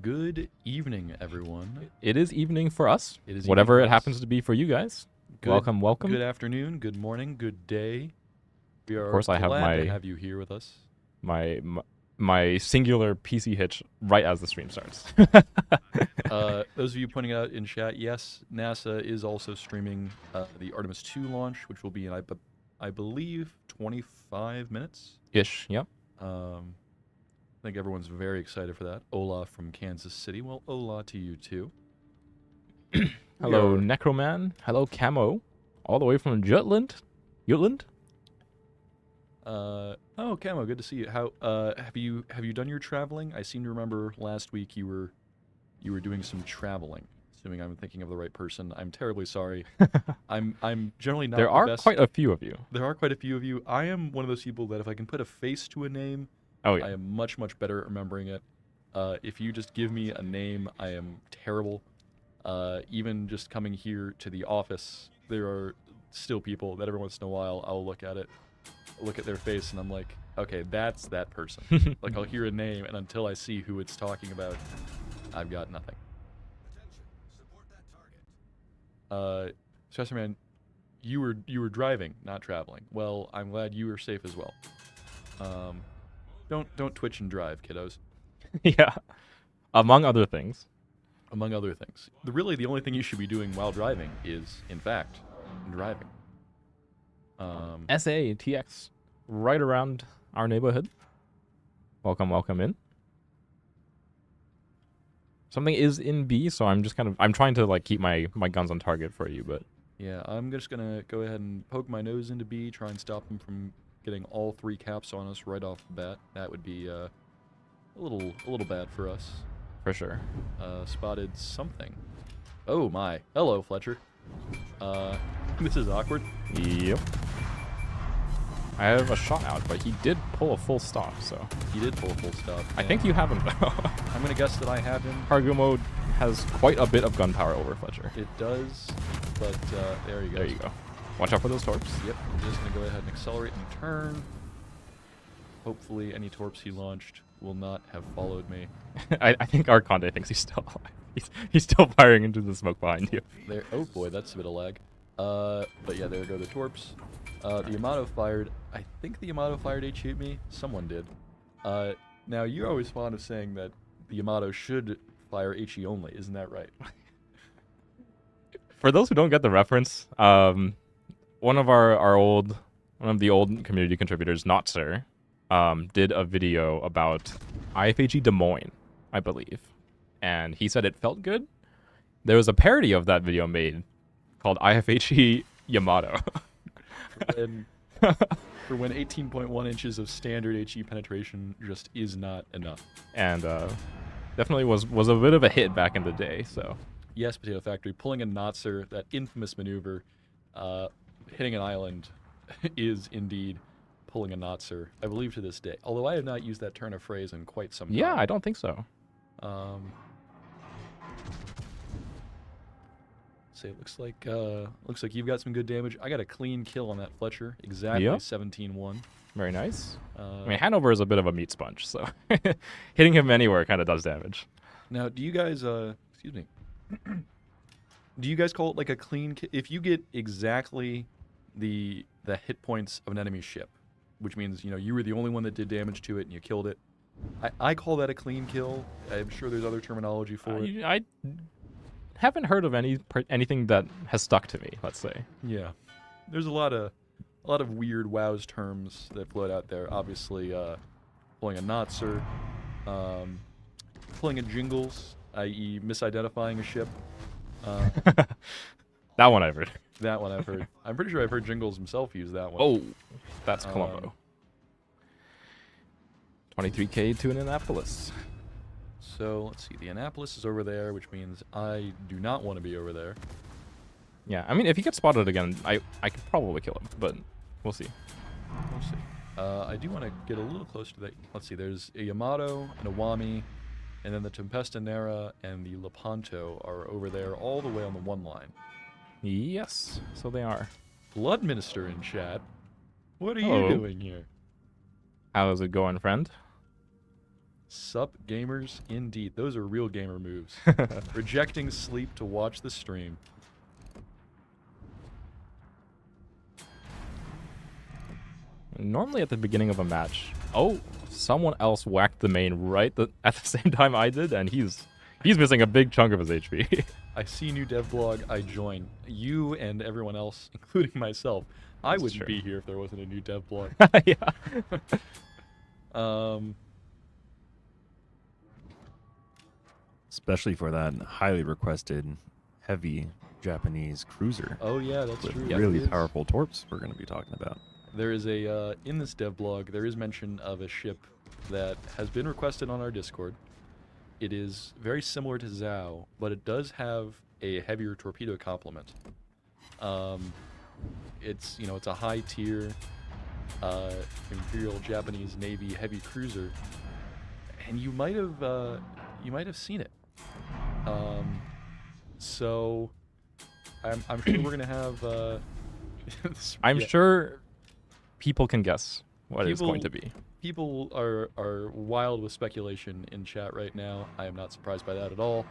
Good evening, everyone. It is evening for us. It is whatever evening it for us. happens to be for you guys. Good, welcome. Good afternoon, good morning, good day. We are Of course, I have glad my to have you here with us. my singular PC hitch right as the stream starts. Those of you pointing out in chat, yes, NASA is also streaming the Artemis II launch, which will be in, I believe, 25 minutes. Ish. Yep. I think everyone's very excited for that. Ola from Kansas City. Well, Ola to you too. Hello, Necroman. Hello, Camo. All the way from Jutland. Jutland. Oh, Camo, good to see you. How have you done your traveling? I seem to remember last week you were doing some traveling. Assuming I'm thinking of the right person. I'm terribly sorry. I'm generally not There the are best. quite a few of you. There are quite a few of you. I am one of those people that if I can put a face to a name, Oh yeah. I am much better at remembering it. If you just give me a name, I am terrible. Even just coming here to the office, there are still people that every once in a while I'll look at their face, and I'm like, okay, that's that person. Like, I'll hear a name, and until I see who it's talking about, I've got nothing. Stressor Man, you were driving, not traveling. Well, I'm glad you were safe as well. Don't twitch and drive, kiddos. Yeah. Among other things. Among other things. Really, the only thing you should be doing while driving is, in fact, driving. SATX, right around our neighborhood. Welcome in. Something is in B, so I'm trying to like keep my guns on target for you, but yeah, I'm just gonna go ahead and poke my nose into B, try and stop them from getting all three caps on us right off the bat. That would be a little bad for us. for sure. Spotted something. Oh my! Hello, Fletcher. This is awkward. Yep. I have a shot out, but he did pull a full stop, so He did pull a full stop. I think you have him though. I'm gonna guess that I have him. Cargo mode has quite a bit of gunpowder over Fletcher. It does, but there you go. There you go. Watch out for those torps. Yep, I'm just going to go ahead and accelerate and turn. Hopefully any torps he launched will not have followed me. I think Arconde thinks he's still alive. He's still firing into the smoke behind you. There. Oh boy, that's a bit of lag. But yeah, there go the torps. The Yamato fired. I think the Yamato fired HE at me. Someone did. Now, you're always fond of saying that the Yamato should fire HE only. Isn't that right? For those who don't get the reference, one of the old community contributors, Not Sir, did a video about IFHE Des Moines, I believe, and he said it felt good. There was a parody of that video made called IFHE Yamato. For when 18.1 inches of standard HE penetration just is not enough. And definitely was a bit of a hit back in the day. So yes, Potato Factory pulling a Notzer, that infamous maneuver, hitting an island is indeed pulling a Notzer, I believe, to this day. Although I have not used that turn of phrase in quite some time. yeah, I don't think so. Say, it looks like you've got some good damage. I got a clean kill on that Fletcher, exactly. Yep. 17-1. Very nice. I mean, Hanover is a bit of a meat sponge, so hitting him anywhere kind of does damage. Now, do you guys, excuse me, do you guys call it like a clean kill? If you get exactly the hit points of an enemy ship, which means, you know, you were the only one that did damage to it and you killed it, I call that a clean kill. I'm sure there's other terminology for it. I haven't heard of anything that has stuck to me, let's say. Yeah, there's a lot of weird WoW's terms that float out there. Obviously, pulling a Notzer, pulling a Jingles, i.e. misidentifying a ship. That one I've heard. That one I've heard. I'm pretty sure I've heard Jingles himself use that one. Oh, that's Colombo. 23K to an Annapolis. So, let's see. The Annapolis is over there, which means I do not want to be over there. Yeah, I mean, if he gets spotted again, I could probably kill him, but we'll see. We'll see. I do want to get a little closer to that. Let's see. There's a Yamato, an Awami, and then the Tempesta Nera and the Lepanto are over there all the way on the one line. Yes, so they are. Blood Minister in chat. What are Hello. you doing here? How's it going, friend? Sup gamers, indeed. Those are real gamer moves. Rejecting sleep to watch the stream. Normally at the beginning of a match, oh, someone else whacked the main right at the same time I did, and he's missing a big chunk of his HP. I see new devblog, I join. You and everyone else, including myself. I That's wouldn't true. be here if there wasn't a new devblog. Yeah. Especially for that highly requested heavy Japanese cruiser Oh yeah, that's with true. really It is. powerful torps we're going to be talking about. There is a, in this devblog, there is mention of a ship that has been requested on our Discord. It is very similar to Zhao, but it does have a heavier torpedo complement. It's, you know, it's a high tier Imperial Japanese Navy heavy cruiser, and you might have seen it. So I'm sure we're gonna have. I'm yeah. sure people can guess what it's going to People- be. People are wild with speculation in chat right now. I am not surprised by that at all.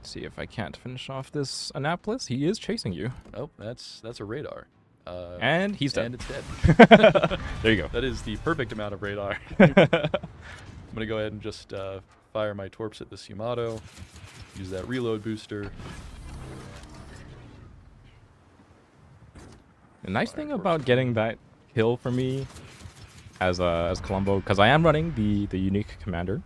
See if I can't finish off this Annapolis. He is chasing you. Oh, that's a radar. And he's dead. And it's dead. There you go. That is the perfect amount of radar. I'm gonna go ahead and just fire my torps at this Yamato. Use that reload booster. The nice Fire thing torps. about getting that kill for me as Columbo, because I am running the unique commander,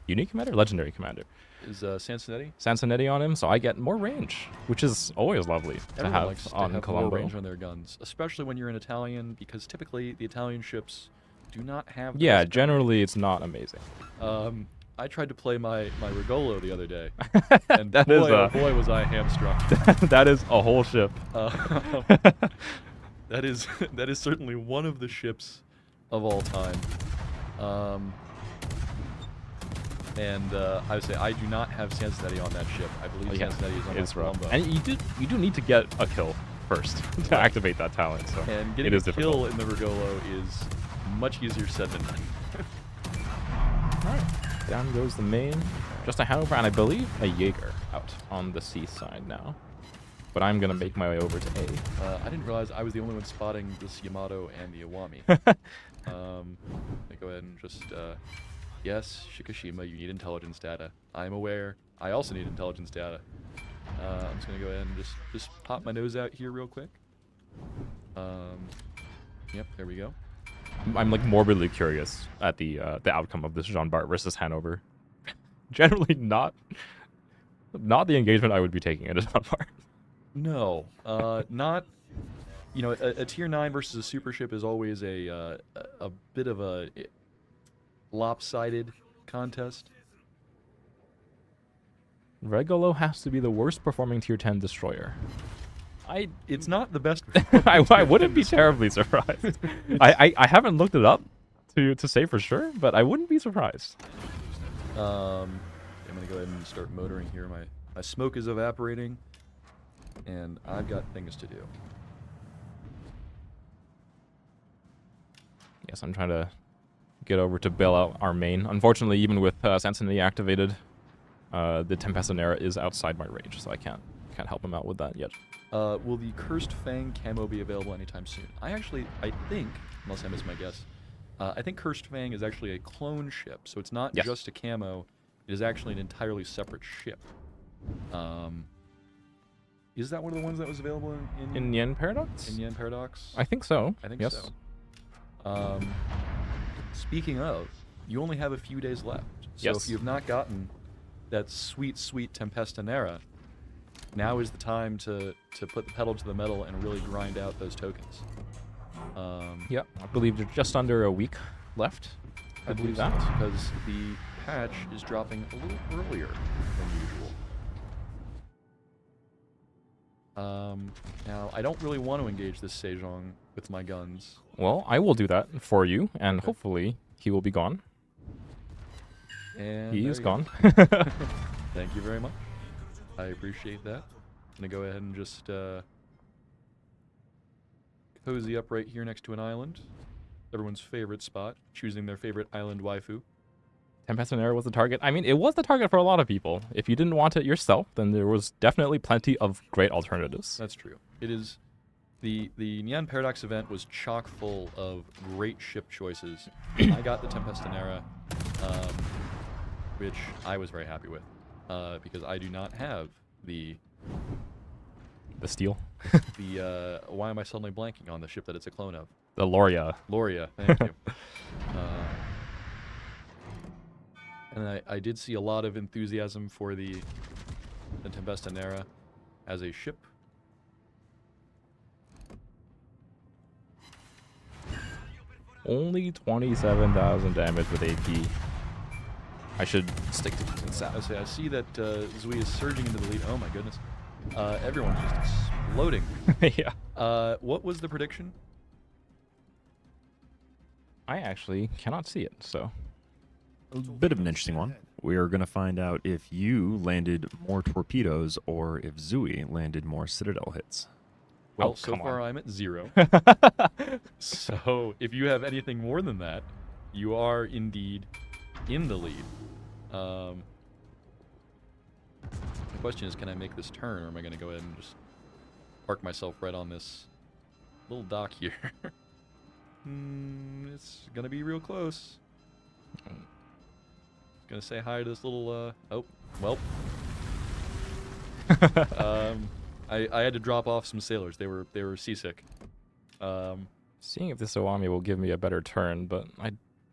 legendary commander, Is Sansonetti? Sansonetti on him, so I get more range, which is always lovely to Everyone have likes to on have Columbo. more range on their guns, especially when you're an Italian, because typically the Italian ships do not have. the Yeah, best generally it's not amazing. gun. I tried to play my Rigolo the other day, and That boy, is oh boy, was I hamstrung. that is a whole ship. That is certainly one of the ships of all time. I would say I do not have Sansonetti on that ship. I believe Yeah, Sansonetti is on it's my rough. Columbo. And you do need to get a kill first to Right. activate that talent. So And it getting is a difficult. kill in the Rigolo is much easier said than done. Down goes the main. Just a Hanover and I believe a Jaeger out on the C side now. But I'm gonna make my way over to A. I didn't realize I was the only one spotting this Yamato and the Iwami. Let me go ahead and just, yes, Shikishima, you need intelligence data. I'm aware. I also need intelligence data. I'm just gonna go ahead and just pop my nose out here real quick. Yep, there we go. I'm like morbidly curious at the outcome of this Jean Bart versus Hanover. Generally not the engagement I would be taking at a Jean Bart. No, not. You know, a tier 9 versus a super ship is always a bit of a lopsided contest. Regolo has to be the worst performing tier 10 destroyer. It's not the best. I wouldn't be terribly surprised. I haven't looked it up to say for sure, but I wouldn't be surprised. I'm gonna go ahead and start motoring here. My smoke is evaporating, and I've got things to do. Yes, I'm trying to get over to bail out our main. Unfortunately, even with Sansonetti activated, the Tempestinera is outside my range, so I can't help him out with that yet. Will the Cursed Fang camo be available anytime soon? I think, unless I miss my guess, I think Cursed Fang is actually a clone ship, so it's not Yes. just a camo. It is actually an entirely separate ship. Is that one of the ones that was available In Yen Paradox? in Yen Paradox? I think so. I think yes. so. Speaking of, you only have a few days left. So Yes. if you have not gotten that sweet, sweet Tempestinera, now is the time to put the pedal to the metal and really grind out those tokens. Yep. I believe there's just under a week left. I believe that. that because the patch is dropping a little earlier than usual. Now, I don't really want to engage this Sejong with my guns. Well, I will do that for you, and hopefully he will be gone. And He there is you go. gone. Thank you very much. I appreciate that. I'm gonna go ahead and just cozy up right here next to an island. everyone's favorite spot, choosing their favorite island waifu. Tempest and Arrow was the target. I mean, it was the target for a lot of people. If you didn't want it yourself, then there was definitely plenty of great alternatives. That's true. It is the Neon Paradox event was chock full of great ship choices. I got the Tempestinera, which I was very happy with, because I do not have the steel. why am I suddenly blanking on the ship that it's a clone of? The Loria. Loria, thank you. And I did see a lot of enthusiasm for the Tempestinera as a ship. Only 27,000 damage with AP. I should stick to using Sap. I see that Zui is surging into the lead. Oh my goodness. Everyone's just exploding. Yeah. What was the prediction? I actually cannot see it, so. A bit of an interesting one. We are going to find out if you landed more torpedoes or if Zui landed more Citadel hits. Well, Oh, so come far on. I'm at 0. So if you have anything more than that, you are indeed in the lead. The question is, can I make this turn, or am I going to go ahead and just park myself right on this little dock here? It's going to be real close. Gonna say hi to this little, oh, well. I had to drop off some sailors. They were seasick. Seeing if this Owami will give me a better turn, but I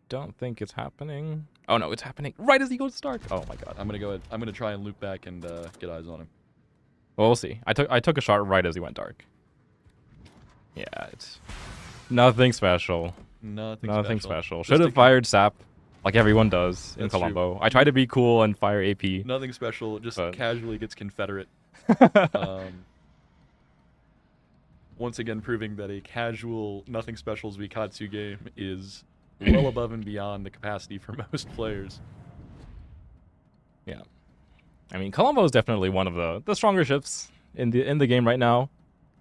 don't think it's happening. Oh no, it's happening right as he goes dark. Oh my god. I'm gonna go ahead. I'm gonna try and loop back and get eyes on him. Well, we'll see. I took a shot right as he went dark. Yeah, it's nothing special. Nothing special. Just Should a have fired Sap, like everyone does in That's true. Colombo. I try to be cool and fire AP. Nothing special. Just But- casually gets Confederate. Once again, proving that a casual, nothing special Zuikatsu game is well above and beyond the capacity for most players. Yeah. I mean, Colombo is definitely one of the stronger ships in the game right now.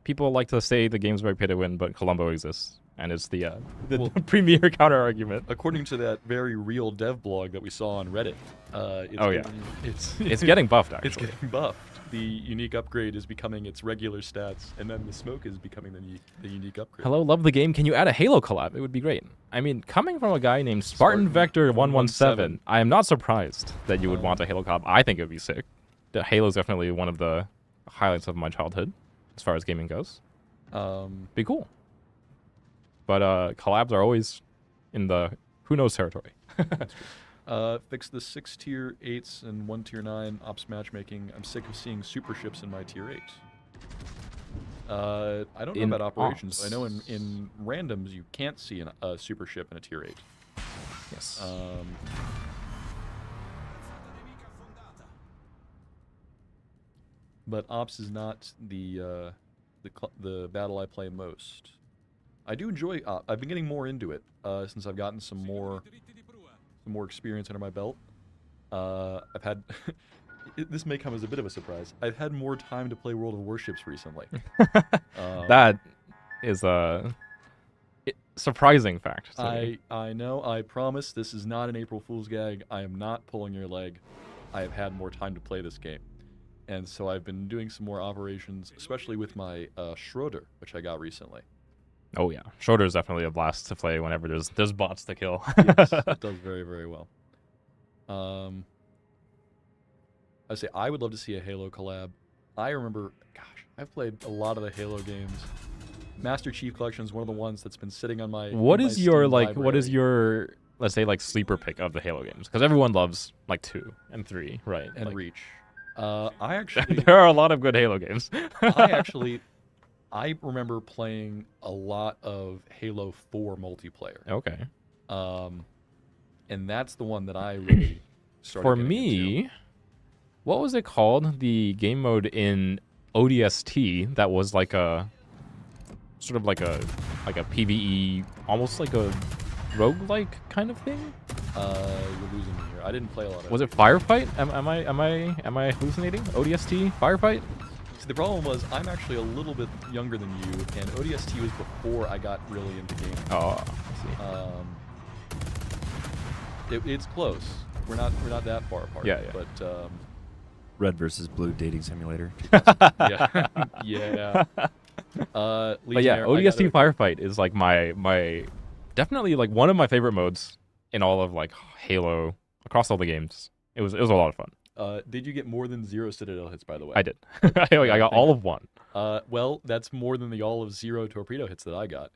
People like to say the game's very pay to win, but Colombo exists, and it's the Well- premier counter argument. According to that very real dev blog that we saw on Reddit, Oh, yeah. it's Getting buffed actually. It's getting buffed. The unique upgrade is becoming its regular stats, and then the smoke is becoming the unique upgrade. Hello, love the game. Can you add a Halo collab? It would be great. I mean, coming from a guy named Spartan Vector 117, I am not surprised that you would want a Halo collab. I think it would be sick. The Halo is definitely one of the highlights of my childhood, as far as gaming goes. Be cool. But collabs are always in the who knows territory. Fix the 6 tier 8s and 1 tier 9 ops matchmaking. I'm sick of seeing super ships in my tier 8. I don't know In about operations, ops. but I know in randoms you can't see a super ship in a tier 8. Yes. But ops is not the battle I play most. I do enjoy op. I've been getting more into it since I've gotten some more experience under my belt. I've had this may come as a bit of a surprise. I've had more time to play World of Warships recently. That is a surprising fact to me. I know. I promise this is not an April Fool's gag. I am not pulling your leg. I have had more time to play this game, and so I've been doing some more operations, especially with my Schroeder, which I got recently. Oh yeah, Schroeder is definitely a blast to play whenever there's bots to kill. Yes, it does very, very well. I say I would love to see a Halo collab. I remember, gosh, I've played a lot of the Halo games. Master Chief Collection is one of the ones that's been sitting on my. What in my is your Steam like? What is library. your, let's say, like sleeper pick of the Halo games? Because everyone loves like 2 and 3, right? and Like, Reach? I actually, there are a lot of good Halo games. I remember playing a lot of Halo 4 multiplayer. Okay. And that's the one that I really started. For getting into. me, what was it called? The game mode in ODST that was like a sort of like a PvE, almost like a roguelike kind of thing. You're losing me here. I didn't play a lot of. Was it Firefight? Am I hallucinating? ODST Firefight? See, the problem was I'm actually a little bit younger than you, and ODST was before I got really into gaming. Oh, I see. It's close. We're not that far apart. Yeah, yeah. But Red versus Blue dating simulator. yeah, yeah. But yeah, Legionnaire, I ODST gotta- Firefight is like my definitely like one of my favorite modes in all of like Halo across all the games. It was a lot of fun. Did you get more than 0 Citadel hits, by the way? I did. I got all of one. Well, that's more than the all of 0 torpedo hits that I got.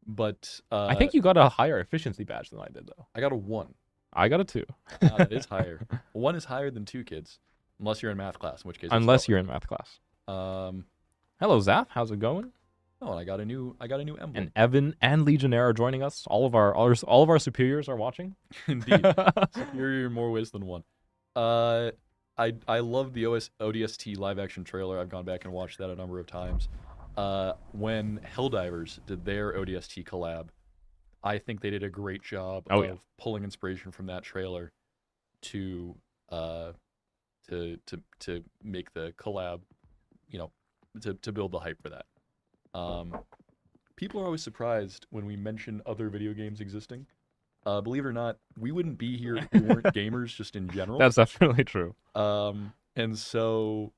But I think you got a higher efficiency badge than I did though. I got a 1. I got a 2. That is higher. 1 is higher than 2, kids, unless you're in math class, in which case. it's Unless lower. you're in math class. Um. Hello, Zaf. How's it going? Oh, and I got a new emblem. And Evan and Legionnaire are joining us. All of our superiors are watching. Indeed, superior in more ways than one. I love the ODST live action trailer. I've gone back and watched that a number of times. When Helldivers did their ODST collab, I think they did a great job of pulling inspiration from that trailer to make the collab, to build the hype for that. People are always surprised when we mention other video games existing. Believe it or not, we wouldn't be here if we weren't gamers just in general. That's definitely true. And so,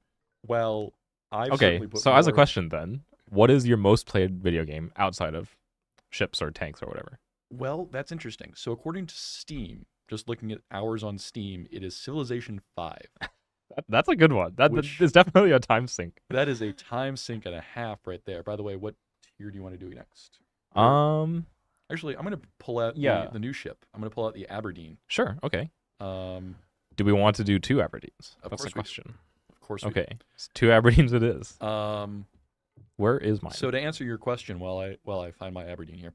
well, I've Okay, certainly put so as a more- question then, what is your most played video game outside of ships or tanks or whatever? Well, that's interesting. So according to Steam, just looking at hours on Steam, it is Civilization 5. That's a good one. That Which- is definitely a time sink. That is a time sink and a half right there. By the way, what tier do you want to do next? Actually, I'm going to pull out the new ship. I'm going to pull out the Aberdeen. Sure. Okay. Um, Do we want to do 2 Aberdeens? Of That's course the we do. question. of course. we do. Okay. So 2 Aberdeens it is. Where is mine? So to answer your question, while I find my Aberdeen here,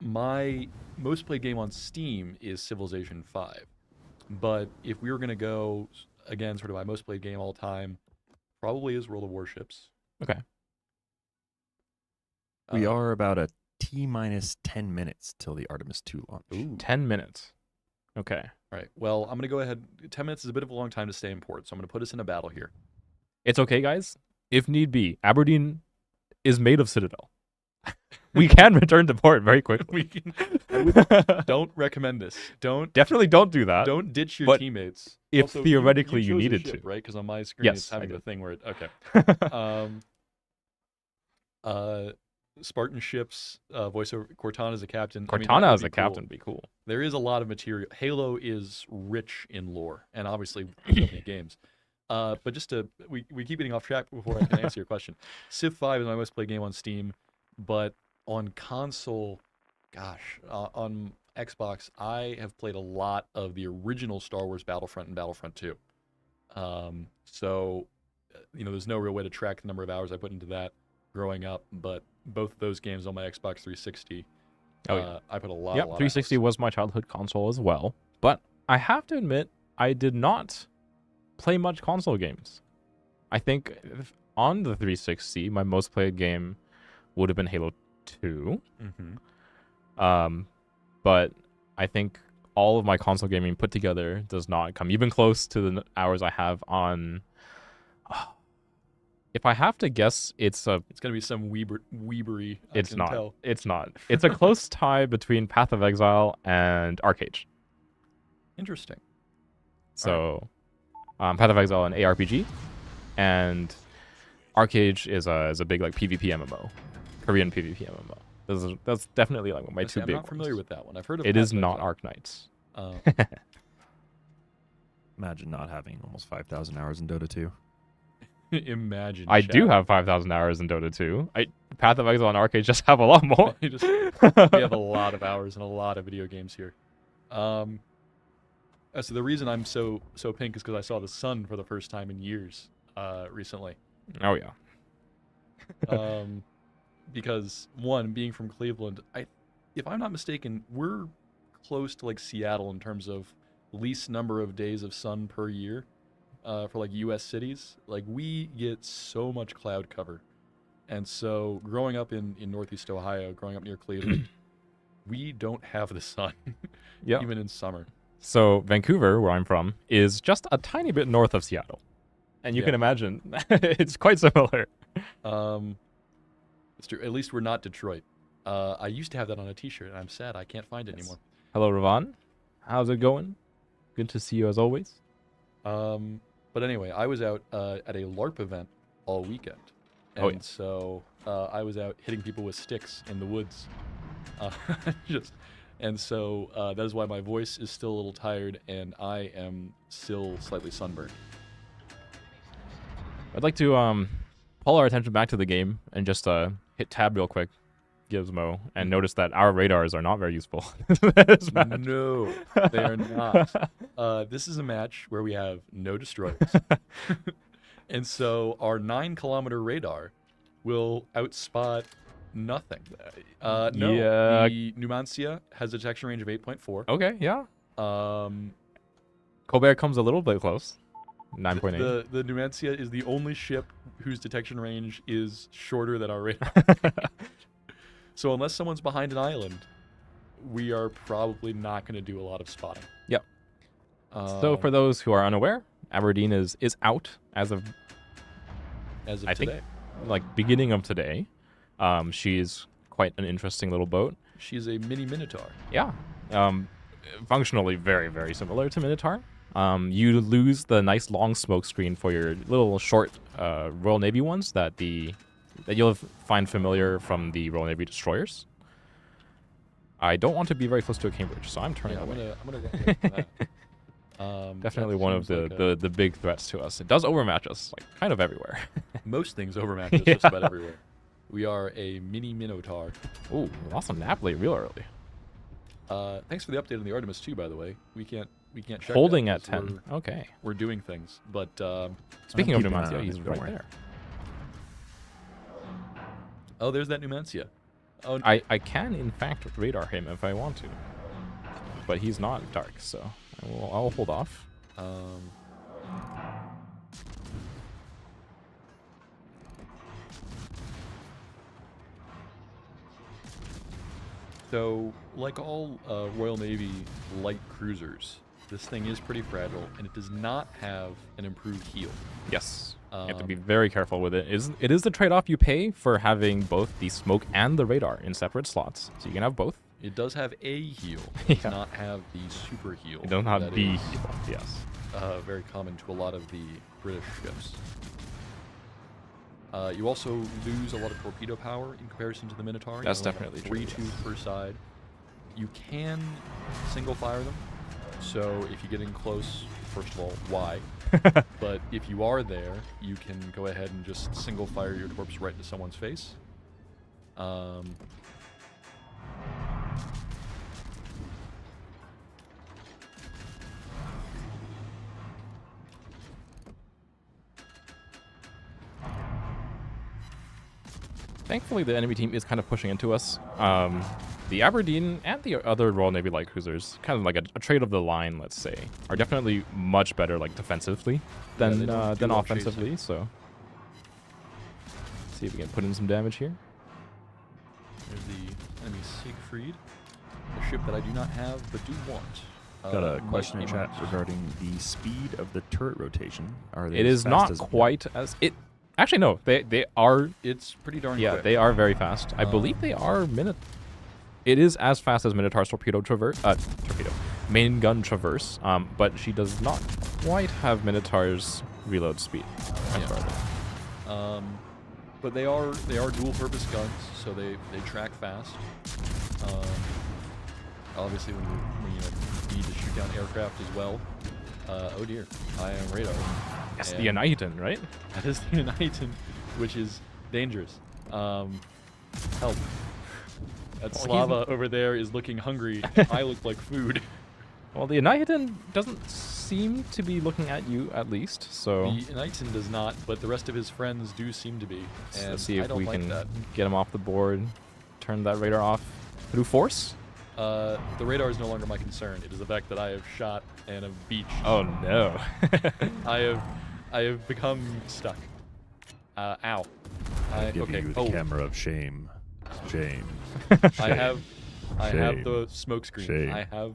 my most played game on Steam is Civilization 5. But if we were gonna go again, sort of my most played game all time, probably is World of Warships. Okay. We are about a T-minus 10 minutes till the Artemis II launch. Ooh. 10 minutes. Okay. All right. Well, I'm gonna go ahead. 10 minutes is a bit of a long time to stay in port, so I'm gonna put us in a battle here. It's okay, guys. If need be, Aberdeen is made of Citadel. We can return to port very quickly. Don't recommend this. Definitely don't do that. Don't ditch your but teammates. if Also, theoretically you chose a needed ship, to. right? Because on my screen Yes, it's I having the did. thing where okay. Spartan ships, voiceover. Cortana as a captain. I mean, that Cortana would as be a cool. captain would be cool. There is a lot of material. Halo is rich in lore, and obviously so many games. But just we keep getting off track before I can answer your question. Civ 5 is my most played game on Steam, but on console, gosh, on Xbox, I have played a lot of the original Star Wars Battlefront and Battlefront 2. So, there's no real way to track the number of hours I put into that growing up, but both of those games on my Xbox 360, Oh, yeah. I put a lot. Yep, a lot of 360 hours. was my childhood console as well. But I have to admit, I did not play much console games. I think on the 360, my most played game would have been Halo 2. Mm-hmm. But I think all of my console gaming put together does not come even close to the hours I have on. If I have to guess, it's It's gonna be some weebery. I it's can not. tell. It's not. It's a close tie between Path of Exile and Arcade. Interesting. So, Path of Exile an ARPG, and Arcade is a big like PvP MMO, Korean PvP MMO. That's definitely like my two I'm big not familiar ones. with that one. I've heard of It Path is of not Exile. Arc Knights. Imagine not having almost 5,000 hours in Dota 2. Imagine. I do chat. have 5,000 hours in Dota 2. Path of Exile and Arcade just have a lot more. we have a lot of hours and a lot of video games here. So the reason I'm so pink is because I saw the sun for the first time in years recently. Oh yeah. Because one, being from Cleveland, if I'm not mistaken, we're close to like Seattle in terms of least number of days of sun per year for like U.S. cities. Like we get so much cloud cover, and so growing up in Northeast Ohio, growing up near Cleveland, we don't have the sun, Yeah. even in summer. So Vancouver, where I'm from, is just a tiny bit north of Seattle. And you Yeah. can imagine it's quite similar. It's true. At least we're not Detroit. I used to have that on a T-shirt, and I'm sad I can't find it anymore. Hello, Ravon. How's it going? Good to see you as always. But anyway, I was out at a LARP event all weekend, and Oh, yeah. so I was out hitting people with sticks in the woods. That is why my voice is still a little tired, and I am still slightly sunburned. I'd like to pull our attention back to the game and just hit tab real quick, Gizmo, and notice that our radars are not very useful. This match. No, they are not. This is a match where we have no destroyers. And so our 9-kilometer radar will outspot nothing. No, Yeah. the Numancia has a detection range of 8.4. Okay, yeah. Um, Colbert comes a little bit close. 9.8. the Numancia is the only ship whose detection range is shorter than our radar. So unless someone's behind an island, we are probably not going to do a lot of spotting. Yep. So for those who are unaware, Aberdeen is out as of I think, today. like beginning of today. She's quite an interesting little boat. She's a mini Minotaur. Yeah. Functionally very, very similar to Minotaur. You lose the nice long smoke screen for your little short Royal Navy ones that you'll find familiar from the Royal Navy destroyers. I don't want to be very close to a Cambridge, so I'm turning away. I'm gonna run away from that. Definitely that one of seems like the big threats to us. It does overmatch us, like kind of everywhere. most things overmatch us just about everywhere. We are a mini Minotaur. Ooh, we lost a Napoli real early. Thanks for the update on the Artemis II, by the way. We can't check Holding that at 'cause 10. Okay. We're doing things, but Speaking of keeping an eye Numancia, on he's it, don't right worry. there. oh, there's that Numancia. Oh, I can, in fact, radar him if I want to. But he's not dark, so I'll hold off. So, like all Royal Navy light cruisers, this thing is pretty fragile, and it does not have an improved heel. Yes. You have to be very careful with it. It is the trade-off you pay for having both the smoke and the radar in separate slots. So you can have both. It does have a heel. It does Yeah. not have the super heel. You don't have that the is, heel. Yes. very common to a lot of the British ships. You also lose a lot of torpedo power in comparison to the Minotaur. You That's only have definitely true, 3 yes. per side. You can single fire them. So if you get in close, first of all, why? But if you are there, you can go ahead and just single fire your torps right into someone's face. Thankfully, the enemy team is kind of pushing into us. The Aberdeen and the other Royal Navy light cruisers, kind of like a trade of the line, let's say, are definitely much better like defensively they than don't do than well offensively. So, see if we can put in some damage here. There's the enemy Siegfried, a ship that I do not have but do want. Got a might question in be chat mine. regarding the speed of the turret rotation. Are they It as is fast not as quite as it. Actually, no. They are. It's pretty darn Yeah, quick. they are very fast. I believe they are It is as fast as Minotaur's main gun traverse. But she does not quite have Minotaur's reload speed. Yeah. But they are dual-purpose guns, so they track fast. Obviously, when you need to shoot down aircraft as well. Oh dear, I am radar. Yes, And the Anitan, right? That is the United, which is dangerous. Help. That Slava over there is looking hungry. I look like food. Well, the Anitan doesn't seem to be looking at you, at least. So The United does not, but the rest of his friends do seem to be. And let's see I if don't we like can that. get him off the board. Turn that radar off through force. The radar is no longer my concern. It is the fact that I have shot and have beached. Oh no! I have become stuck. Ow. I give Okay. you the Oh, camera of shame. Shame. I have the Shame. smoke screen. Shame. I have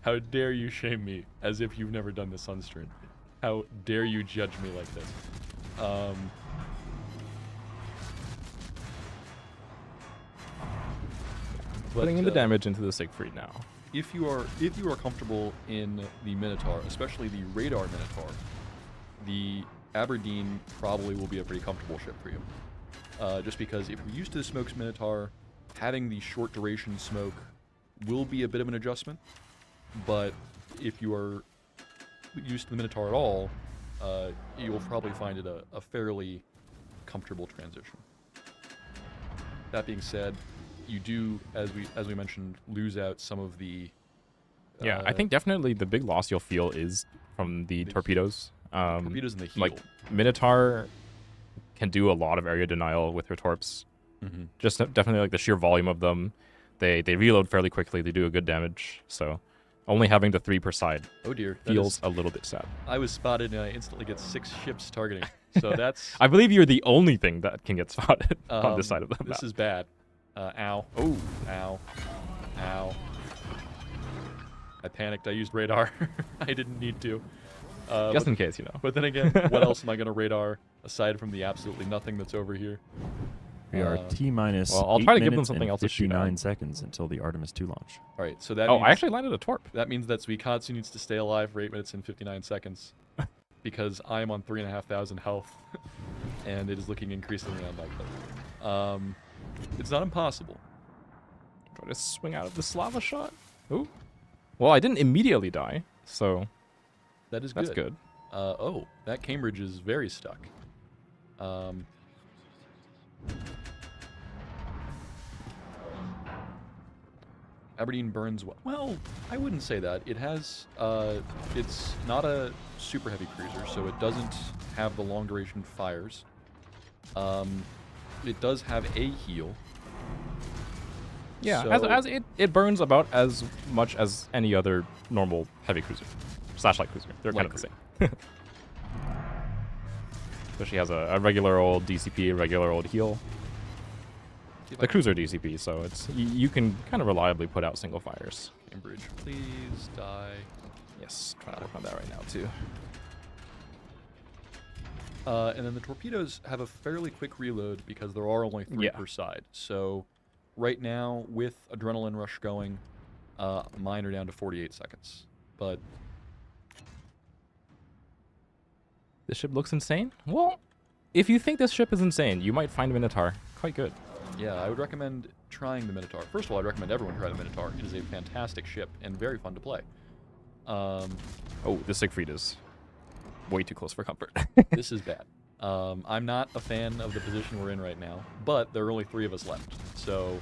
How dare you shame me as if you've never done this on stream? How dare you judge me like this? Putting in the damage into the Siegfried now. If you are comfortable in the Minotaur, especially the radar Minotaur, the Aberdeen probably will be a pretty comfortable ship for you. Just because if you're used to the smokes Minotaur, having the short duration smoke will be a bit of an adjustment. But if you are used to the Minotaur at all, you'll probably find it a fairly comfortable transition. That being said, you do, as we mentioned, lose out some of the. Yeah, I think definitely the big loss you'll feel is from the torpedoes. Torpedoes in the heel. Like Minotaur can do a lot of area denial with her torps. Mm-hmm. Just definitely like the sheer volume of them. They reload fairly quickly. They do a good damage. So only having the 3 per side Oh dear, that feels is- a little bit sad. I was spotted and I instantly get 6 ships targeting. So that's. I believe you're the only thing that can get spotted on this side of the map. This is bad. Ow. Oh. Ow. Ow. I panicked. I used radar. I didn't need to. Just in case, you know. But then again, what else am I going to radar aside from the absolutely nothing that's over here? We are T-minus well, I'll 8 try to give them minutes something and else to shoot 59 at. seconds until the Artemis II launch. All right, so that Oh, means, I actually landed a torp. that means that Suikatsu needs to stay alive for 8 minutes and 59 seconds because I am on 3,500 health, and it is looking increasingly unlikely. It's not impossible. Try to swing out of the Slava shot. Ooh. Well, I didn't immediately die, so That is that's good. Oh, that Cambridge is very stuck. Aberdeen burns well. Well, I wouldn't say that. It has, it's not a super heavy cruiser, so it doesn't have the long duration fires. It does have a heal. Yeah, So- as it burns about as much as any other normal heavy cruiser / light cruiser. They're kind of the same. So she has a regular old DCP, a regular old heal. See if I The can- cruiser DCP, so it's you can kind of reliably put out single fires. Cambridge, please die. Yes, trying to work on that right now too. And then the torpedoes have a fairly quick reload because there are only 3 Yeah. per side. So right now, with Adrenaline Rush going, mine are down to 48 seconds. But This ship looks insane. Well, if you think this ship is insane, you might find Minotaur quite good. yeah, I would recommend trying the Minotaur. First of all, I'd recommend everyone try the Minotaur. It is a fantastic ship and very fun to play. Oh, the Siegfried is way too close for comfort. This is bad. I'm not a fan of the position we're in right now, but there are only 3 of us left. So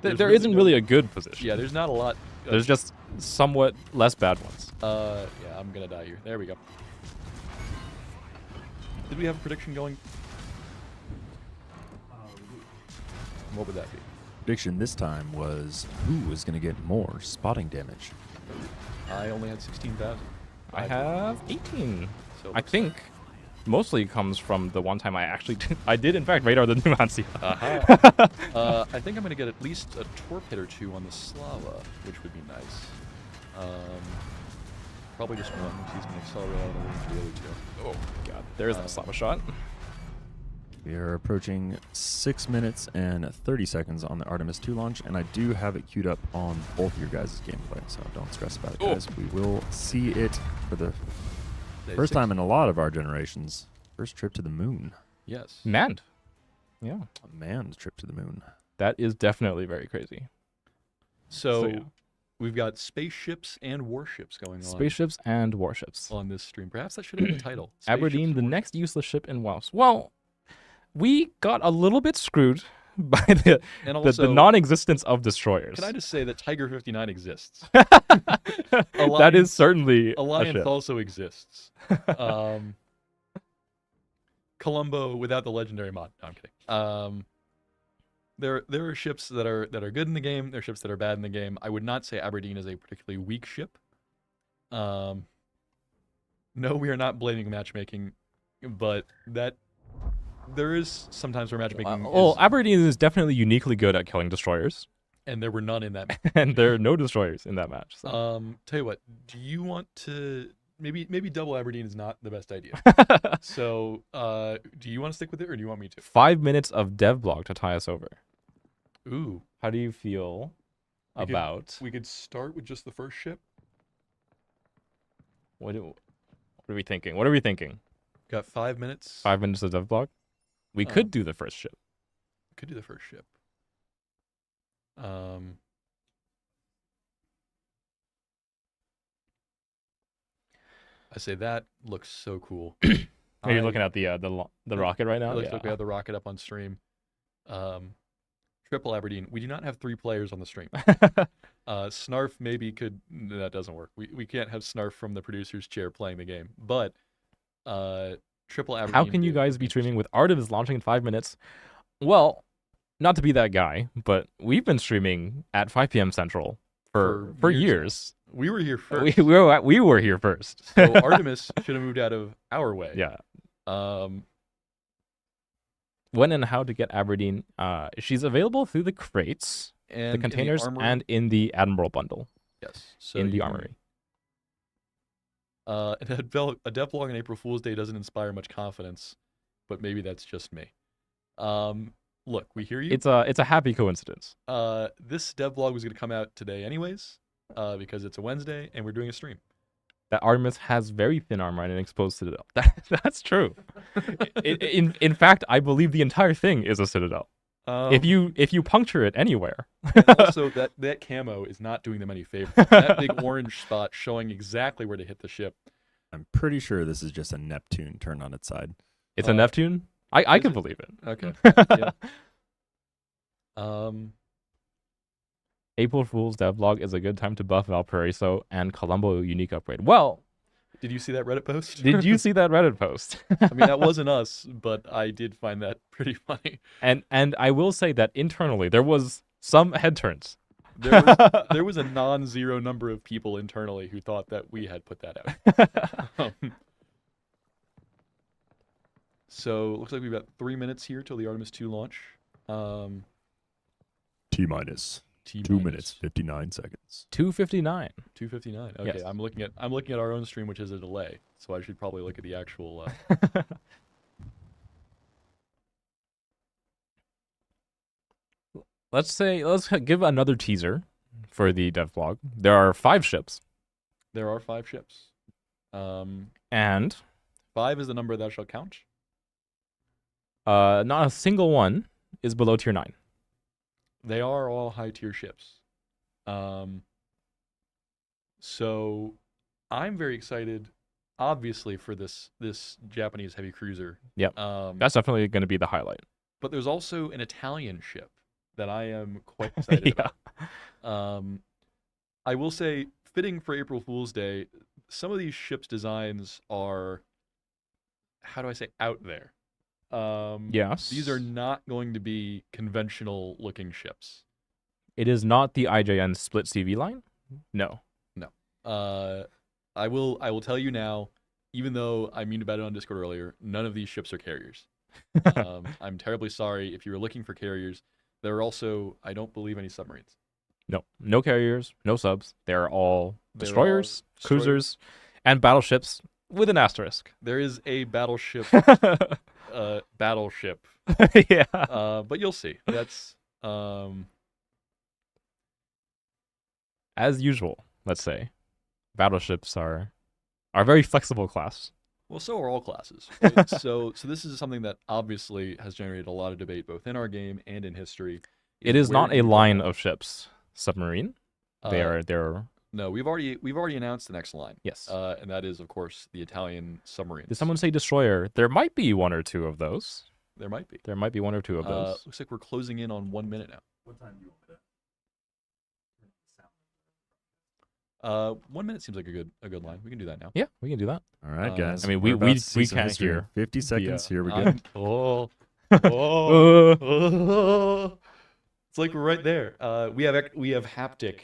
there's there isn't no- really a good position. Yeah, there's not a lot. There's just somewhat less bad ones. Yeah, I'm gonna die here. There we go. Did we have a prediction going? What would that be? Prediction this time was who is going to get more spotting damage. I only had 16,000. I have 18. So I think mostly comes from the one time I actually I did in fact radar the Numancia. I think I'm gonna get at least a torp hit or 2 on the Slava, which would be nice. Probably just one. He's gonna accelerate out of the range of the other 2. Oh god, there's the Slava shot. We are approaching 6 minutes and 30 seconds on the Artemis II launch, and I do have it queued up on both your guys' gameplay, so don't stress about it, guys. We will see it for the first time in a lot of our generations. First trip to the moon. Yes. Manned. Yeah. A manned trip to the moon. That is definitely very crazy. So yeah. we've got spaceships and warships going on Spaceships and warships. on this stream. Perhaps that should have been the title. Aberdeen, Spaceships the and next useless ship in Wales. Well, we got a little bit screwed by the And the also, non-existence of destroyers. can I just say that Tiger 59 exists? That Alliance- is certainly a Alliance ship. also exists. Colombo without the legendary mod. No, I'm kidding. There are ships that are good in the game. There are ships that are bad in the game. I would not say Aberdeen is a particularly weak ship. No, we are not blaming matchmaking, but that there is sometimes where matchmaking. Well, is, Aberdeen is definitely uniquely good at killing destroyers. And there were none in that match. and there are no destroyers in that match. So. Tell you what, do you want to maybe double Aberdeen is not the best idea. So, do you want to stick with it or do you want me to? 5 minutes of DevBlog to tie us over. Ooh, How do you feel about we could start with just the first ship. what are we thinking? What are we thinking? Got 5 minutes. 5 minutes of DevBlog? We could do the first ship. Could do the first ship. I say that looks so cool. Are you looking at the rocket right now? It looks like we have the rocket up on stream. Triple Aberdeen. We do not have 3 players on the stream. Snarf maybe could. That doesn't work. We can't have Snarf from the producer's chair playing the game. But Triple Aberdeen. How can you guys be streaming with Artemis launching in 5 minutes? Well, not to be that guy, but we've been streaming at 5 p.m. Central for years. We were here first. We were here first. So Artemis should have moved out of our way. Yeah. When When and how to get Aberdeen? She's available through the crates, and the containers, in the Armory. and in the Admiral bundle. Yes. So In the you- Armory. A devlog on April Fool's Day doesn't inspire much confidence, but maybe that's just me. Look, we hear you. It's a happy coincidence. This devlog was going to come out today anyways, because it's a Wednesday and we're doing a stream. That Artemis has very thin armor and an exposed citadel. That's true. In fact, I believe the entire thing is a citadel. If you puncture it anywhere. And also, that camo is not doing them any favor. That big orange spot showing exactly where to hit the ship. I'm pretty sure this is just a Neptune turned on its side. It's a Neptune. I is can it? believe it. Okay. Yeah. April Fool's devlog is a good time to buff Valparaiso and Colombo unique upgrade. Well, Did you see that Reddit post? did you see that Reddit post? I mean, that wasn't us, but I did find that pretty funny. And I will say that internally there was some head turns. There was a non-zero number of people internally who thought that we had put that out. So looks like we've got 3 minutes here till the Artemis II launch. T minus T 2 minutes 59 seconds. 2:59. 2:59. Okay, Yes. I'm looking at our own stream, which is a delay, so I should probably look at the actual. Let's give another teaser for the devlog. There are 5 ships, There are 5 ships. and 5 is the number thou shalt count. not a single one is below tier 9. They are all high tier ships. So I'm very excited, obviously, for this Japanese heavy cruiser. Yep. That's definitely going to be the highlight. But there's also an Italian ship that I am quite excited Yeah. about. I will say, fitting for April Fool's Day, some of these ships' designs are, how do I say, out there. Yes. These are not going to be conventional looking ships. It is not the IJN split CV line? No. I will tell you now, even though I meaned about it on Discord earlier, none of these ships are carriers. I'm terribly sorry if you were looking for carriers. There are also, I don't believe, any submarines. No carriers, no subs. They're all They're destroyers, all cruisers, and battleships with an asterisk. There is a battleship, Yeah. but you'll see. That's As usual, let's say, battleships are a very flexible class. well, so are all classes. Right? so this is something that obviously has generated a lot of debate both in our game and in history. It is where not do a you line go? of ships. Submarine. Uh, They're No, we've already announced the next line. yes. And that is, of course, the Italian submarines. Did someone say destroyer? There might be 1 or 2 of those. There might be. There might be 1 or 2 of those. Looks like we're closing in on 1 minute now. What time do you want me to? 1 minute seems like a good line. We can do that now. Yeah, we can do that. All right, guys. I mean, we're we- about we- to see we some can't history. hear 50 seconds. Here we go. I'm- oh. It's like we're right there. We have haptic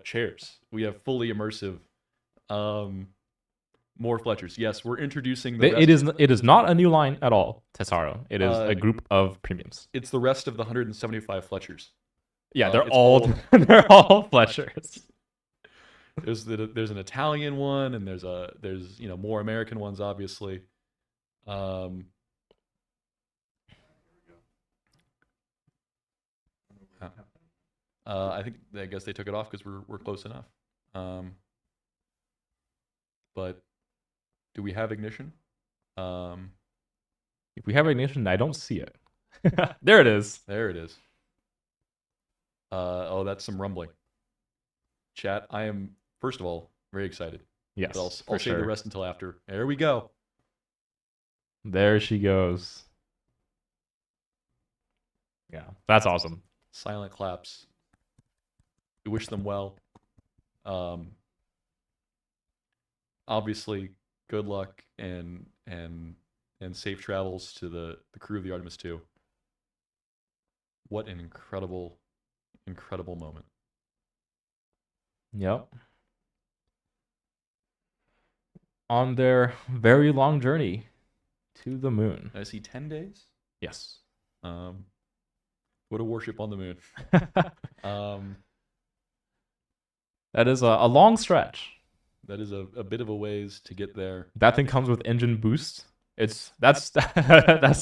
chairs. We have fully immersive more Fletchers. Yes, we're introducing the rest It is of- it is not a new line at all, Tesaro. It is a group of premiums. It's the rest of the 175 Fletchers. Yeah, they're it's all they're all Fletchers. There's an Italian one, and there's more American ones, obviously. I guess they took it off because we're close enough. But do we have ignition? If we have ignition, I don't see it. There it is. There it is. Oh, that's some rumbling. Chat, I am, first of all, very excited. Yes, But for I'll save the sure. rest until after. There we go. There she goes. Yeah, that's awesome. Silent claps. We wish them well. Obviously, good luck and safe travels to the crew of the Artemis II. What an incredible moment. Yep. On their very long journey to the moon. I see 10 days. Yes. What a warship on the moon. That is a long stretch. That is a bit of a ways to get there. That thing comes with engine boost. That's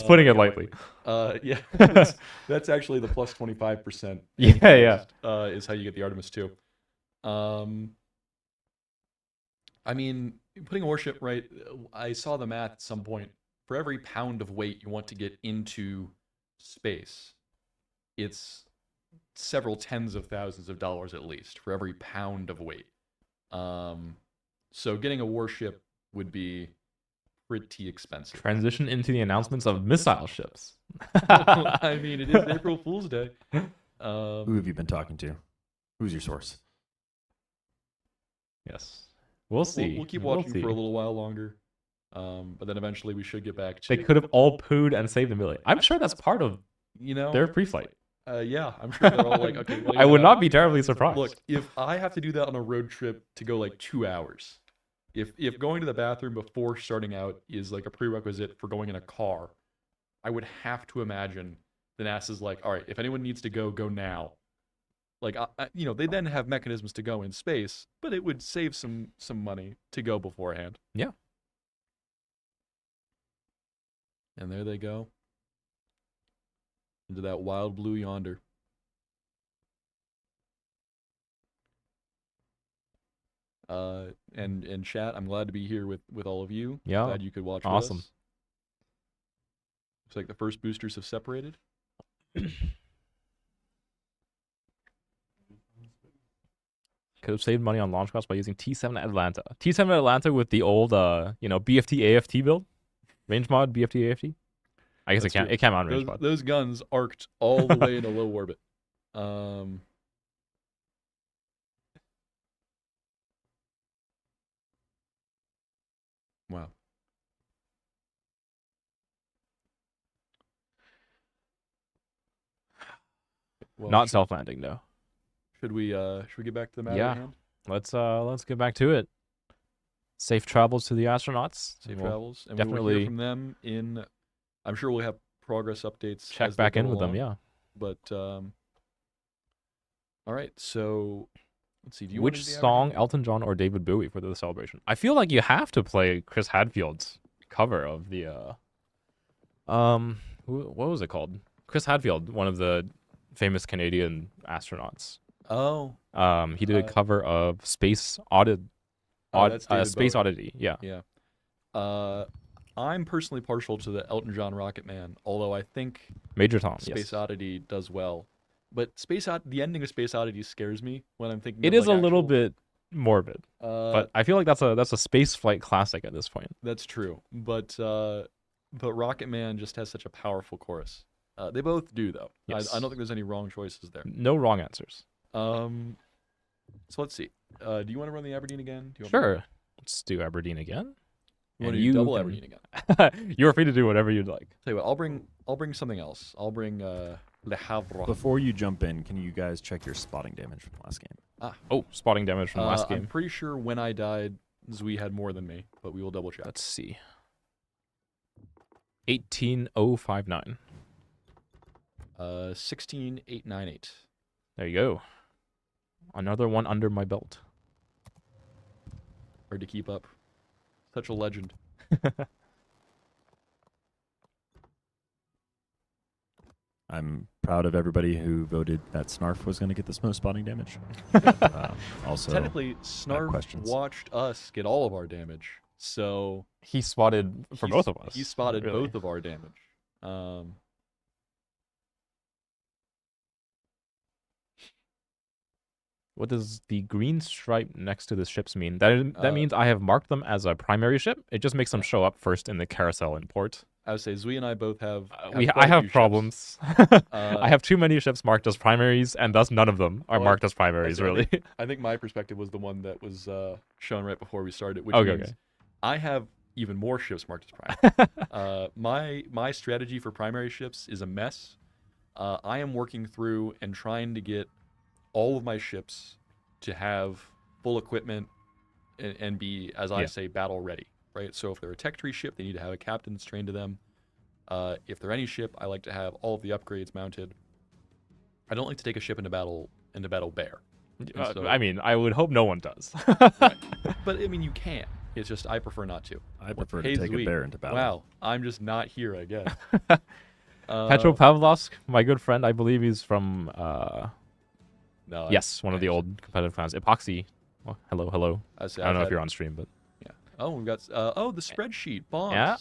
putting it lightly. Yeah, that's actually the plus 25%. Yeah. Is how you get the Artemis II. I mean, putting a warship, right? I saw the math at some point. For every pound of weight you want to get into space, it's several tens of thousands of dollars at least for every pound of weight. So getting a warship would be pretty expensive. Transition into the announcements of missile ships. I mean, it is April Fool's Day. Who have you been talking to? Who's your source? Yes. We'll see. We'll keep watching for a little while longer. But then eventually we should get back to... They could have all pooed and saved a million. I'm sure that's part of their pre-flight. Yeah, I'm sure they're all like, okay. I would not be terribly surprised. Look, if I have to do that on a road trip to go like 2 hours, if going to the bathroom before starting out is like a prerequisite for going in a car, I would have to imagine the NASA's like, all right, if anyone needs to go now. Like, they then have mechanisms to go in space, but it would save some money to go beforehand. Yeah. And there they go. Into that wild blue yonder. And chat, I'm glad to be here with all of you. Yeah. Glad you could watch Awesome. with us. Looks like the first boosters have separated. Could have saved money on launch costs by using T7 Atlanta. T7 Atlanta with the old BFT AFT build. Range mod BFT AFT. I guess it came out in range mod. Those guns arced all the way into low orbit. Wow. Well, Not self-landing, no. Should we get back to the matter Yeah. at hand? Let's get back to it. Safe travels to the astronauts. Safe We'll travels, and we will definitely hear from them in. I'm sure we'll have progress updates. check as they back go in with them, along, yeah. But all right, so let's see. Do you want Which to do the song, Aberdeen? Elton John or David Bowie, for the celebration? I feel like you have to play Chris Hadfield's cover of the what was it called? Chris Hadfield, one of the famous Canadian astronauts. Oh, He did a cover of Space Oddity. that's David Space Bowie. Oddity, yeah. Yeah. I'm personally partial to the Elton John Rocket Man, although I think Major Tom. Space Yes. Oddity does well. But the ending of Space Oddity scares me when I'm thinking. It of, is a like, little actual- bit morbid, but I feel like that's a space flight classic at this point. That's true, but Rocket Man just has such a powerful chorus. They both do, though. Yes. I don't think there's any wrong choices there. No wrong answers. So let's see. Do you want to run the Aberdeen again? Do you want me to- Sure. Let's do Aberdeen again. You want And to do double can- Aberdeen again? You're free to do whatever you'd like. Tell you what, I'll bring something else. I'll bring Le Havre. Before you jump in, can you guys check your spotting damage from last game? Oh, spotting damage from last I'm game. pretty sure when I died, Zui had more than me, but we will double check. Let's see. 18059. 16898. There you go. Another one under my belt. Hard to keep up. Such a legend. I'm proud of everybody who voted that Snarf was going to get this most spotting damage. Also, Technically, Snarf questions. watched us get all of our damage, so He spotted for both of us. He spotted really. both of our damage. What does the green stripe next to the ships mean? That means I have marked them as a primary ship. It just makes them show up first in the carousel in port. I would say Zui and I both have. I have problems. I have too many ships marked as primaries, and thus none of them are marked as primaries, really. I think my perspective was the one that was shown right before we started, which Okay, means okay. I have even more ships marked as primary. My strategy for primary ships is a mess. I am working through and trying to get all of my ships to have full equipment and be, as I say, battle ready. Right? So if they're a tech tree ship, they need to have a captain that's trained to them. If they're any ship, I like to have all of the upgrades mounted. I don't like to take a ship into battle bare. I mean, I would hope no one does. Right. But I mean, you can. It's just I prefer not to. I prefer to take a bear into battle. Wow, I'm just not here, I guess. Petropavlovsk, my good friend, I believe he's from. No. Yes, one of the old competitive clans. Epoxy. Well, hello. I don't know if you're on stream, but. Oh, we've got the spreadsheet bombs. Yeah,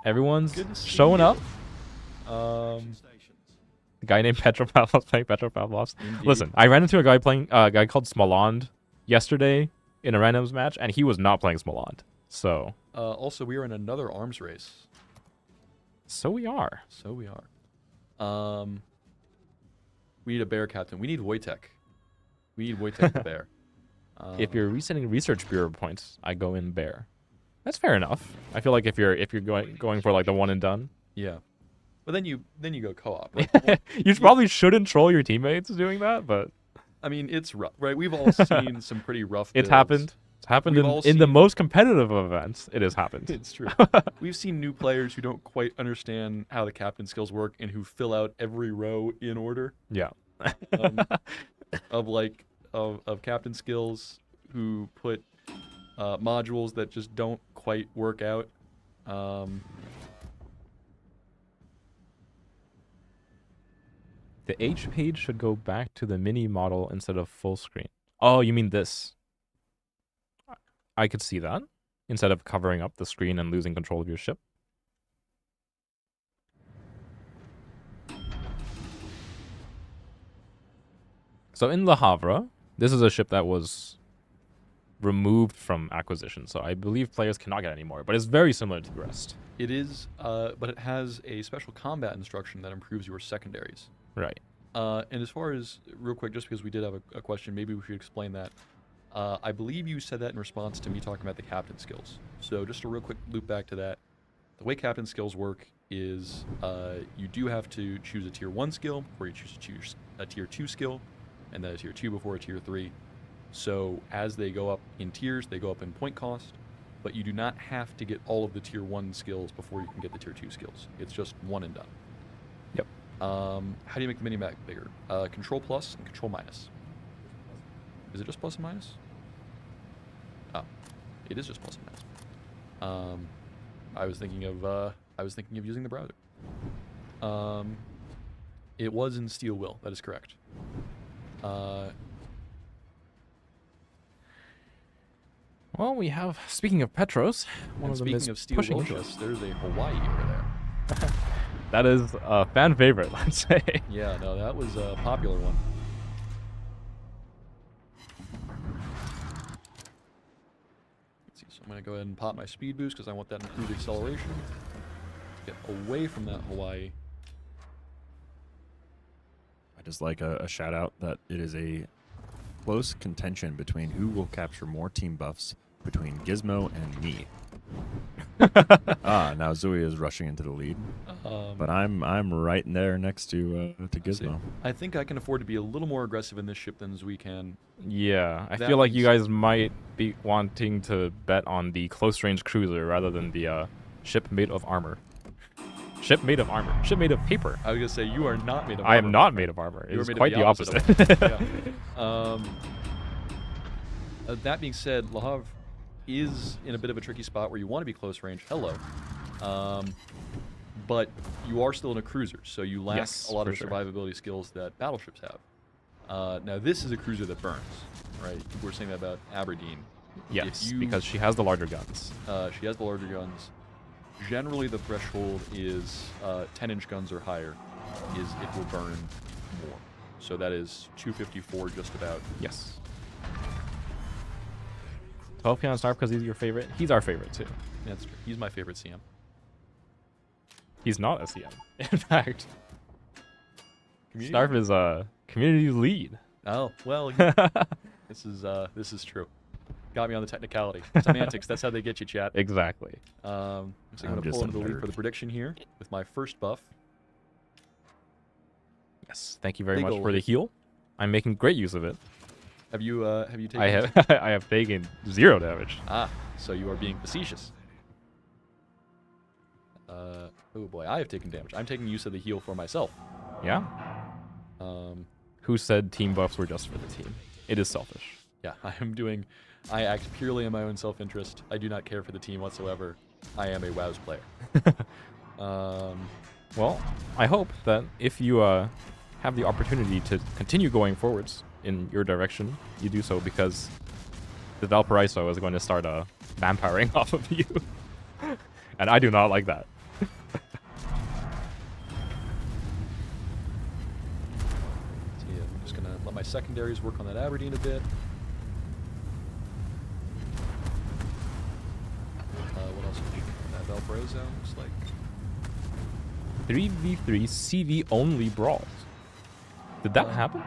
everyone's Good to see showing you. up. The guy named Petropavlovsk playing Petropavlovsk. Indeed. Listen, I ran into a guy playing a guy called Smoland yesterday in a randoms match, and he was not playing Smoland. So. Also, we are in another arms race. So we are. We need a bear captain. We need Wojtek. We need Wojtek the bear. If you're resetting research bureau points, I go in bear. That's fair enough. I feel like if you're going for like the one and done. Yeah. But then you go co-op. Right? You probably shouldn't troll your teammates doing that, but I mean, it's rough, right? We've all seen some pretty rough it's builds. happened. It's happened We've all in the seen- most competitive of events. It has happened. It's true. We've seen new players who don't quite understand how the captain skills work and who fill out every row in order Yeah. of captain skills, who put modules that just don't quite work out. The H page should go back to the mini model instead of full screen. Oh, you mean this? I could see that. Instead of covering up the screen and losing control of your ship. So in Le Havre, this is a ship that was removed from acquisition. So I believe players cannot get any more, but it's very similar to the rest. It is, but it has a special combat instruction that improves your secondaries. Right. And as far as, real quick, just because we did have a question, maybe we should explain that. I believe you said that in response to me talking about the captain skills. So just a real quick loop back to that. The way captain skills work is you do have to choose a tier 1 skill before you choose a tier 2 skill, and then a tier 2 before a tier 3. So as they go up in tiers, they go up in point cost, but you do not have to get all of the tier 1 skills before you can get the tier 2 skills. It's just one and done. Yep. How do you make the minimap bigger? Control plus and control minus. Is it just plus and minus? Oh, it is just plus and minus. I was thinking of using the browser. It was in Steel Will. That is correct. Well, we have, speaking of Petros, one And of them speaking is of Steel pushing Will, into us. yes, there's a Hawaii over there. That is a fan favorite, let's say. Yeah, no, that was a popular one. Let's see, so I'm going to go ahead and pop my speed boost because I want that improved acceleration. Get away from that Hawaii. I just like a shout out that it is a close contention between who will capture more team buffs between Gizmo and me. Now Zui is rushing into the lead, but I'm right in there next to Gizmo. I think I can afford to be a little more aggressive in this ship than Zui can. Yeah, I That feel like you means- guys might be wanting to bet on the close range cruiser rather than the ship made of armor. Ship made of armor. Ship made of paper. I was gonna say you are not made of. I armor. am not made of armor. It You are is made of quite the opposite opposite. of it. Yeah. That being said, Le Havre is in a bit of a tricky spot where you want to be close range. Hello. But you are still in a cruiser, so you lack Yes, a lot for of sure. survivability skills that battleships have. Now, this is a cruiser that burns, right? We're saying that about Aberdeen. Yes, you- because she has the larger guns. She has the larger guns. Generally, the threshold is 10-inch guns or higher, is it will burn more. So that is 254 just about. Yes. 12 pion star because he's your favorite. He's our favorite too. That's true. He's my favorite CM. He's not a CM. In fact, Community? Starf is a community lead. Oh, well, this is true. Got me on the technicality. Semantics, that's how they get you, chat. Exactly. So I'm I'm going to just pull a into the lead nerd. for the prediction here with my first buff. Yes. Thank you very Big much ol' for the lead. heal. I'm making great use of it. Have you taken? I have I have taken 0 damage. Ah, so you are being facetious. Oh boy, I have taken damage. I'm taking use of the heal for myself. Yeah. Um, Who said team buffs were just for the team? It is selfish. yeah, I act purely in my own self-interest. I do not care for the team whatsoever. I am a WoW's player. Well, I hope that if you have the opportunity to continue going forwards in your direction, you do so because the Valparaiso is going to start vampiring off of you. And I do not like that. So yeah, I'm just gonna let my secondaries work on that Aberdeen a bit. What else? That Valparaiso looks like. 3v3 CV only brawls. Did that happen?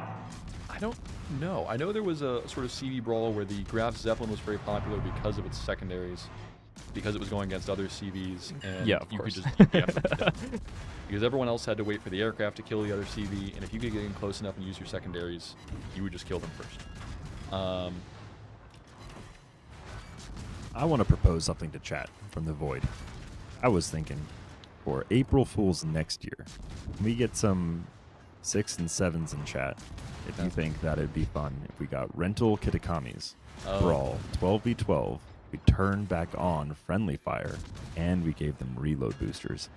I don't know. I know there was a sort of CV brawl where the Graf Zeppelin was very popular because of its secondaries, because it was going against other CVs, and Yeah, of you course. could just keep the because everyone else had to wait for the aircraft to kill the other CV, and if you could get in close enough and use your secondaries, you would just kill them first. I want to propose something to chat from the void. I was thinking for April Fool's next year, we get some 6 and 7s in chat. If you think that it'd be fun, if we got rental Kitakamis, Oh. brawl, 12v12, we turned back on friendly fire, and we gave them reload boosters.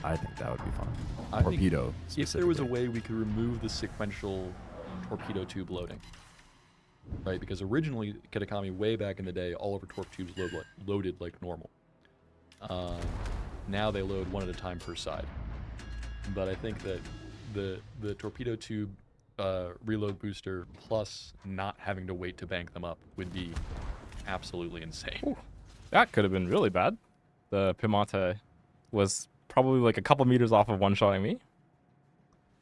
I think that would be fun. I think Torpedo. If there was a specifically. way we could remove the sequential torpedo tube loading, right? Because originally Kitakami, way back in the day, all of our torp tubes loaded like normal. Now they load one at a time per side. But I think that the torpedo tube reload booster plus not having to wait to bank them up would be absolutely insane. Ooh, that could have been really bad. The Pimata was probably like a couple meters off of one-shotting me.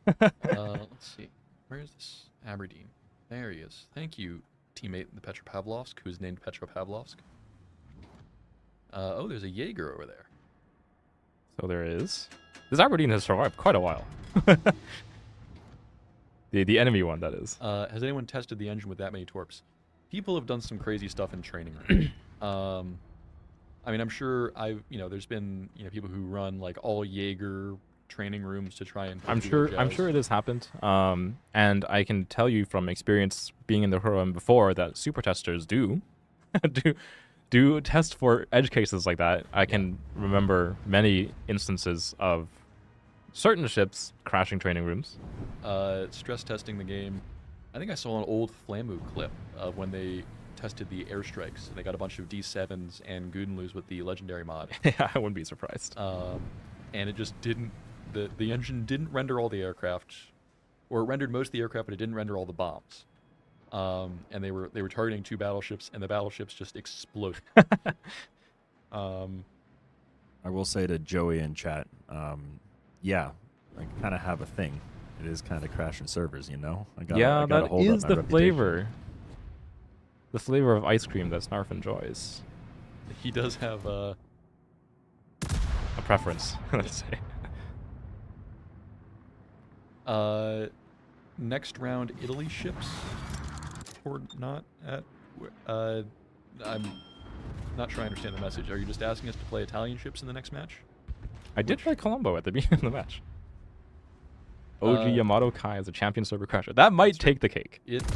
Let's see. Where is this? Aberdeen. There he is. Thank you, teammate the Petropavlovsk, who's named Petropavlovsk. Oh, there's a Jaeger over there. So there is. This Aberdeen has survived quite a while. The enemy one, that is. Has anyone tested the engine with that many torps? People have done some crazy stuff in training rooms. I mean, I'm sure there's been people who run like all Jaeger training rooms to try and. I'm torpedo sure jazz. it has happened. And I can tell you from experience being in the program before that super testers do do test for edge cases like that. I can remember many instances of certain ships crashing training rooms. Stress testing the game. I think I saw an old Flamu clip of when they tested the airstrikes. They got a bunch of D7s and Gudenlus with the legendary mod. I wouldn't be surprised. And it just didn't. The engine didn't render all the aircraft, or it rendered most of the aircraft, but it didn't render all the bombs. And they were targeting 2 battleships, and the battleships just exploded. I will say to Joey in chat, yeah, I kind of have a thing. It is kind of crashing servers, I gotta, Yeah, I gotta that hold up is my the reputation. flavor. The flavor of ice cream that Snarf enjoys. He does have A preference, let's say. next round Italy ships, or not at. I'm not sure I understand the message. Are you just asking us to play Italian ships in the next match? I did play Colombo at the beginning of the match. OG Yamato Kai is a champion server crasher. That might take the cake. It's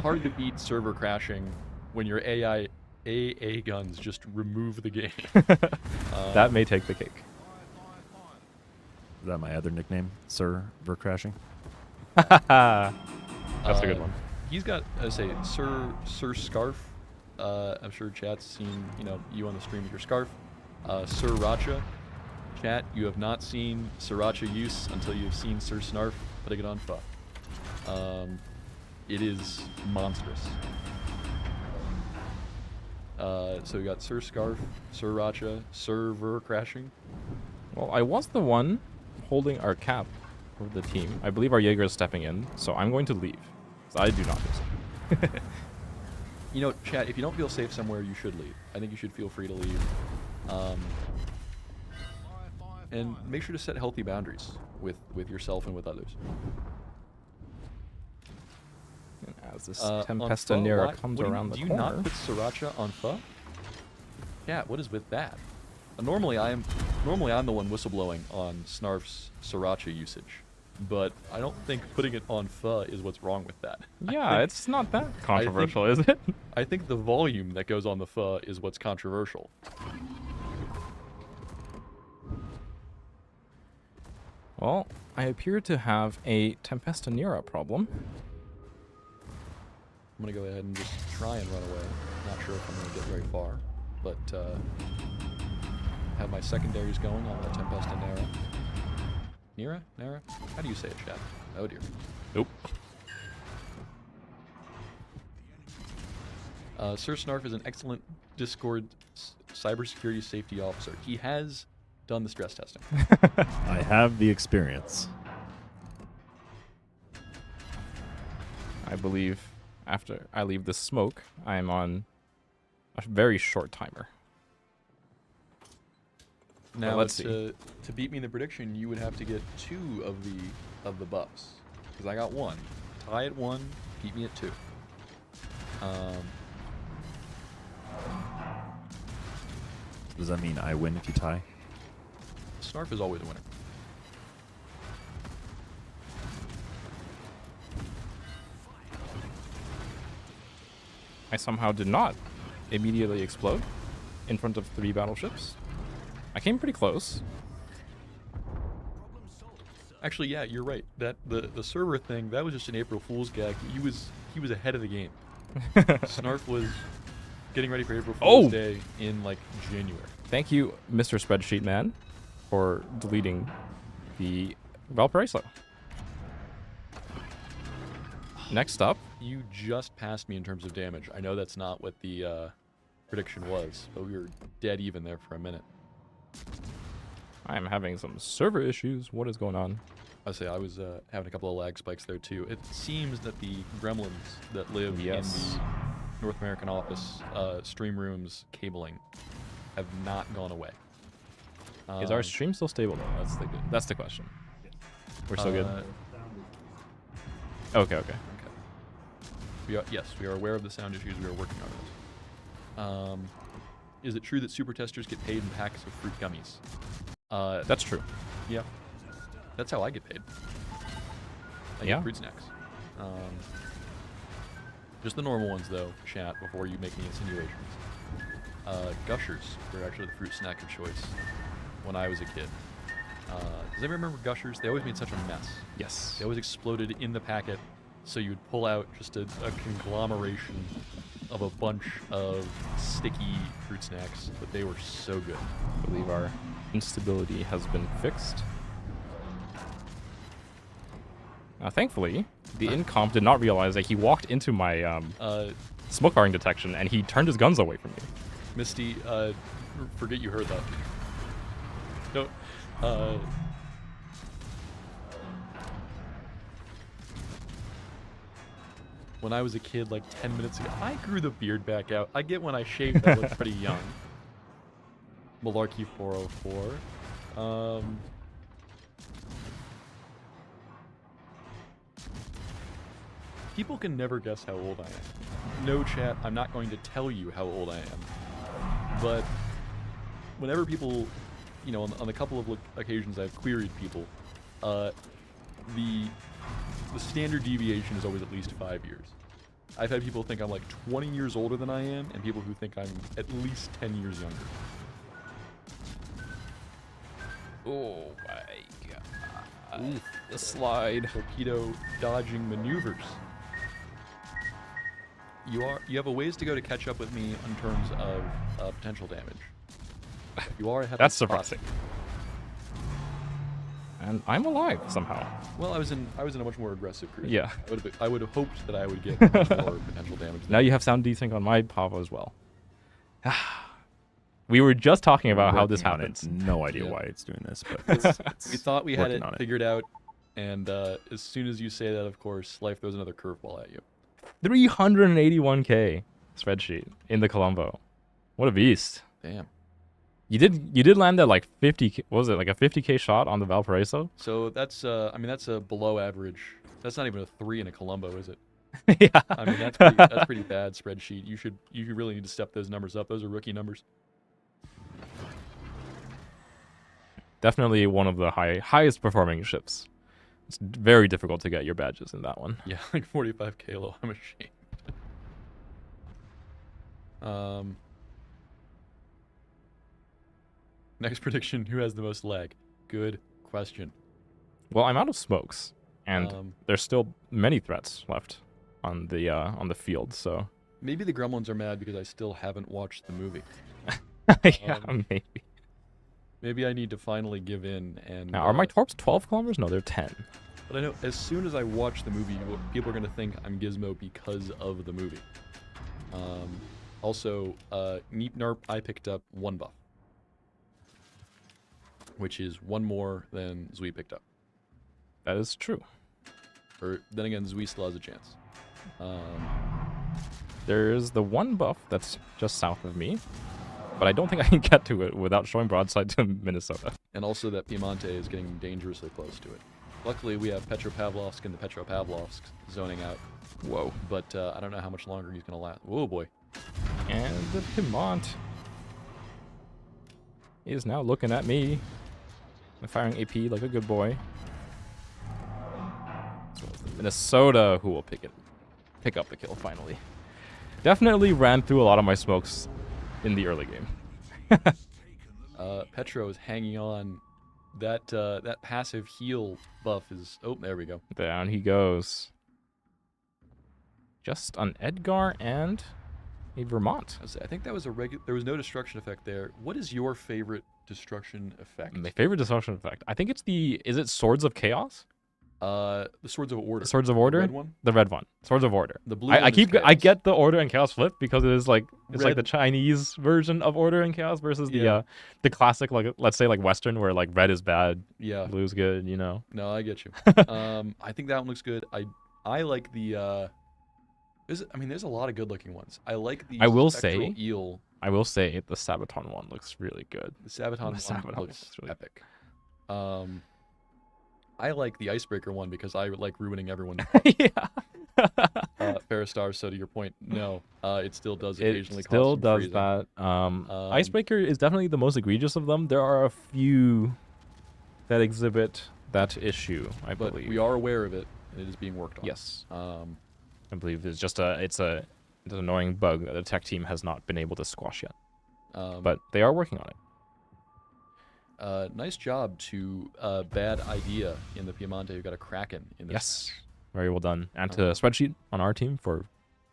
hard to beat server crashing when your AA guns just remove the game. That may take the cake. Is that my other nickname? Sir Ver Crashing? That's a good one. He's got, I say, Sir Scarf. I'm sure chat's seen, you on the stream with your scarf. Sir Racha. Chat, you have not seen Sriracha use until you've seen Sir Snarf putting it on Pho. It is monstrous. So we got Sir Scarf, Sir Racha, Sir Ver Crashing. Well, I was the one holding our cap of the team. I believe our Jaeger is stepping in, so I'm going to leave. So I do not feel safe. Chat, if you don't feel safe somewhere, you should leave. I think you should feel free to leave. And make sure to set healthy boundaries with yourself and with others. And as this On Tempesta Pho, Nera comes around the corner. corner. Do you not put Sriracha on Pho? Chat, what is with that? Normally I'm the one whistleblowing on Snarf's Sriracha usage, but I don't think putting it on Pho is what's wrong with that. Yeah, it's not that controversial, is it? I think the volume that goes on the Pho is what's controversial. Well, I appear to have a Tempesta Nera problem. I'm going to go ahead and just try and run away. Not sure if I'm going to get very far, but have my secondaries going on the Tempesta Nera. Nera? How do you say it, chat? Oh dear. Nope. Sir Snarf is an excellent Discord cybersecurity safety officer. He has done the stress testing. I have the experience. I believe after I leave this smoke, I am on a very short timer. Now, let's see. To beat me in the prediction, you would have to get 2 of the buffs, because I got 1. Tie at 1, beat me at 2. Does that mean I win if you tie? Snarf is always a winner. I somehow did not immediately explode in front of 3 battleships. I came pretty close. Actually, yeah, you're right. That the server thing, that was just an April Fool's gag. He was ahead of the game. Snarf was getting ready for April Fool's Day in like January. Thank you, Mr. Spreadsheet Man, for deleting the Valparaiso. Next up, You just passed me in terms of damage. I know that's not what the prediction was, but we were dead even there for a minute. I am having some server issues. What is going on? I say I was having a couple of lag spikes there too. It seems that the gremlins that live in the North American office stream rooms cabling have not gone away. Is our stream still stable though? That's the question. We're still good? Okay. Yes, we are aware of the sound issues. We are working on those. Is it true that super testers get paid in packs of fruit gummies? That's true. Yeah. That's how I get paid. I get fruit snacks. Just the normal ones, though, chat, before you make any insinuations. Gushers were actually the fruit snack of choice when I was a kid. Does anyone remember Gushers? They always made such a mess. Yes. They always exploded in the packet, so you'd pull out just a conglomeration of a bunch of sticky fruit snacks, but they were so good. I believe our instability has been fixed. Thankfully, the incomp did not realize that he walked into my smoke firing detection and he turned his guns away from me. Misty, forget you heard that. No, when I was a kid, like 10 minutes ago, I grew the beard back out. I get when I shaved, I looked pretty young. Malarkey 404. People can never guess how old I am. No, chat, I'm not going to tell you how old I am. But whenever people you know, on the couple of occasions I've queried people, the standard deviation is always at least 5 years. I've had people think I'm like 20 years older than I am, and people who think I'm at least 10 years younger. Oh my god. Ooh, the slide. Torpedo dodging maneuvers. You have a ways to go to catch up with me in terms of potential damage. You are ahead. That's surprising. And I'm alive somehow. Well, I was in a much more aggressive cruise. Yeah. I would have hoped that I would get much more potential damage. Now you have sound desync on my Pavo as well. We were just talking about how this happens. No idea Yeah. why it's doing this, but We thought we had it working on it. figured out, and as soon as you say that, of course, life throws another curveball at you. 381k spreadsheet in the Colombo. What a beast. Damn. You did land that like 50, what was it, like a 50k shot on the Valparaiso? So that's I mean that's a below average. That's not even a 3 in a Colombo, is it? Yeah. I mean that's pretty bad spreadsheet. You really need to step those numbers up. Those are rookie numbers. Definitely one of the highest performing ships. It's very difficult to get your badges in that one. Yeah, like 45k low. I'm ashamed. Next prediction: who has the most lag? Good question. Well, I'm out of smokes, and there's still many threats left on the field. So Maybe the Gremlins are mad because I still haven't watched the movie. yeah, maybe. Maybe I need to finally give in and. Now, are my torps 12 kilometers? No, they're 10. But I know as soon as I watch the movie, people are gonna think I'm Gizmo because of the movie. Also, Neep Narp, I picked up 1 buff, which is 1 more than Zui picked up. That is true. Or then again, Zui still has a chance. There's the 1 buff that's just south of me, but I don't think I can get to it without showing broadside to Minnesota. And also that Piemonte is getting dangerously close to it. Luckily, we have Petropavlovsk and the Petropavlovsk zoning out. Whoa. But I don't know how much longer he's going to last. Whoa, boy. And the Piemont is now looking at me. I'm firing AP like a good boy. So it's the Minnesota who will pick up the kill finally. Definitely ran through a lot of my smokes in the early game. Petro is hanging on. That passive heal buff is... Oh, there we go. Down he goes. Just an Edgar and a Vermont. I think that was there was no destruction effect there. What is your favorite destruction effect? My favorite destruction effect. I think it's is it Swords of Chaos? The Swords of Order. Swords of Order? The red one? The red one. Swords of Order. The blue I one is Chaos. I get the Order and Chaos flip because it is like it's like Red. the Chinese version of Order and Chaos versus Yeah. the classic, like let's say like Western where like red is bad, Yeah. blue's good, you know. No, I get you. I think that one looks good. I like the there's a lot of good looking ones. I like the I will spectral say- eel. I will say the Sabaton one looks really good. The Sabaton one Sabaton looks looks really epic. I like the Icebreaker one because I like ruining everyone. Yeah. Ferristar, so to your point, no, it still does It occasionally still cause some does freezing. that. Icebreaker is definitely the most egregious of them. There are a few that exhibit that issue, I But believe. we are aware of it, and it is being worked on. Yes. I believe it's just it's an annoying bug that the tech team has not been able to squash yet. But they are working on it. Nice job to Bad Idea in the Piemonte who got a Kraken in this. Yes. Very well done. And to Spreadsheet on our team for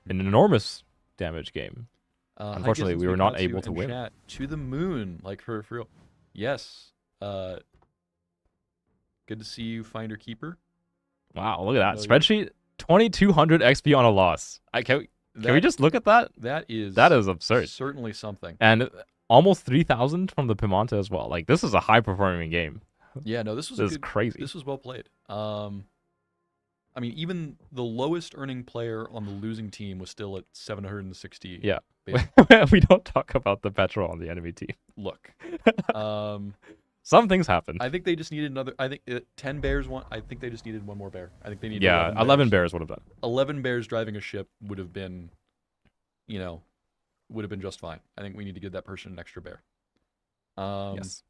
an enormous damage game. Hi, Unfortunately, Gizmo we were not Katsu able to in win. Chat. To the moon, like for real. Yes. Good to see you, Finder Keeper. Wow, look at that. Oh, yeah. Spreadsheet, 2200 XP on a loss. Can we just look at that? That is absurd. Certainly something. And almost 3000 from the Piemonte as well. Like, this is a high performing game. Yeah, no, this was This is crazy. This was well played. I mean, even the lowest earning player on the losing team was still at 760. Yeah. base. We don't talk about the petrol on the enemy team. Look. Some things happen. I think they just needed another. I think 10 bears. I think they just needed one more bear. I think they needed. Yeah, 11 bears would have done. 11 bears driving a ship would have been, would have been just fine. I think we need to give that person an extra bear. Yes.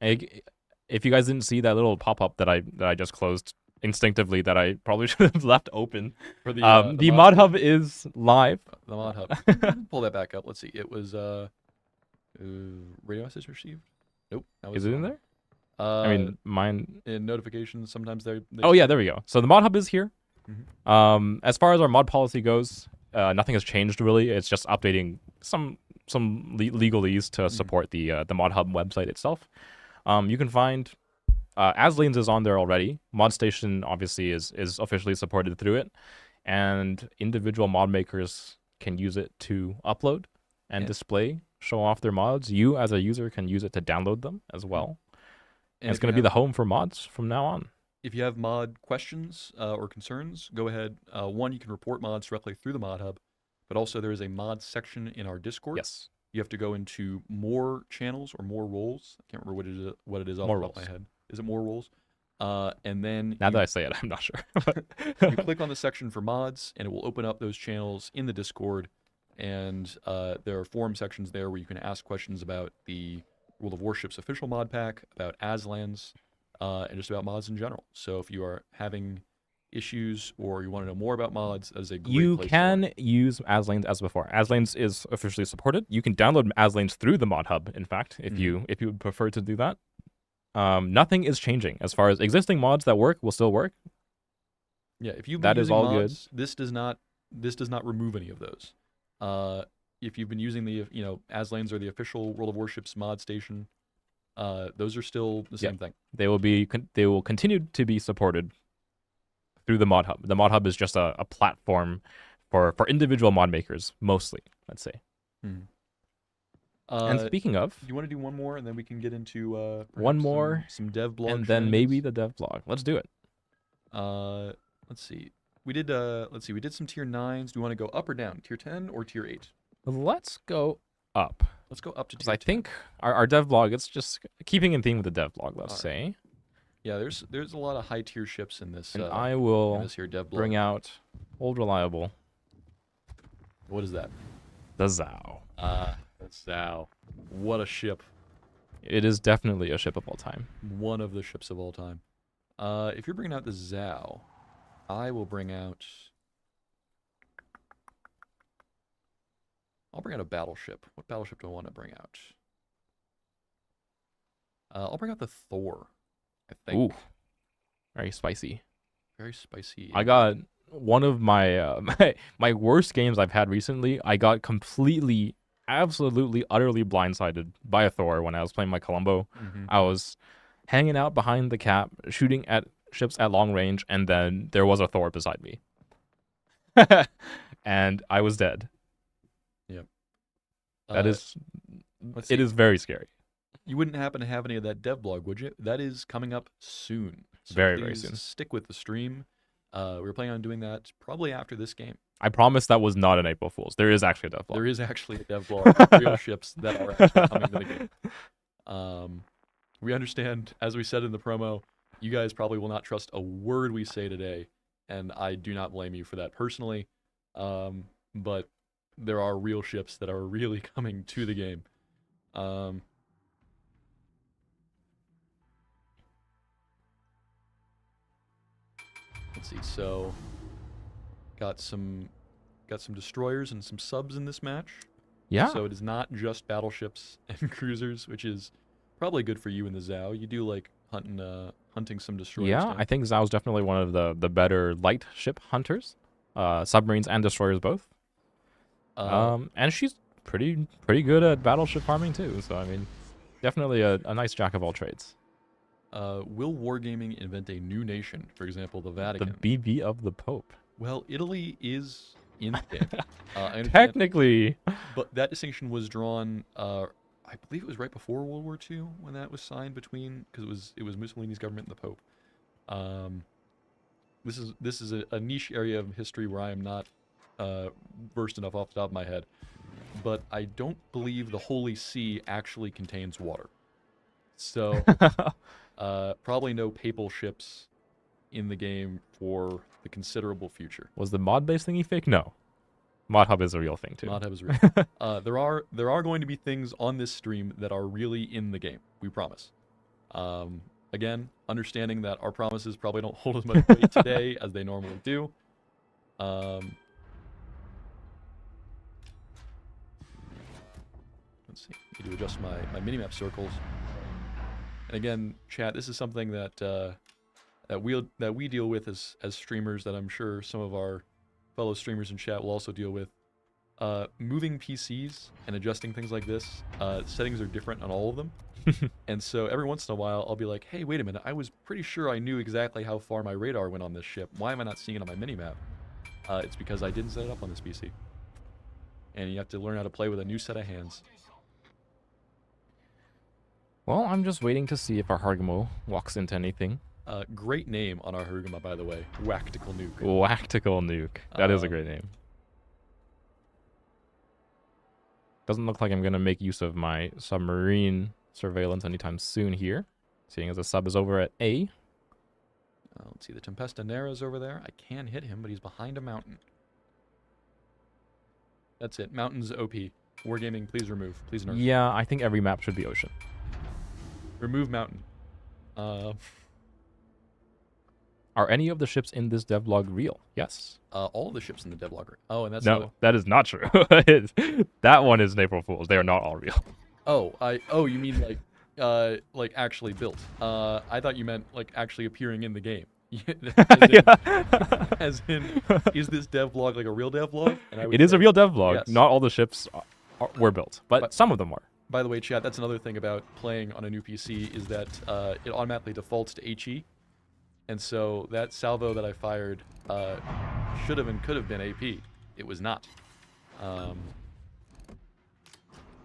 If you guys didn't see that little pop-up that I just closed instinctively, that I probably should have left open. For The mod hub is live. The mod hub. Pull that back up. Let's see. It was radio message received. Nope. That was Is it in there? I mean, mine. in notifications. Sometimes they Oh yeah, there we go. So the mod hub is here. Mhm. As far as our mod policy goes, nothing has changed really. It's just updating some legalese to support the mod hub website itself. You can find Aslanes is on there already. Mod Station obviously is officially supported through it, and individual mod makers can use it to upload and display, show off their mods. You as a user can use it to download them as well. And it's going to be the home for mods from now on. If you have mod questions or concerns, go ahead. One, you can report mods directly through the mod hub, but also there is a mod section in our Discord. Yes. You have to go into more channels or more roles. I can't remember what it is off the top of my head. Is it more roles? And then now that I say it, I'm not sure. you click on the section for mods, and it will open up those channels in the Discord. And there are forum sections there where you can ask questions about the World of Warships official mod pack, about Aslans, and just about mods in general. So if you are having issues or you want to know more about mods, as a great you place can use Aslanes as before. Aslanes is officially supported. You can download Aslanes through the mod hub. In fact, if you would prefer to do that, nothing is changing as far as existing mods that work will still work. Yeah, if you've that been is using all mods, this does not remove any of those. If you've been using the Aslanes or the official World of Warships mod station, those are still the same thing. They will continue to be supported through the mod hub. The mod hub is just a platform for individual mod makers mostly, let's say. And speaking of, do you want to do one more, and then we can get into one more, some dev blog, and then maybe the dev blog. Let's do it. Let's see. We did we did some tier 9s. Do you want to go up or down? Tier 10 or tier 8? Let's go up. Let's go up to tier 10. I 10. think our dev blog, it's just keeping in theme with the dev blog, let's say. Yeah, there's a lot of high tier ships in this. And I will in this here dev blog. bring out Old Reliable. What is that? The Zao. The Zao. What a ship. It is definitely a ship of all time. One of the ships of all time. If you're bringing out the Zao, I will bring out... I'll bring out a battleship. What battleship do I want to bring out? I'll bring out the Thor, I think. Ooh. Very spicy. Very spicy. I got one of my my worst games I've had recently. I got completely, absolutely, utterly blindsided by a Thor when I was playing my Columbo. I was hanging out behind the cap, shooting at ships at long range, and then there was a Thor beside me. And I was dead. Yep. That is... It is very scary. You wouldn't happen to have any of that dev blog, would you? That is coming up soon. So very soon. Stick with the stream. We're planning on doing that probably after this game. I promise that was not an April Fool's. There is actually a dev blog. There is actually a dev blog. Real ships that are actually coming to the game. We understand, as we said in the promo, you guys probably will not trust a word we say today, and I do not blame you for that personally. But there are real ships that are really coming to the game. Let's see. So, got some destroyers and some subs in this match. Yeah. So it is not just battleships and cruisers, which is probably good for you in the Zao. You do like hunting some destroyers. Yeah, I think Zao's definitely one of the better light ship hunters, submarines and destroyers both. And she's pretty good at battleship farming too. So I mean, definitely a nice jack of all trades. Will Wargaming invent a new nation? For example, the Vatican. The BB of the Pope. Well, Italy is in the game. Technically. But that distinction was drawn, I believe it was right before World War II when that was signed between, because it was Mussolini's government and the Pope. This is a niche area of history where I am not versed enough off the top of my head. But I don't believe the Holy See actually contains water. So, probably no papal ships in the game for the considerable future. Was the mod-based thingy fake? No. Mod Hub is a real thing, too. Mod Hub is real. There are going to be things on this stream that are really in the game. We promise. Again, understanding that our promises probably don't hold as much weight today as they normally do. Let's see. I need to adjust my minimap circles. And again, chat, this is something that that we deal with as streamers, that I'm sure some of our fellow streamers in chat will also deal with. Moving PCs and adjusting things like this, settings are different on all of them. And so every once in a while, I'll be like, hey, wait a minute, I was pretty sure I knew exactly how far my radar went on this ship. Why am I not seeing it on my minimap? It's because I didn't set it up on this PC. And you have to learn how to play with a new set of hands. Well, I'm just waiting to see if our Hargamo walks into anything. Great name on our Harugama, by the way. Wactical Nuke. Wactical Nuke. That is a great name. Doesn't look like I'm going to make use of my submarine surveillance anytime soon here, seeing as the sub is over at A. Let's see, the Tempesta Nera's over there. I can hit him, but he's behind a mountain. That's it. Mountain's OP. Wargaming, please remove. Please nerf. Yeah, I think every map should be ocean. Remove mountain. Are any of the ships in this devlog real? Yes. All of the ships in the devlog. Oh, and that's No, that is not true. That one is an April Fool's. They are not all real. Oh, you mean like actually built? I thought you meant like actually appearing in the game. As in, is this devlog like a real devlog? It is a real devlog. Yes. Not all the ships were built, but some of them are. By the way, chat, that's another thing about playing on a new PC is that it automatically defaults to HE. And so that salvo that I fired should have and could have been AP. It was not.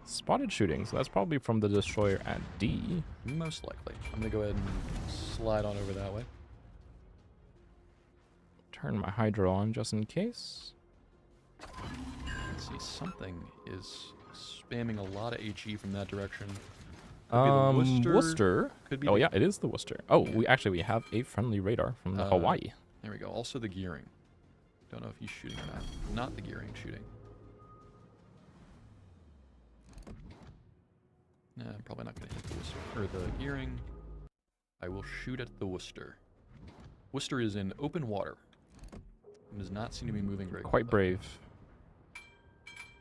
Spotted shooting, so that's probably from the destroyer at D. Most likely. I'm going to go ahead and slide on over that way. Turn my hydro on just in case. Let's see, something is spamming a lot of HE from that direction. Could be the Worcester. Could be Yeah, it is the Worcester. Oh, yeah. we have a friendly radar from the Hawaii. There we go. Also the gearing. Don't know if he's shooting or not. Not the gearing shooting. Nah, I'm probably not going to hit the Worcester. Or the gearing. I will shoot at the Worcester. Worcester is in open water. It does not seem to be moving very Quite quickly. brave.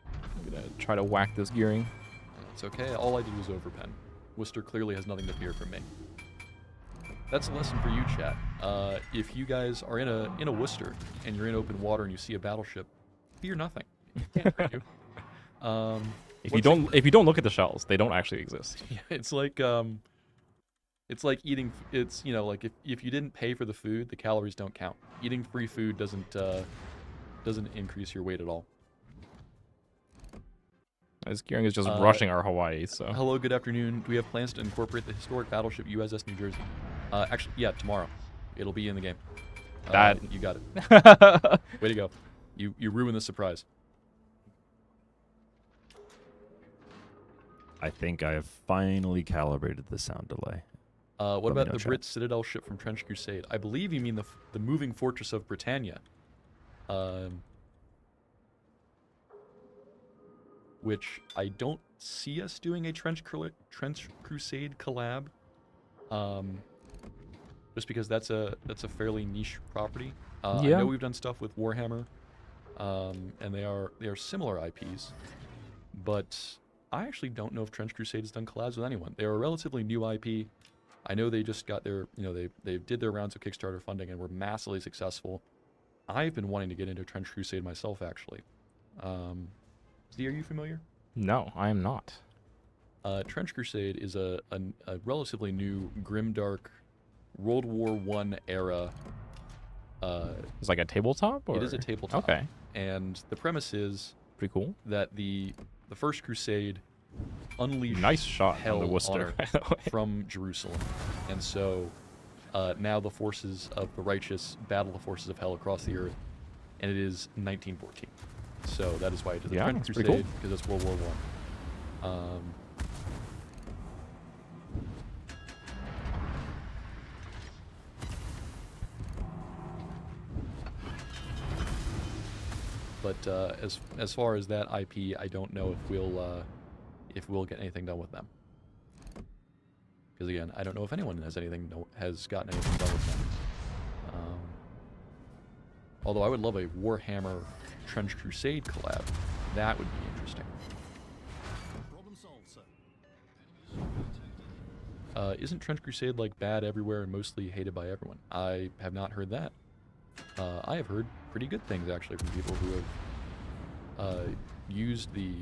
I'm going to try to whack this gearing. It's okay. All I did was overpen. Worcester clearly has nothing to fear from me. That's a lesson for you, chat. If you guys are in a Worcester and you're in open water and you see a battleship, fear nothing. It can't hurt you. If you don't look at the shells, they don't actually exist. Yeah, it's like eating. It's, you know, like if you didn't pay for the food, the calories don't count. Eating free food doesn't increase your weight at all. This gearing is just rushing our Hawaii. So hello, good afternoon. Do we have plans to incorporate the historic battleship USS New Jersey? Actually, yeah, tomorrow. It'll be in the game. You got it. Way to go. You ruined the surprise. I think I have finally calibrated the sound delay. What about the Brit Citadel ship from Trench Crusade? I believe you mean the moving fortress of Britannia. Which I don't see us doing a Trench Crusade collab. Just because that's a fairly niche property. I know we've done stuff with Warhammer, and they are similar IPs, but I actually don't know if Trench Crusade has done collabs with anyone. They are a relatively new IP. I know they just got their, they did their rounds of Kickstarter funding and were massively successful. I've been wanting to get into Trench Crusade myself, actually. Z, are you familiar? No, I am not. Trench Crusade is a relatively new grimdark World War I era. It's like a tabletop? Or? It is a tabletop. Okay. And the premise is pretty cool that the First Crusade unleashed nice shot hell on the Worcester from Jerusalem. And so now the forces of the righteous battle the forces of hell across the earth. And it is 1914. So that is why it is a Trench Crusade, because it's World War I. But as far as that IP, I don't know if we'll get anything done with them. Because again, I don't know if anyone has gotten anything done with them. Although I would love a Warhammer Trench Crusade collab. That would be interesting. Isn't Trench Crusade like bad everywhere and mostly hated by everyone? I have not heard that. I have heard pretty good things actually from people who have used the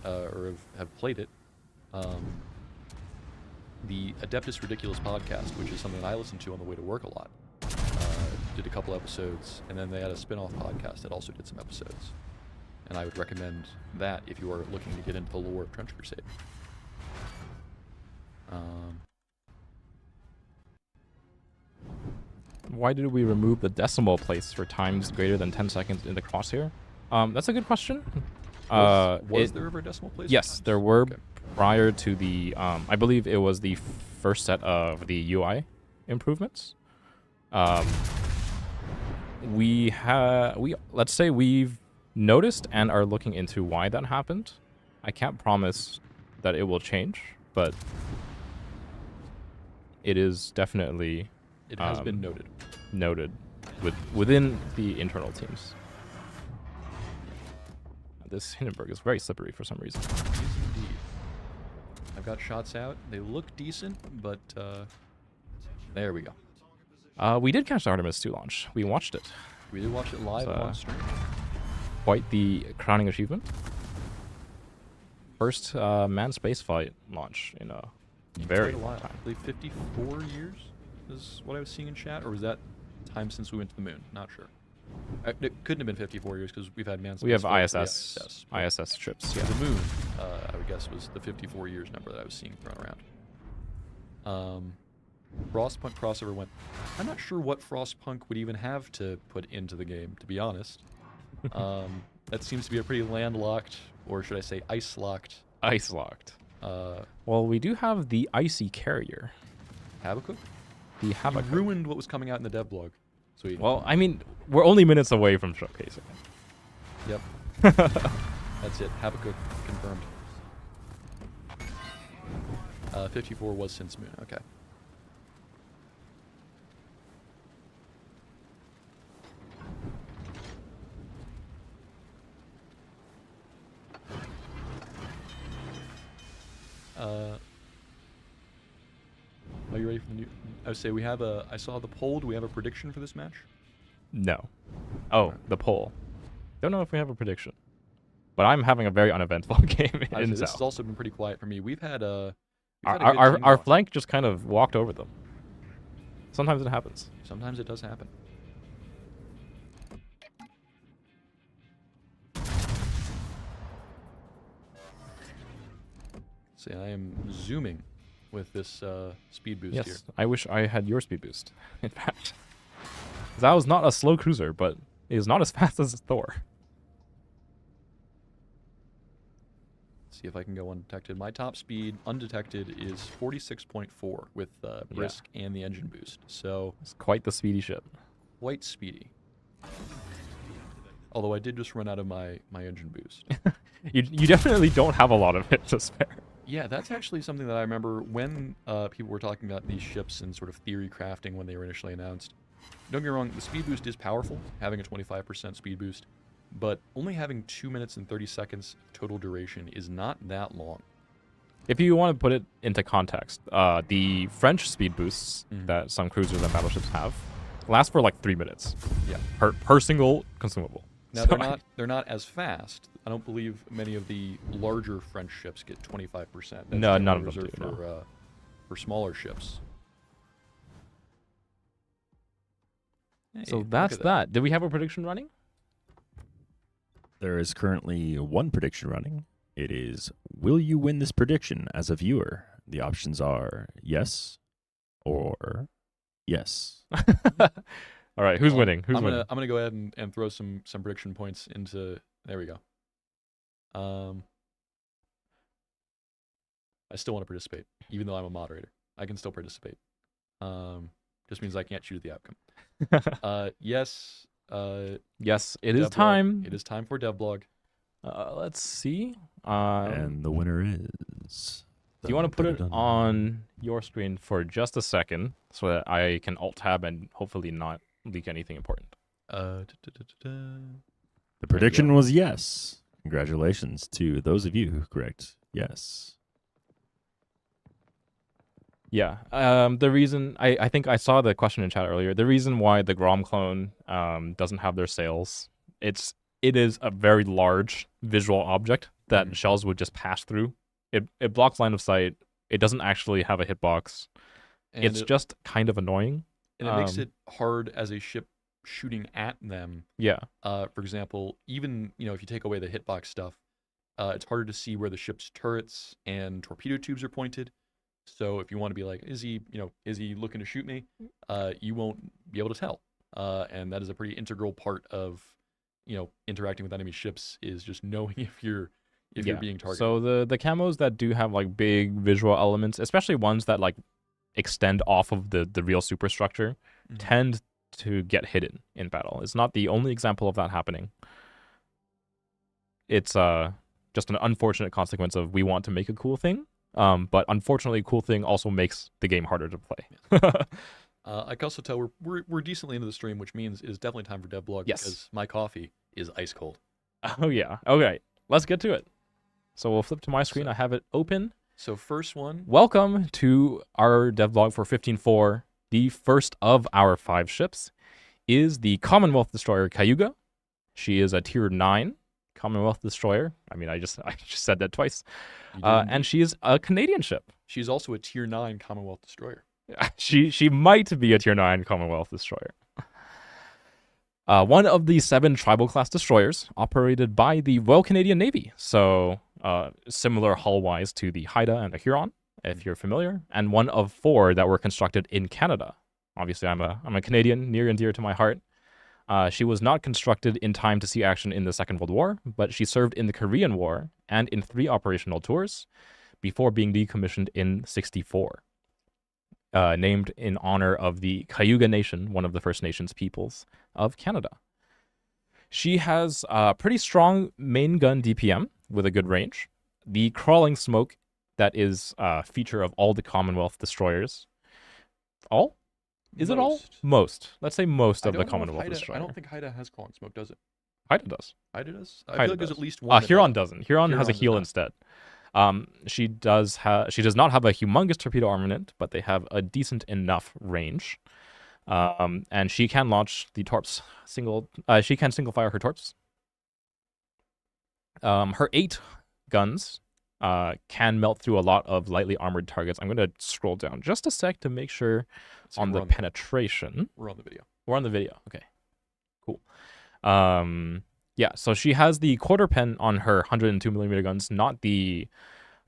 or have played it. The Adeptus Ridiculous podcast, which is something I listen to on the way to work a lot, did a couple episodes, and then they had a spin-off podcast that also did some episodes. And I would recommend that if you are looking to get into the lore of Trench Crusade. Why did we remove the decimal place for times greater than 10 seconds in the crosshair? That's a good question. Was there ever a decimal place? Yes, there were prior to the, I believe it was the first set of the UI improvements. Let's say we've noticed and are looking into why that happened. I can't promise that it will change, but it is definitely... It has been noted. Noted within the internal teams. This Hindenburg is very slippery for some reason. Yes, indeed. I've got shots out. They look decent, but there we go. We did catch the Artemis II launch. We watched it. We did watch it live on stream. Quite the crowning achievement. First manned spaceflight launch in a very long time. I believe 54 years is what I was seeing in chat, or was that time since we went to the moon? Not sure. It couldn't have been 54 years because we've had manned spaceflight. We have ISS trips. Yeah. The moon, I would guess, was the 54 years number that I was seeing thrown around. Frostpunk crossover went. I'm not sure what Frostpunk would even have to put into the game, to be honest. That seems to be a pretty landlocked, or should I say ice-locked. Ice-locked. Well, we do have the icy carrier. Habakkuk? The Habakkuk. You ruined what was coming out in the devblog. Sweet. Well, I mean, we're only minutes away from showcasing it. Yep. That's it. Habakkuk confirmed. 54 was since moon. Okay. Are you ready for the new? I would say we have a. I saw the poll. Do we have a prediction for this match? No. Oh, the poll. Don't know if we have a prediction, but I'm having a very uneventful game in This Zao. has also been pretty quiet for me. We've had a. Our flank just kind of walked over them. Sometimes it happens. Sometimes it does happen. See, I am zooming with this speed boost here. Yes, I wish I had your speed boost. In fact, Zao is not a slow cruiser, but it is not as fast as Thor. See if I can go undetected. My top speed undetected is 46.4 with brisk and the engine boost. So it's quite the speedy ship. Quite speedy. Although I did just run out of my engine boost. You definitely don't have a lot of it to spare. Yeah, that's actually something that I remember when people were talking about these ships and sort of theory crafting when they were initially announced. Don't get me wrong, the speed boost is powerful, having a 25% speed boost, but only having 2 minutes and 30 seconds total duration is not that long. If you want to put it into context, the French speed boosts that some cruisers and battleships have last for like 3 minutes. Yeah. Per single consumable. Now so they're not as fast. I don't believe many of the larger French ships get 25%. That's no, none of them reserved do. For smaller ships. Hey, so that's that. Did we have a prediction running? There is currently one prediction running. It is, will you win this prediction as a viewer? The options are yes or yes. All right, who's winning? Who's winning? I'm gonna go ahead and throw some prediction points into. There we go. I still want to participate, even though I'm a moderator. I can still participate. Just means I can't choose the outcome. Yes. Yes, it is time. It is time for devblog. Let's see. And the winner is Do you want to put it on your screen for just a second so that I can alt-tab and hopefully not leak anything important? The prediction was yes. Congratulations to those of you who correct yes. Yeah. The reason I think I saw the question in chat earlier. The reason why the Grom clone doesn't have their sails, it is a very large visual object that shells would just pass through. It blocks line of sight. It doesn't actually have a hitbox. And it's just kind of annoying. And it makes it hard as a ship shooting at them. Yeah. For example, even if you take away the hitbox stuff, it's harder to see where the ship's turrets and torpedo tubes are pointed. So if you want to be like, is he looking to shoot me? You won't be able to tell. And that is a pretty integral part of, interacting with enemy ships, is just knowing if you're being targeted. So the camos that do have like big visual elements, especially ones that like extend off of the real superstructure, tend to get hidden in battle. It's not the only example of that happening. It's just an unfortunate consequence of we want to make a cool thing. But unfortunately, cool thing also makes the game harder to play. I can also tell we're decently into the stream, which means it's definitely time for DevBlog, because my coffee is ice cold. Oh yeah. Okay, let's get to it. So we'll flip to my screen. I have it open. So first one. Welcome to our devlog for 15.4. The first of our 5 ships is the Commonwealth destroyer Cayuga. She is a tier 9 Commonwealth destroyer. I mean, I just said that twice. And she is a Canadian ship. She's also a tier 9 Commonwealth destroyer. She might be a tier 9 Commonwealth destroyer. One of the 7 tribal class destroyers operated by the Royal Canadian Navy. So similar hull-wise to the Haida and the Huron, if you're familiar. And one of 4 that were constructed in Canada. Obviously, I'm a Canadian, near and dear to my heart. She was not constructed in time to see action in the Second World War, but she served in the Korean War and in 3 operational tours before being decommissioned in '64. Named in honor of the Cayuga Nation, one of the First Nations peoples of Canada. She has a pretty strong main gun DPM with a good range. The crawling smoke that is a feature of all the Commonwealth destroyers. All? Is it all? Most. Let's say most of the Commonwealth destroyers. I don't think Haida has crawling smoke, does it? Haida does. Haida does? I feel like there's at least one. Huron doesn't. Huron has a heel instead. She does not have a humongous torpedo armament, but they have a decent enough range. And she can launch the torps she can single fire her torps. Her 8 guns can melt through a lot of lightly armored targets. I'm going to scroll down just a sec to make sure on the penetration. We're on the video. We're on the video. Okay, cool. Yeah, so she has the quarter pen on her 102mm guns, not the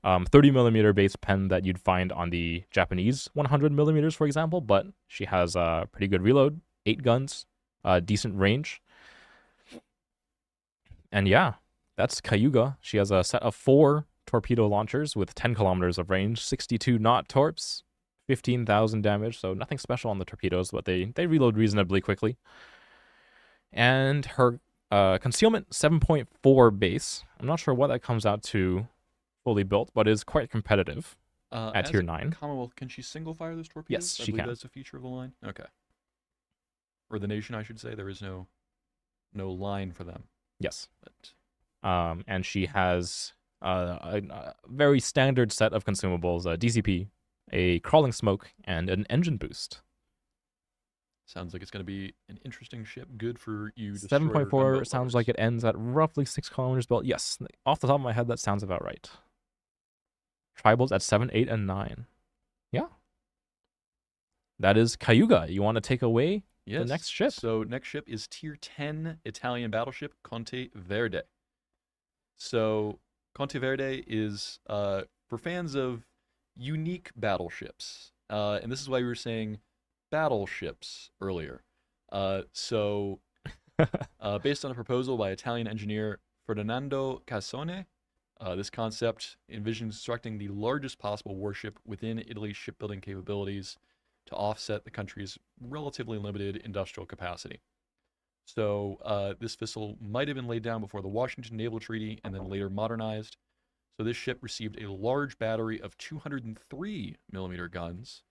30mm base pen that you'd find on the Japanese 100mm, for example, but she has a pretty good reload, 8 guns, decent range. And yeah, that's Cayuga. She has a set of 4 torpedo launchers with 10 kilometers of range, 62 knot torps, 15,000 damage, so nothing special on the torpedoes, but they reload reasonably quickly. And her concealment 7.4 base. I'm not sure what that comes out to fully built, but is quite competitive at tier 9. Commonwealth, can she single fire those torpedoes? Yes, I she believe can. That's a feature of the line. Okay. Or the nation, I should say. There is no line for them. Yes. But and she has a very standard set of consumables: a DCP, a crawling smoke, and an engine boost. Sounds like it's going to be an interesting ship. Good for you. 7.4 sounds like it ends at roughly 6 kilometers built. Yes, off the top of my head, that sounds about right. Tribals at 7, 8, and 9. Yeah. That is Cayuga. You want to take away the next ship? So next ship is tier 10 Italian battleship Conte Verde. So Conte Verde is for fans of unique battleships. And this is why we were saying battleships earlier. So based on a proposal by Italian engineer Ferdinando Cassone, this concept envisions constructing the largest possible warship within Italy's shipbuilding capabilities to offset the country's relatively limited industrial capacity. So this vessel might have been laid down before the Washington Naval Treaty and then later modernized. So this ship received a large battery of 203 millimeter guns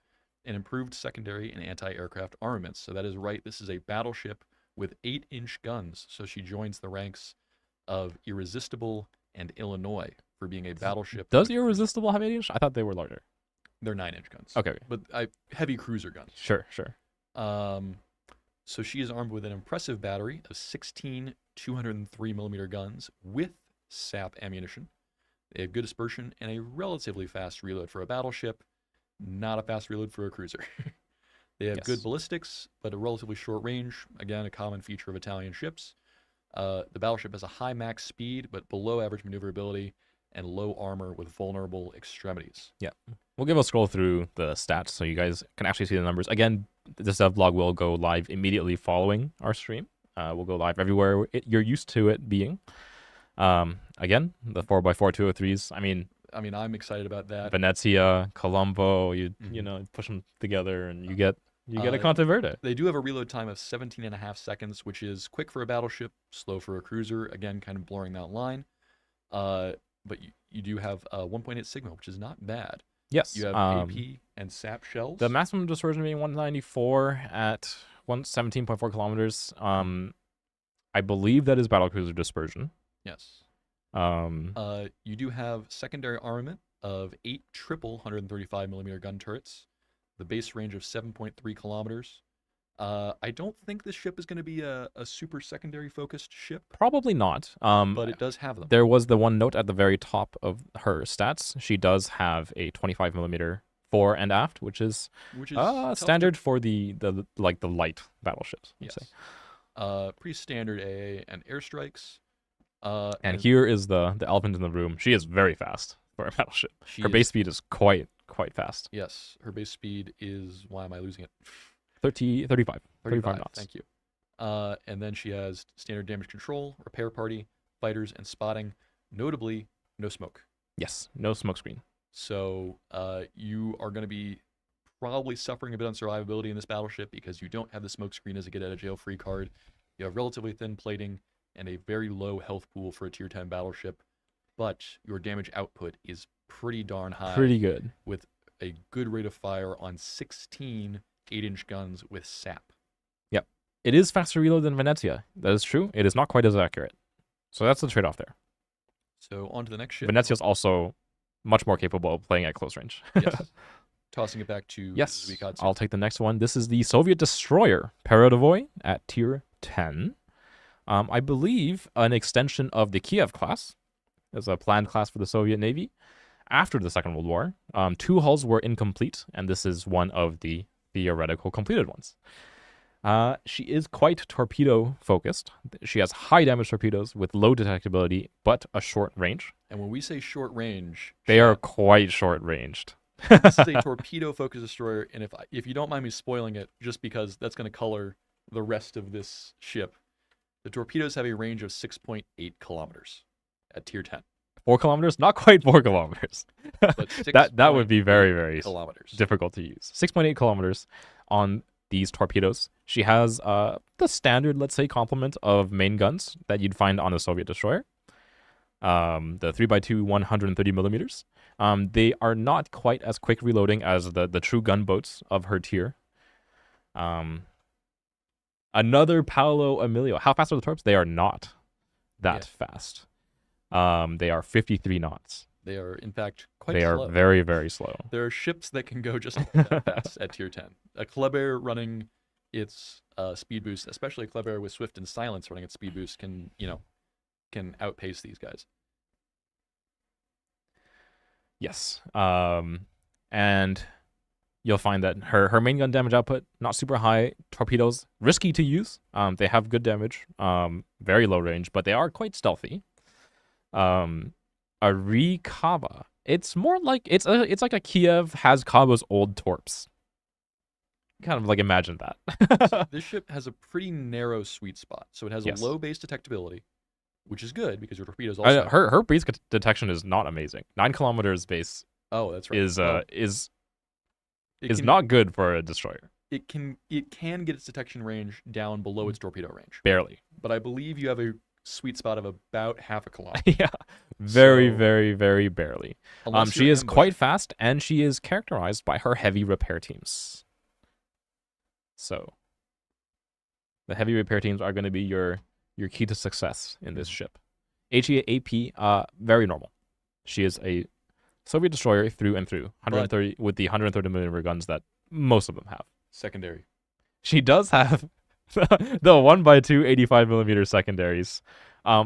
and improved secondary and anti-aircraft armaments. So that is right, this is a battleship with 8-inch guns. So she joins the ranks of Irresistible and Illinois for being a battleship. Does Irresistible have 8-inch? I thought they were larger. They're 9-inch guns. Okay. But heavy cruiser guns. Sure. So she is armed with an impressive battery of 16 203 millimeter guns with sap ammunition. They have good dispersion and a relatively fast reload for a battleship, not a fast reload for a cruiser. They have good ballistics, but a relatively short range. Again, a common feature of Italian ships. The battleship has a high max speed, but below average maneuverability and low armor with vulnerable extremities. Yeah. We'll give a scroll through the stats so you guys can actually see the numbers. Again, this devlog will go live immediately following our stream. We'll go live everywhere you're used to it being. Again, the 4x4 203s. I mean, I'm excited about that. Venezia, Colombo, you know, push them together and you get a Conte Verde. They do have a reload time of 17.5 seconds, which is quick for a battleship, slow for a cruiser. Again, kind of blurring that line. But you do have 1.8 Sigma, which is not bad. Yes. You have AP and SAP shells. The maximum dispersion being 194 at 17.4 kilometers. I believe that is battlecruiser dispersion. Yes. You do have secondary armament of 8 triple 135 millimeter gun turrets, the base range of 7.3 kilometers. I don't think this ship is going to be a super secondary focused ship. Probably not. But it does have them. There was the one note at the very top of her stats. She does have a 25 millimeter fore and aft, which is standard for the light battleships. Yes. Pretty standard AA and airstrikes. And here is the elephant in the room. She is very fast for a battleship. Her base speed is quite fast. Yes, her base speed is, why am I losing it? 35 knots. Thank you. And then she has standard damage control, repair party, fighters, and spotting. Notably, no smoke. Yes, no smoke screen. So you are going to be probably suffering a bit on survivability in this battleship because you don't have the smoke screen as a get out of jail free card. You have relatively thin plating and a very low health pool for a tier 10 battleship, but your damage output is pretty darn high. Pretty good. With a good rate of fire on 16 8-inch guns with sap. Yep. It is faster reload than Venezia. That is true. It is not quite as accurate. So that's the trade-off there. So on to the next ship. Venezia is also much more capable of playing at close range. Yes. Tossing it back to yes. Zvikadze. I'll take the next one. This is the Soviet destroyer Peredovoy at tier 10. I believe an extension of the Kiev class is a planned class for the Soviet Navy after the Second World War. 2 hulls were incomplete, and this is one of the theoretical completed ones. She is quite torpedo focused. She has high damage torpedoes with low detectability, but a short range. And when we say short range, they are quite short ranged. This is a torpedo focused destroyer, and if you don't mind me spoiling it, just because that's going to color the rest of this ship, the torpedoes have a range of 6.8 kilometers at tier 10. 4 kilometers? Not quite 4 kilometers. But that would be very, very kilometers. difficult to use. 6.8 kilometers on these torpedoes. She has the standard, let's say, complement of main guns that you'd find on a Soviet destroyer. The 3x2 130 millimeters. They are not quite as quick reloading as the true gunboats of her tier. Another Paolo Emilio. How fast are the torps? They are not that fast. They are 53 knots. They are, in fact, quite slow. They are very, very slow. There are ships that can go just that fast at tier 10. A Kleber running its speed boost, especially a Kleber with Swift and Silence running its speed boost, can outpace these guys. Yes. And you'll find that her main gun damage output, not super high. Torpedoes, risky to use. They have good damage, very low range, but they are quite stealthy. A Rikava. It's more like it's like a Kiev has Kaba's old torps. Kind of like imagine that. So this ship has a pretty narrow sweet spot. So it has a low base detectability, which is good because your torpedoes also her base detection is not amazing. 9 kilometers base. Oh, that's right. Is not good for a destroyer. It can get its detection range down below its torpedo range. Barely. But I believe you have a sweet spot of about half a kilometer. Yeah, very, So- very, very barely. Unless She you're is ambushed. quite fast, and she is characterized by her heavy repair teams. So, the heavy repair teams are going to be your key to success in this ship. HE AP, very normal. She is a Soviet destroyer through and through, 130 with the 130 millimeter guns that most of them have. secondary. She does have the 1x2 85 millimeter secondaries.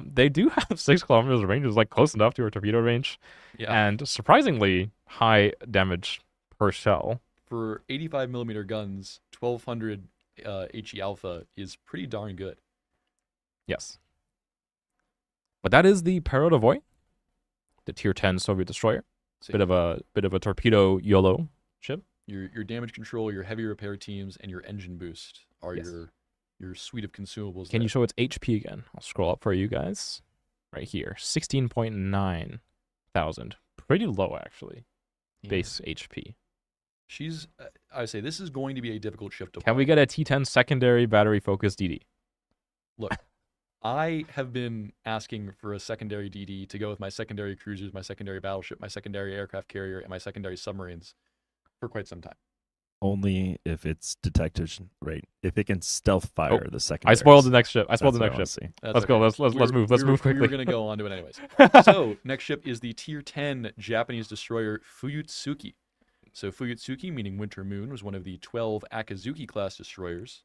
They do have 6 kilometers of range, is like close enough to her torpedo range, Yeah. and surprisingly high damage per shell. For 85 millimeter guns, 1200 HE Alpha is pretty darn good. Yes. But that is the Perodavoy, the tier 10 Soviet destroyer. So Bit of a torpedo YOLO ship. your damage control, your heavy repair teams, and your engine boost are Yes. your suite of consumables. Can you there. show its HP again? I'll scroll up for you guys. Right here, 16.9 thousand. Pretty low actually. Yeah. Base HP. She's. I would say this is going to be a difficult ship to. Can we play. get a T10 secondary battery focused DD? Look? I have been asking for a secondary DD to go with my secondary cruisers, my secondary battleship, my secondary aircraft carrier, and my secondary submarines for quite some time. Only if it's detection rate. If it can stealth fire the second. I spoiled the next ship. I spoiled the next ship. See. That's Let's go. okay. Let's move. Let's move We quickly. were going to go on to it anyways. So, next ship is the Tier 10 Japanese destroyer Fuyutsuki. So, Fuyutsuki, meaning Winter Moon, was one of the 12 Akazuki-class destroyers.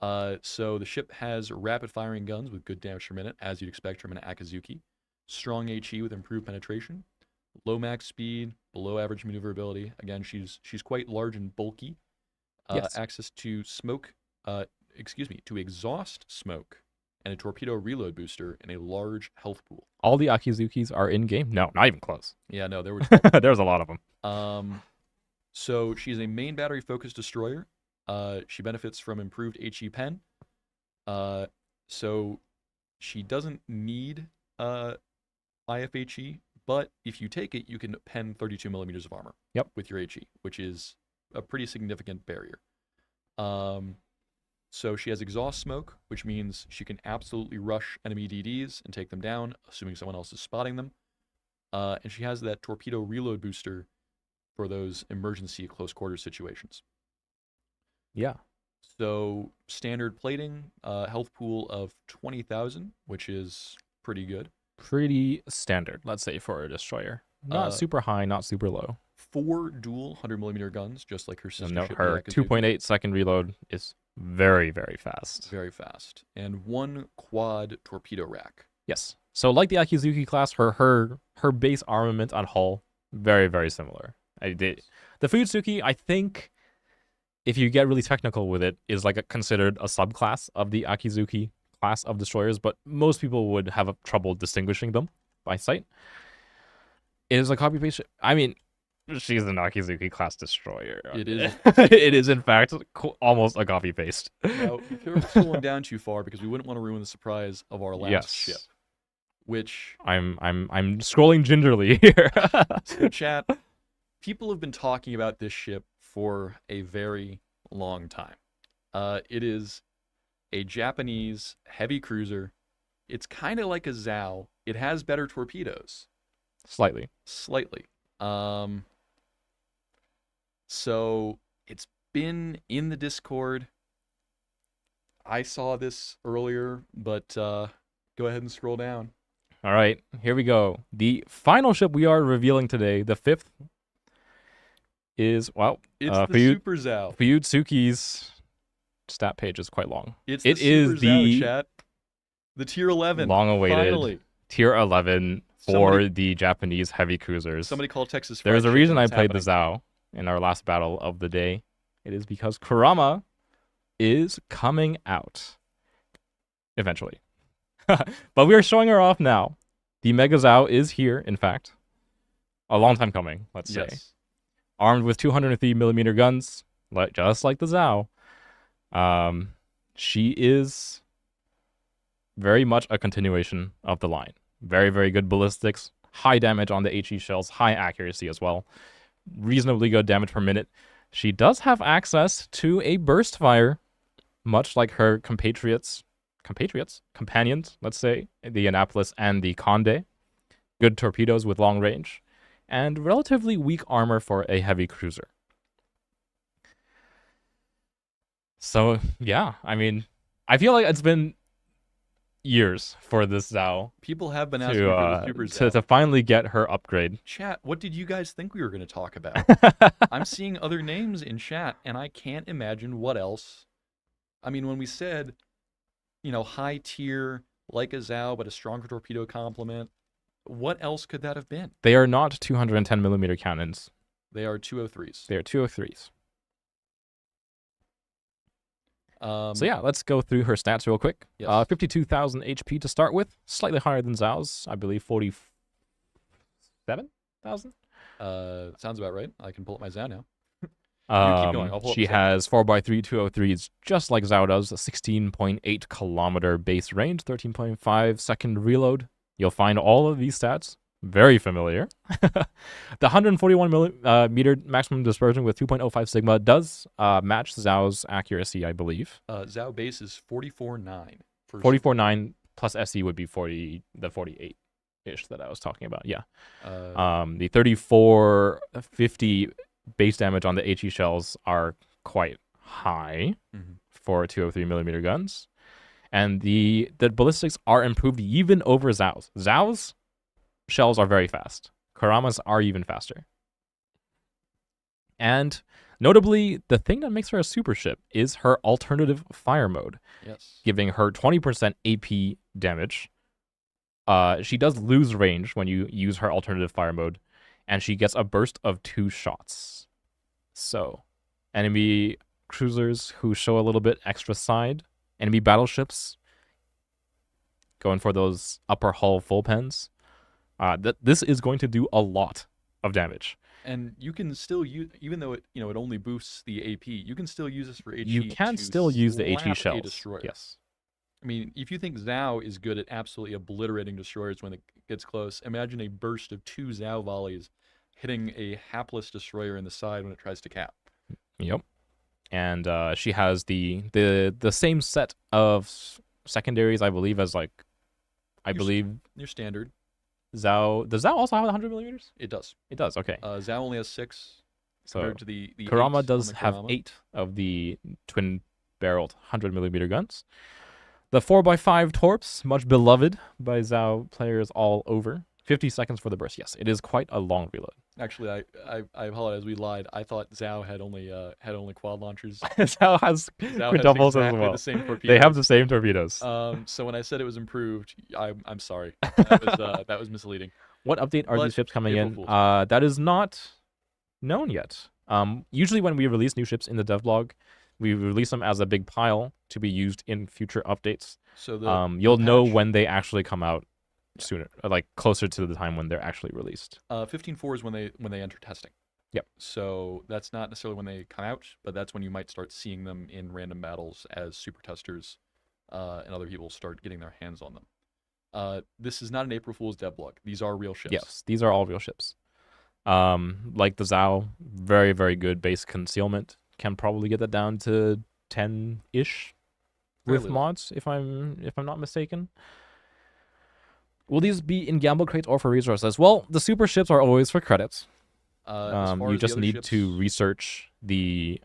So, the ship has rapid-firing guns with good damage per minute, as you'd expect from an Akazuki. Strong HE with improved penetration. Low max speed, below average maneuverability. Again, she's quite large and bulky. Yes. Access to smoke, to exhaust smoke and a torpedo reload booster and a large health pool. All the Akizukis are in game. No, not even close. Yeah, no, there were. There's a lot of them. So she's a main battery focused destroyer. She benefits from improved HE pen. So she doesn't need IFHE, but if you take it, you can pen 32 millimeters of armor. Yep. With your HE, which is a pretty significant barrier. So she has exhaust smoke, which means she can absolutely rush enemy DDs and take them down, assuming someone else is spotting them. And she has that torpedo reload booster for those emergency close quarters situations. Yeah. So standard plating, health pool of 20,000, which is pretty good. Pretty standard, let's say, for a destroyer. Not super high, not super low. 4 dual 100 millimeter guns, just like her sister And no, ship. her the Akazuki. 2.8 second reload is very, very fast. Very fast. And 1 quad torpedo rack. Yes. So like the Akizuki class, her base armament on hull, very, very similar. The Fuyutsuki, I think, if you get really technical with it, is like considered a subclass of the Akizuki class of destroyers, but most people would have trouble distinguishing them by sight. It is a copy paste. I mean, she's an Akizuki class destroyer. It is. It is in fact almost a copy paste. Now, be careful scrolling down too far because we wouldn't want to ruin the surprise of our last Yes. ship. Which, I'm scrolling gingerly here. so chat, people have been talking about this ship for a very long time. It is a Japanese heavy cruiser. It's kind of like a Zhao. It has better torpedoes. Slightly. Slightly. So it's been in the Discord. I saw this earlier, but go ahead and scroll down. All right, here we go. The final ship we are revealing today, the 5th, is, well, It's the Super Zhao. Fuyutsuki's stat page is quite long. It's It the is Super Zhao, the chat. The tier 11. long-awaited Finally. tier 11 for Somebody- the Japanese heavy cruisers. Somebody called Texas. There's Fried a reason Chicken. I It's played the happening. Zhao in our last battle of the day. It is because Kurama is coming out eventually. But we are showing her off now. The Mega Zhao is here, in fact. A long time coming, let's say. Yes. Armed with 203 millimeter guns, just like the Zhao. She is very much a continuation of the line. Very, very good ballistics, high damage on the HE shells, high accuracy as well. Reasonably good damage per minute. She does have access to a burst fire, much like her compatriots companions, let's say, the Annapolis and the Conde. Good torpedoes with long range, and relatively weak armor for a heavy cruiser. So, yeah, I mean, I feel like it's been years for this Zhao People have been asking for the Super Zhao. to finally get her upgrade. Chat, what did you guys think we were going to talk about? I'm seeing other names in chat, and I can't imagine what else. I mean, when we said, high tier, like a Zhao, but a stronger torpedo complement, what else could that have been? They are not 210 millimeter cannons. They are 203s. They are 203s. So yeah, let's go through her stats real quick. Yes. 52,000 HP to start with, slightly higher than Zhao's, I believe 47,000. Sounds about right. I can pull up my Zhao now. Keep going. I'll pull up She the Zhao. has 4x3 203s, just like Zhao does. A 16.8 kilometer base range, 13.5 second reload. You'll find all of these stats very familiar. The 141 meter maximum dispersion with 2.05 sigma does match Zhao's accuracy, I believe. Zhao base is 44.9. 44.9 plus SE would be 48-ish that I was talking about. Yeah. The 3450 base damage on the HE shells are quite high for 203 millimeter guns. And the ballistics are improved even over Zhao's. Zhao's shells are very fast. Kurama's are even faster. And notably, the thing that makes her a super ship is her alternative fire mode. Yes. Giving her 20% AP damage. She does lose range when you use her alternative fire mode, and she gets a burst of 2 shots. So, enemy cruisers who show a little bit extra side, enemy battleships going for those upper hull full pens. This is going to do a lot of damage. And you can still use, even though it only boosts the AP, you can still use this for HE. You can still use the HE shells. Yes. I mean, if you think Zhao is good at absolutely obliterating destroyers when it gets close, imagine a burst of 2 Zhao volleys hitting a hapless destroyer in the side when it tries to cap. Yep. And she has the same set of secondaries, I believe, as Your standard. Zhao. Does Zhao also have 100 millimeters? It does. It does. Okay. Zhao only has 6 So compared to the Kurama 8 does on the have Kurama. 8 of the twin-barreled 100 millimeter guns. The 4x5 torps, much beloved by Zhao players all over. 50 seconds for the burst. Yes, it is quite a long reload. Actually, I apologize. We lied. I thought Zhao had only quad launchers. Zhao has Zhao quintuples has as exactly well. the same torpedoes. They have the same torpedoes. So when I said it was improved, I'm sorry. That was misleading. What update are But these ships coming April in? Fool's. That is not known yet. Usually when we release new ships in the devlog, we release them as a big pile to be used in future updates. So you'll know patch- when they actually come out sooner, like closer to the time when they're actually released. 15.4 is when they enter testing. Yep. So that's not necessarily when they come out, but that's when you might start seeing them in random battles as super testers, and other people start getting their hands on them. This is not an April Fool's devlog. These are real ships. Yes, these are all real ships. Like the Zhao, very, very good base concealment. Can probably get that down to 10-ish with Fairly low. mods, if I'm not mistaken. Will these be in gamble crates or for resources? Well, the super ships are always for credits. As far You as the just other need ships, to research the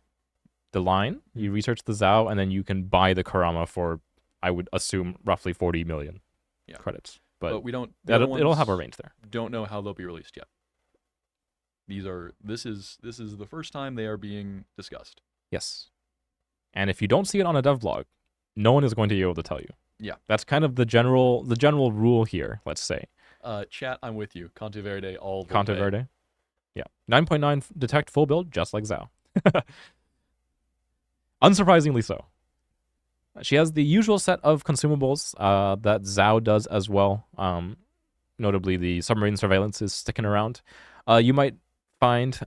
line. You research the Zhao, and then you can buy the Kurama for, I would assume, roughly 40 million credits. But we don't. the other it'll have a ones range there. Don't know how they'll be released yet. This is the first time they are being discussed. Yes. And if you don't see it on a devlog, no one is going to be able to tell you. Yeah. That's kind of the general rule here, let's say. Chat, I'm with you. Conte Verde all the Conte way. Verde. Yeah. 9.9 detect full build, just like Zhao. Unsurprisingly so. She has the usual set of consumables that Zhao does as well. Notably, the submarine surveillance is sticking around. You might find,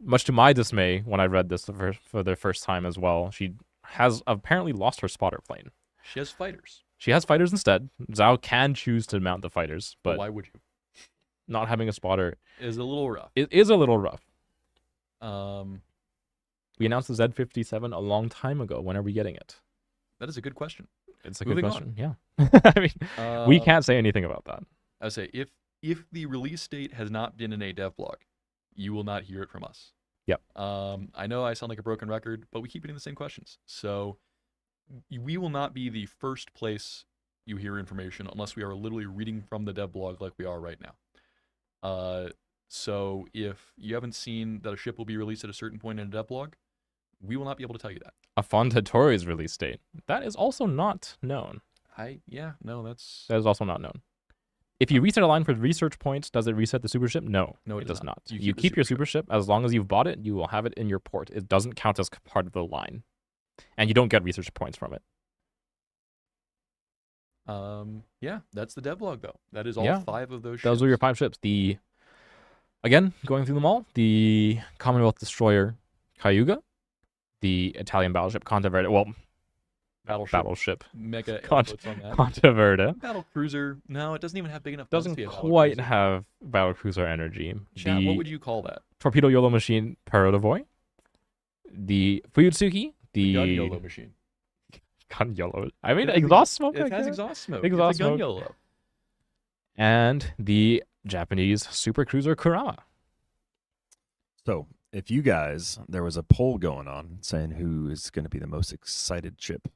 much to my dismay when I read this for the first time as well, she has apparently lost her spotter plane. She has fighters. She has fighters instead. Zhao can choose to mount the fighters, but Why would you? not having a spotter Is a little rough. it is a little rough. Um, We announced the Z57 a long time ago. When are we getting it? that is a good question. It's a Moving good on. question. Yeah. I mean, we can't say anything about that. I would say if the release date has not been in a devblog, you will not hear it from us. Yep. I know I sound like a broken record, but we keep getting the same questions. So we will not be the first place you hear information unless we are literally reading from the devblog like we are right now. So if you haven't seen that a ship will be released at a certain point in a devblog, we will not be able to tell you that. A Fontatori's release date. That is also not known. That That is also not known. If you reset a line for research points, does it reset the super ship? No, No, it does not. You You keep the keep your super super ship. As long as you've bought it, you will have it in your port. It doesn't count as part of the line. And you don't get research points from it. yeah, that's the devlog though. That is all Yeah. 5 of those ships. Those are your 5 ships. Again, going through them all, the Commonwealth Destroyer Cayuga, the Italian battleship Contaverde, battleship Mega Cont- outputs on that. Contaverde. Battle cruiser. No, it doesn't even have big enough guns to Doesn't be a battle quite cruiser. have battlecruiser energy. Chat, The what would you call that? Torpedo YOLO machine Perodovoy, the Fuyutsuki, The gun the YOLO machine. gun YOLO. I mean, It has exhaust smoke. It I has guess? exhaust smoke. Exhaust it's a gun smoke. YOLO. And the Japanese super cruiser Kurama. So, if you guys, there was a poll going on saying who is going to be the most excited ship,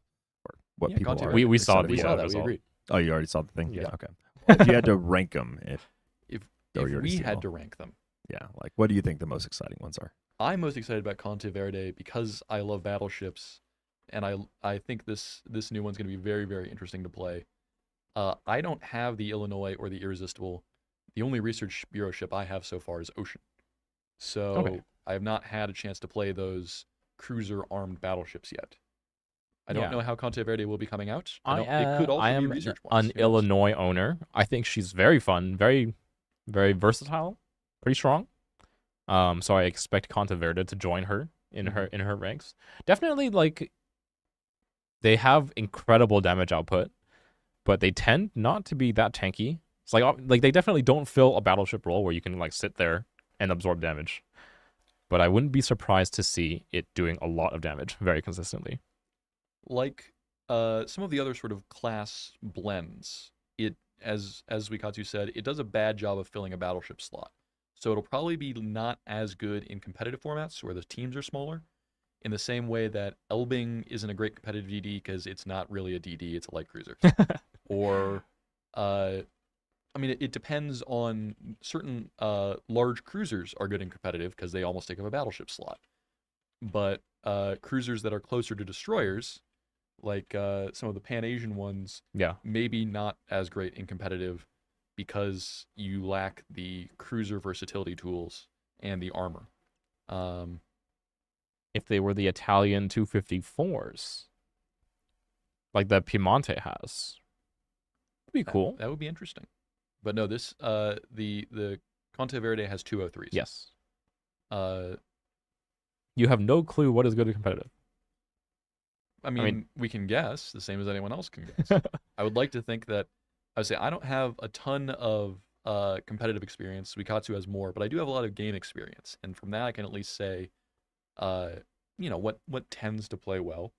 or what Yeah, people Conte are. Verde. We saw excited We the for. saw that that. as We well. agreed. Oh, you already saw the thing. Yeah. Okay. Well, if you had to rank them, If Oh, you already we seen had all. to rank them, yeah, like what do you think the most exciting ones are? I'm most excited about Conte Verde because I love battleships, and I think this new one's going to be very, very interesting to play. I don't have the Illinois or the Irresistible. The only research bureau ship I have so far is Ocean. So Okay. I have not had a chance to play those cruiser-armed battleships yet. I don't Yeah. know how Conte Verde will be coming out. I It could also I be am research an ones. Who knows? Illinois owner. I think she's very fun, very, very versatile, pretty strong. So I expect Contaverde to join her in her ranks. Definitely, like, they have incredible damage output, but they tend not to be that tanky. It's like they definitely don't fill a battleship role where you can like sit there and absorb damage. But I wouldn't be surprised to see it doing a lot of damage very consistently. Like some of the other sort of class blends, it as Wikatsu said, it does a bad job of filling a battleship slot. So it'll probably be not as good in competitive formats where the teams are smaller. In the same way that Elbing isn't a great competitive DD because it's not really a DD, it's a light cruiser. Or I mean, it depends on certain large cruisers are good in competitive because they almost take up a battleship slot. But cruisers that are closer to destroyers, like some of the Pan-Asian ones, Yeah. maybe not as great in competitive because you lack the cruiser versatility tools and the armor. If they were the Italian 254s, like that Piemonte has, it'd be cool. That would be interesting. But no, this the Conte Verde has 203s. Yes. Uh, You have no clue what is good at competitive. I mean, we can guess the same as anyone else can guess. I would like to think that I would say I don't have a ton of competitive experience. Wikatsu has more, but I do have a lot of game experience, and from that I can at least say, what tends to play well.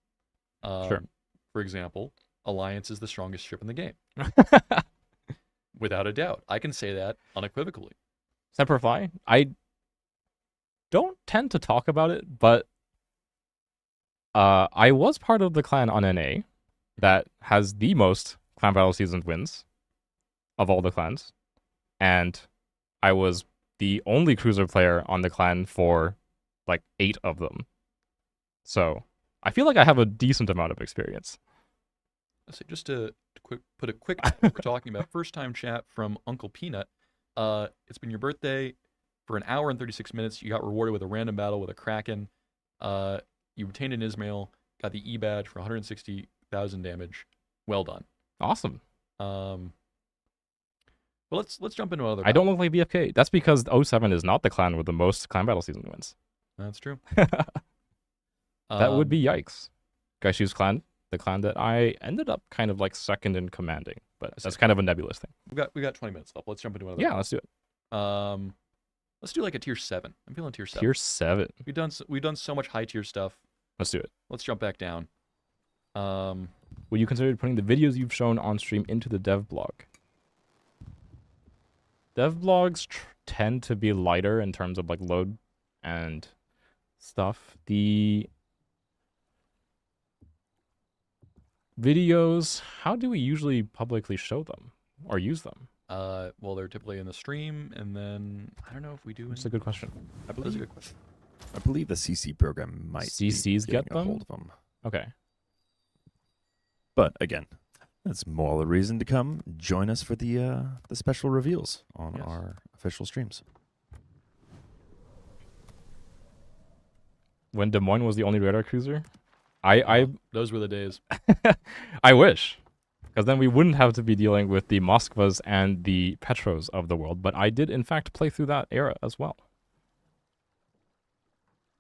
Sure. For example, Alliance is the strongest ship in the game, without a doubt. I can say that unequivocally. Semperfly, I don't tend to talk about it, but I was part of the clan on NA that has the most clan battle season wins of all the clans, and I was the only cruiser player on the clan for like 8 of them. So I feel like I have a decent amount of experience. Let's see, just to put a quick we're talking about first time chat from Uncle Peanut. It's been your birthday. For an hour and 36 minutes, you got rewarded with a random battle with a Kraken. You retained an Ismail, got the E badge for 160,000 damage. Well done. Awesome. But let's jump into another. I don't look like BFK. That's because 07 is not the clan with the most clan battle season wins. That's true. That would be yikes. Gaishu's clan, the clan that I ended up kind of like second in commanding, but that's kind of a nebulous thing. We got 20 minutes left. Let's jump into another. Yeah, let's do it. Let's do like a tier 7. I'm feeling tier 7. Tier 7. We've done so much high tier stuff. Let's do it. Let's jump back down. Would you consider putting the videos you've shown on stream into the dev blog? Dev blogs tend to be lighter in terms of like load and stuff. The videos, how do we usually publicly show them or use them? Well, they're typically in the stream, and then I don't know if we do. That's a good question. That's a good question. I believe the CC program might CCs be get getting a them? hold of them. Okay. But again, that's more the reason to come join us for the special reveals on Yes. our official streams. When Des Moines was the only radar cruiser, I Those were the days. I wish, because then we wouldn't have to be dealing with the Moskvas and the Petros of the world. But I did, in fact, play through that era as well.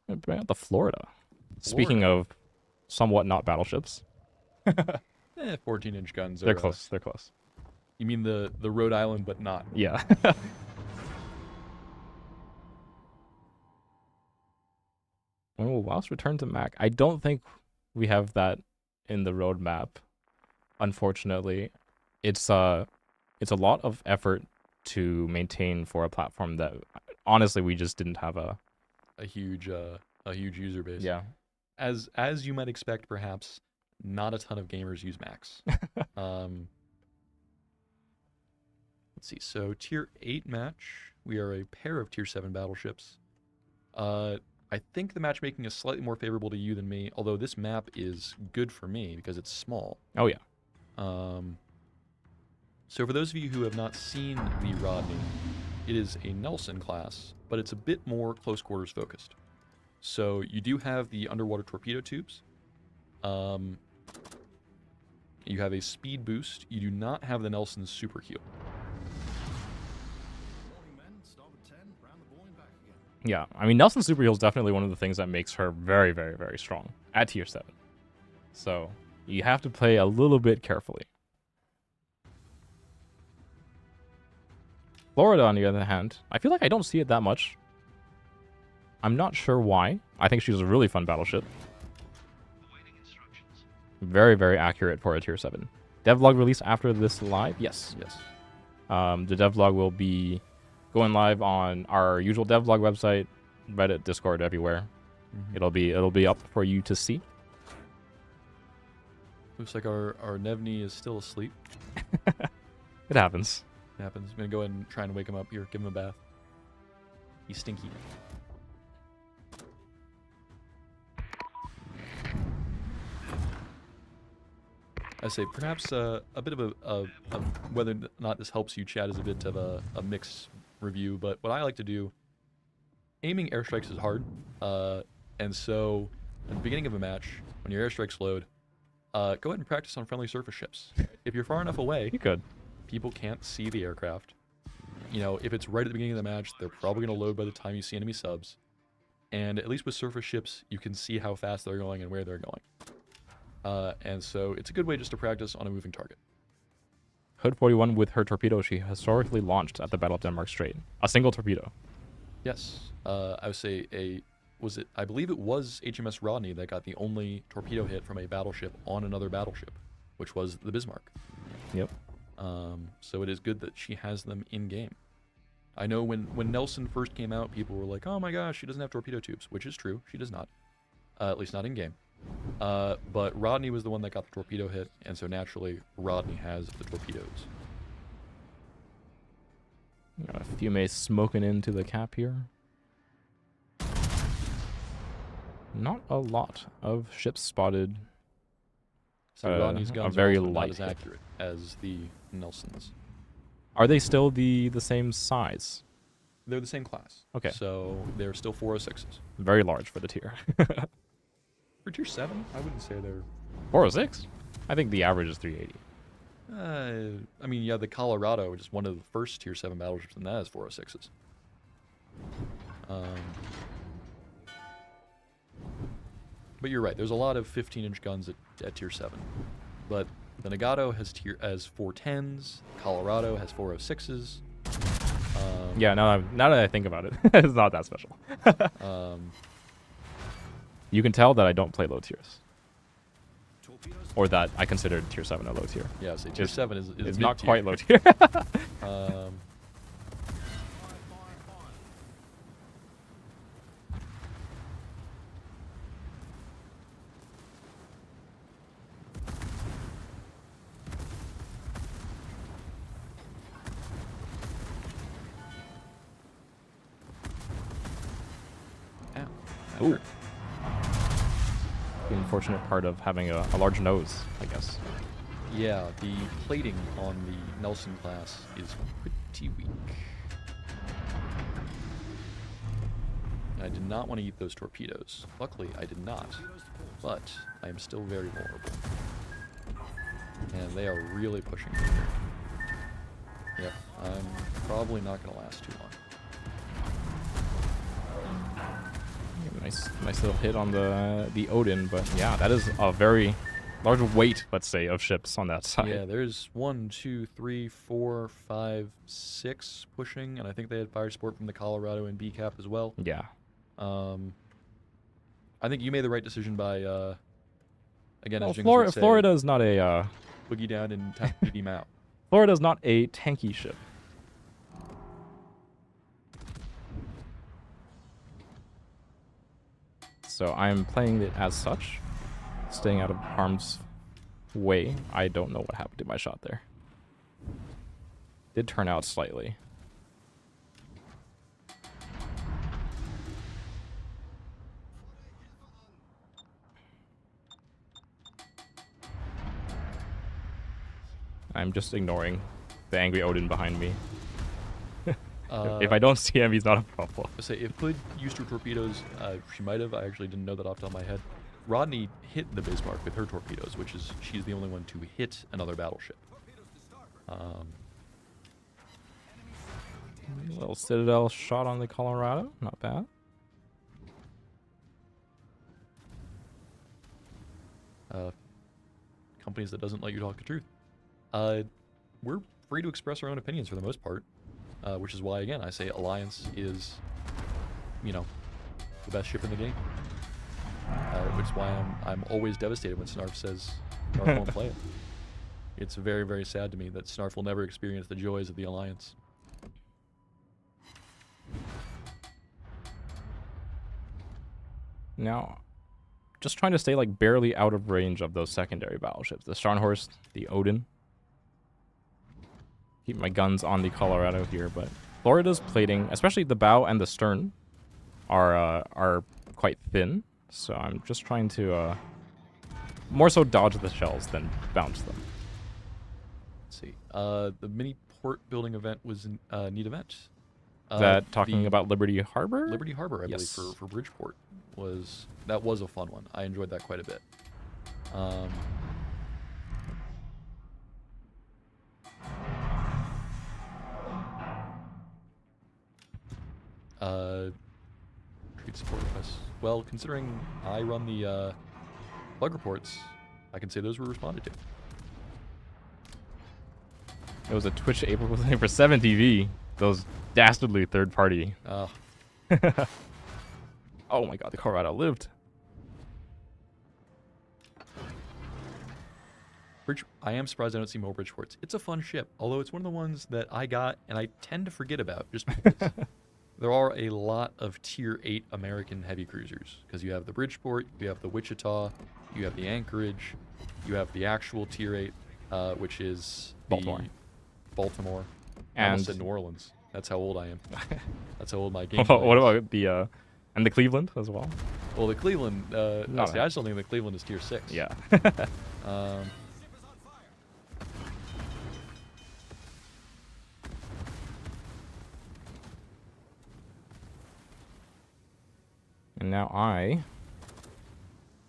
Bring out the Florida. Speaking of somewhat not battleships, 14-inch guns. they're are, close. They're close. You mean the Rhode Island, but not. Yeah. Oh, whilst return to Mac. I don't think we have that in the roadmap. Unfortunately, it's a lot of effort to maintain for a platform that honestly we just didn't have a huge user base. yeah. As you might expect, perhaps not a ton of gamers use Macs. Let's see. So tier 8 match, we are a pair of tier 7 battleships. I think the matchmaking is slightly more favorable to you than me, although this map is good for me because it's small. Oh yeah. So for those of you who have not seen the Rodney, it is a Nelson class, but it's a bit more close quarters focused. So you do have the underwater torpedo tubes. You have a speed boost. You do not have the Nelson's super keel. Yeah, I mean, Nelson Super Heel is definitely one of the things that makes her very, very, very strong at tier 7. So you have to play a little bit carefully. Florida, on the other hand, I feel like I don't see it that much. I'm not sure why. I think she's a really fun battleship. Very, very accurate for a tier 7. Devlog release after this live? Yes. Yes. The devlog will be going live on our usual devlog website, Reddit, Discord, everywhere. Mm-hmm. It'll be up for you to see. Looks like our Nevny is still asleep. It happens. It happens. I'm gonna go ahead and try and wake him up here. Give him a bath. He's stinky. I say perhaps a bit of a whether or not this helps you, Chad, is a bit of a mixed review. But what I like to do, aiming airstrikes is hard, and so at the beginning of a match, when your airstrikes load, go ahead and practice on friendly surface ships. If you're far enough away, You could. people can't see the aircraft. You know, if it's right at the beginning of the match, they're probably going to load by the time you see enemy subs. And at least with surface ships, you can see how fast they're going and where they're going. And so it's a good way just to practice on a moving target. Hood 41 with her torpedo she historically launched at the Battle of Denmark Strait. A single torpedo. Yes. I would say I believe it was HMS Rodney that got the only torpedo hit from a battleship on another battleship, which was the Bismarck. Yep. So it is good that she has them in game. I know when Nelson first came out, people were like, oh my gosh, she doesn't have torpedo tubes, which is true. She does not. At least not in game. But Rodney was the one that got the torpedo hit, and so naturally, Rodney has the torpedoes. Got a few mace smoking into the cap here. Not a lot of ships spotted. So Rodney's a guns very are also not light as hit. accurate as the Nelsons. Are they still the same size? They're the same class. Okay. So they're still 406s. Very large for the tier. For tier 7, I wouldn't say they're... 406? I think the average is 380. I mean, yeah, the Colorado, which is one of the first tier 7 battleships, and that is 406s. But you're right. There's a lot of 15-inch guns at tier 7. But the Nagato has 410s. Colorado has 406s. Yeah, now that I think about it, it's not that special. Um, You can tell that I don't play low tiers. or that I considered tier 7 a low tier. Yeah, say tier 7 is It's not mid-tier. quite low tier. Um, ow, that Ooh. hurt. The unfortunate part of having a large nose, I guess. Yeah, the plating on the Nelson class is pretty weak. I did not want to eat those torpedoes. Luckily, I did not. But I am still very vulnerable. And they are really pushing me here. Yep, I'm probably not going to last too long. Nice little hit on the Odin, but yeah, that is a very large weight, let's say, of ships on that side. Yeah, there's 1, 2, 3, 4, 5, 6 pushing, and I think they had fire support from the Colorado and BCAP as well. Yeah. I think you made the right decision by, again, Well, as Jingles would say, Florida is not a boogie down and tap him out. Florida is not a tanky ship. So I'm playing it as such, staying out of harm's way. I don't know what happened to my shot there. Did turn out slightly. I'm just ignoring the angry Odin behind me. If I don't see him, he's not a problem. I say, if Hood used her torpedoes, she might have. I actually didn't know that off the top of my head. Rodney hit the Bismarck with her torpedoes, which is, she's the only one to hit another battleship. Little Citadel shot on the Colorado, not bad. Companies that doesn't let you talk the truth. We're free to express our own opinions for the most part, which is why, again, I say Alliance is, you know, the best ship in the game. Which is why I'm always devastated when Snarf says Snarf won't play it. It's very, very sad to me that Snarf will never experience the joys of the Alliance. Now, just trying to stay like barely out of range of those secondary battleships. The Scharnhorst, the Odin. Keep my guns on the Colorado here, but Florida's plating, especially the bow and the stern, are quite thin. So I'm just trying to more so dodge the shells than bounce them. Let's see. The mini port building event was a neat event. Is that talking about Liberty Harbor? Liberty Harbor, I Yes. believe, for Bridgeport was a fun one. I enjoyed that quite a bit. Treat support requests. Well, considering I run the bug reports, I can say those were responded to. It was a Twitch April thing for 7TV. Those dastardly third party. Oh, Oh my god, the Colorado lived. I am surprised I don't see more Bridgeports. It's a fun ship, although it's one of the ones that I got and I tend to forget about just because there are a lot of Tier 8 American heavy cruisers. Because you have the Bridgeport, you have the Wichita, you have the Anchorage, you have the actual Tier 8, which is Baltimore. Baltimore. I And almost said New Orleans. That's how old I am. That's how old my game what is. about the and the Cleveland as well? Well, the Cleveland, No, I just don't think the Cleveland is Tier 6. Yeah. And now I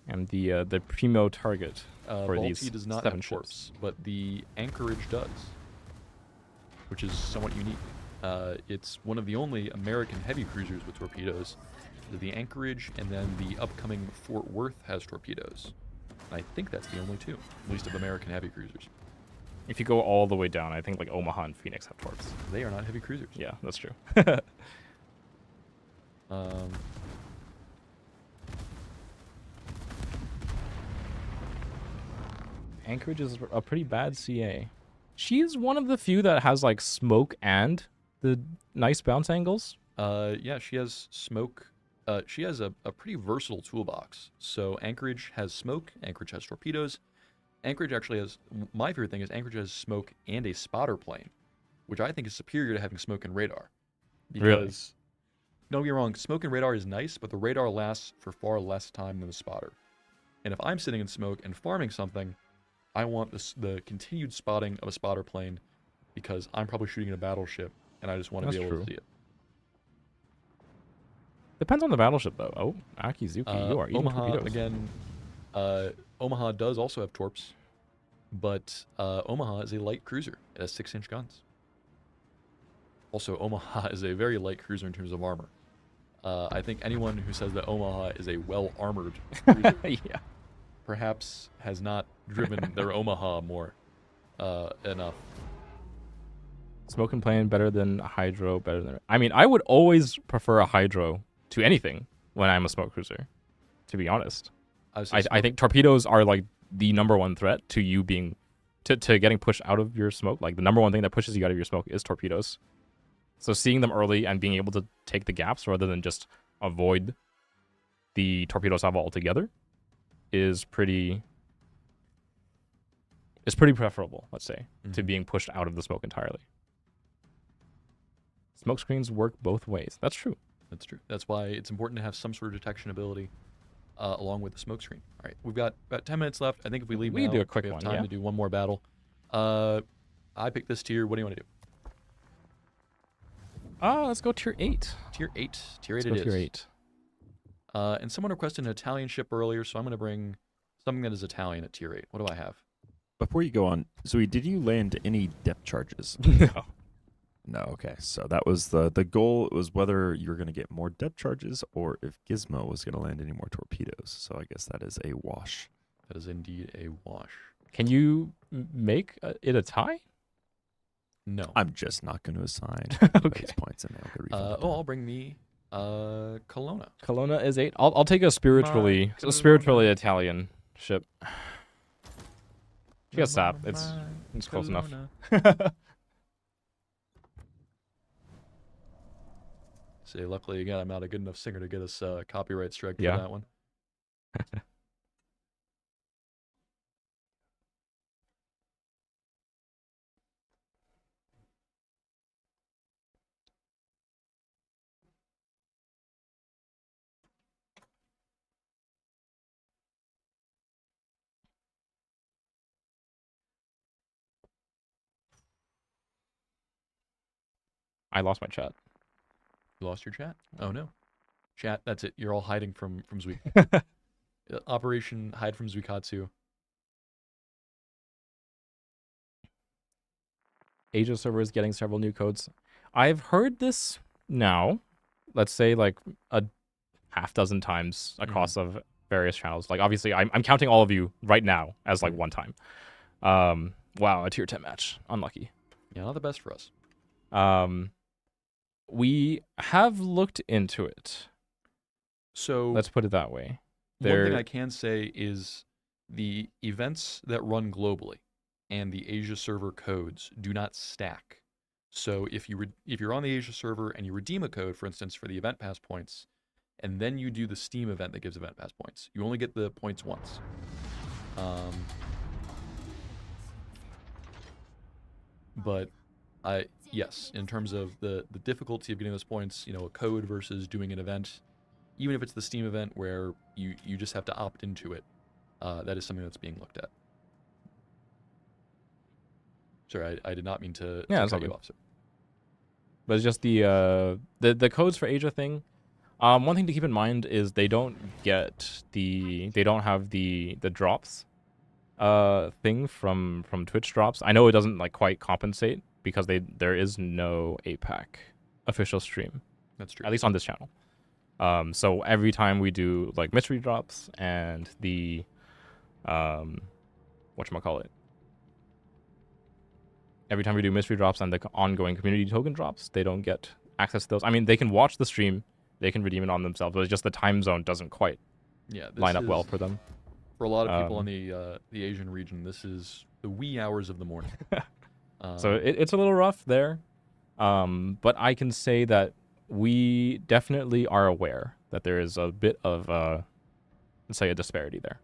am the primo target for Balti these does not 7 have ships. torps, but the Anchorage does, which is somewhat unique. It's one of the only American heavy cruisers with torpedoes. The Anchorage and then the upcoming Fort Worth has torpedoes. I think that's the only two, at least of American heavy cruisers. If you go all the way down, I think like Omaha and Phoenix have torps. They are not heavy cruisers. Yeah, that's true. Anchorage is a pretty bad CA. She's one of the few that has like smoke and the nice bounce angles. Yeah, she has smoke. She has a pretty versatile toolbox. So Anchorage has smoke. Anchorage has torpedoes. Anchorage actually has, my favorite thing is Anchorage has smoke and a spotter plane, which I think is superior to having smoke and radar. Because, Really? don't get me wrong, smoke and radar is nice, but the radar lasts for far less time than the spotter. And if I'm sitting in smoke and farming something, I want the continued spotting of a spotter plane because I'm probably shooting a battleship and I just want to be That's able true. to see it. Depends on the battleship though. Oh, Akizuki, you are eating Omaha, torpedoes. again, Omaha does also have torps, but Omaha is a light cruiser. It has 6-inch guns. Also, Omaha is a very light cruiser in terms of armor. I think anyone who says that Omaha is a well-armored cruiser Yeah. perhaps has not driven their Omaha more enough. Smoke and plane better than a hydro, better than... I mean, I would always prefer a hydro to anything when I'm a smoke cruiser, to be honest. I think torpedoes are like the #1 threat to you being... to getting pushed out of your smoke. Like the #1 thing that pushes you out of your smoke is torpedoes. So seeing them early and being able to take the gaps rather than just avoid the torpedo salvo altogether is pretty preferable, let's say, to being pushed out of the smoke entirely. Smoke screens work both ways. That's true. That's true. That's why it's important to have some sort of detection ability along with the smoke screen. All right, we've got about 10 minutes left. I think if we leave We can now, do a quick we have one, time yeah. to do one more battle. I picked this tier. What do you want to do? Let's go tier 8. Tier 8. Tier 8 Let's it go is. tier 8. And someone requested an Italian ship earlier, so I'm going to bring something that is Italian at tier 8. What do I have? Before you go on, Zoe, did you land any depth charges? No. No, okay. So that was the goal. It was whether you were going to get more depth charges or if Gizmo was going to land any more torpedoes. So I guess that is a wash. That is indeed a wash. Can you make it a tie? No. I'm just not going to assign Okay. these points and they'll get refunded. I'll bring me Kelowna. Kelowna is 8. I'll take a spiritually Italian ship. She got sap. It's close enough. See, luckily again, I'm not a good enough singer to get us copyright strike Yeah. for that one. I lost my chat. You lost your chat? Oh no. Chat, that's it. You're all hiding from Zui. Operation Hide from Zuikatsu. Asia server is getting several new codes. I've heard this now, let's say like a half dozen times across of various channels. Like obviously I'm counting all of you right now as like one time. Wow, a tier 10 match. Unlucky. Yeah, not the best for us. We have looked into it. So Let's put it that way. one thing I can say is the events that run globally and the Asia server codes do not stack. So if you're on the Asia server and you redeem a code, for instance, for the event pass points, and then you do the Steam event that gives event pass points, you only get the points once. But yes, in terms of the difficulty of getting those points, a code versus doing an event, even if it's the Steam event where you just have to opt into it, that is something that's being looked at. Sorry, I did not mean to that's cut all you good. off. Sir. But it's just the codes for Asia thing. One thing to keep in mind is they don't have the drops thing from Twitch drops. I know it doesn't like quite compensate because there is no APAC official stream. That's true. At least on this channel. So every time we do like mystery drops and the whatchamacallit. Every time we do mystery drops and the ongoing community token drops, they don't get access to those. I mean, they can watch the stream, they can redeem it on themselves, but it's just the time zone doesn't quite line up well for them. For a lot of people in the Asian region, this is the wee hours of the morning. So it's a little rough there, but I can say that we definitely are aware that there is a bit of, let's say, a disparity there.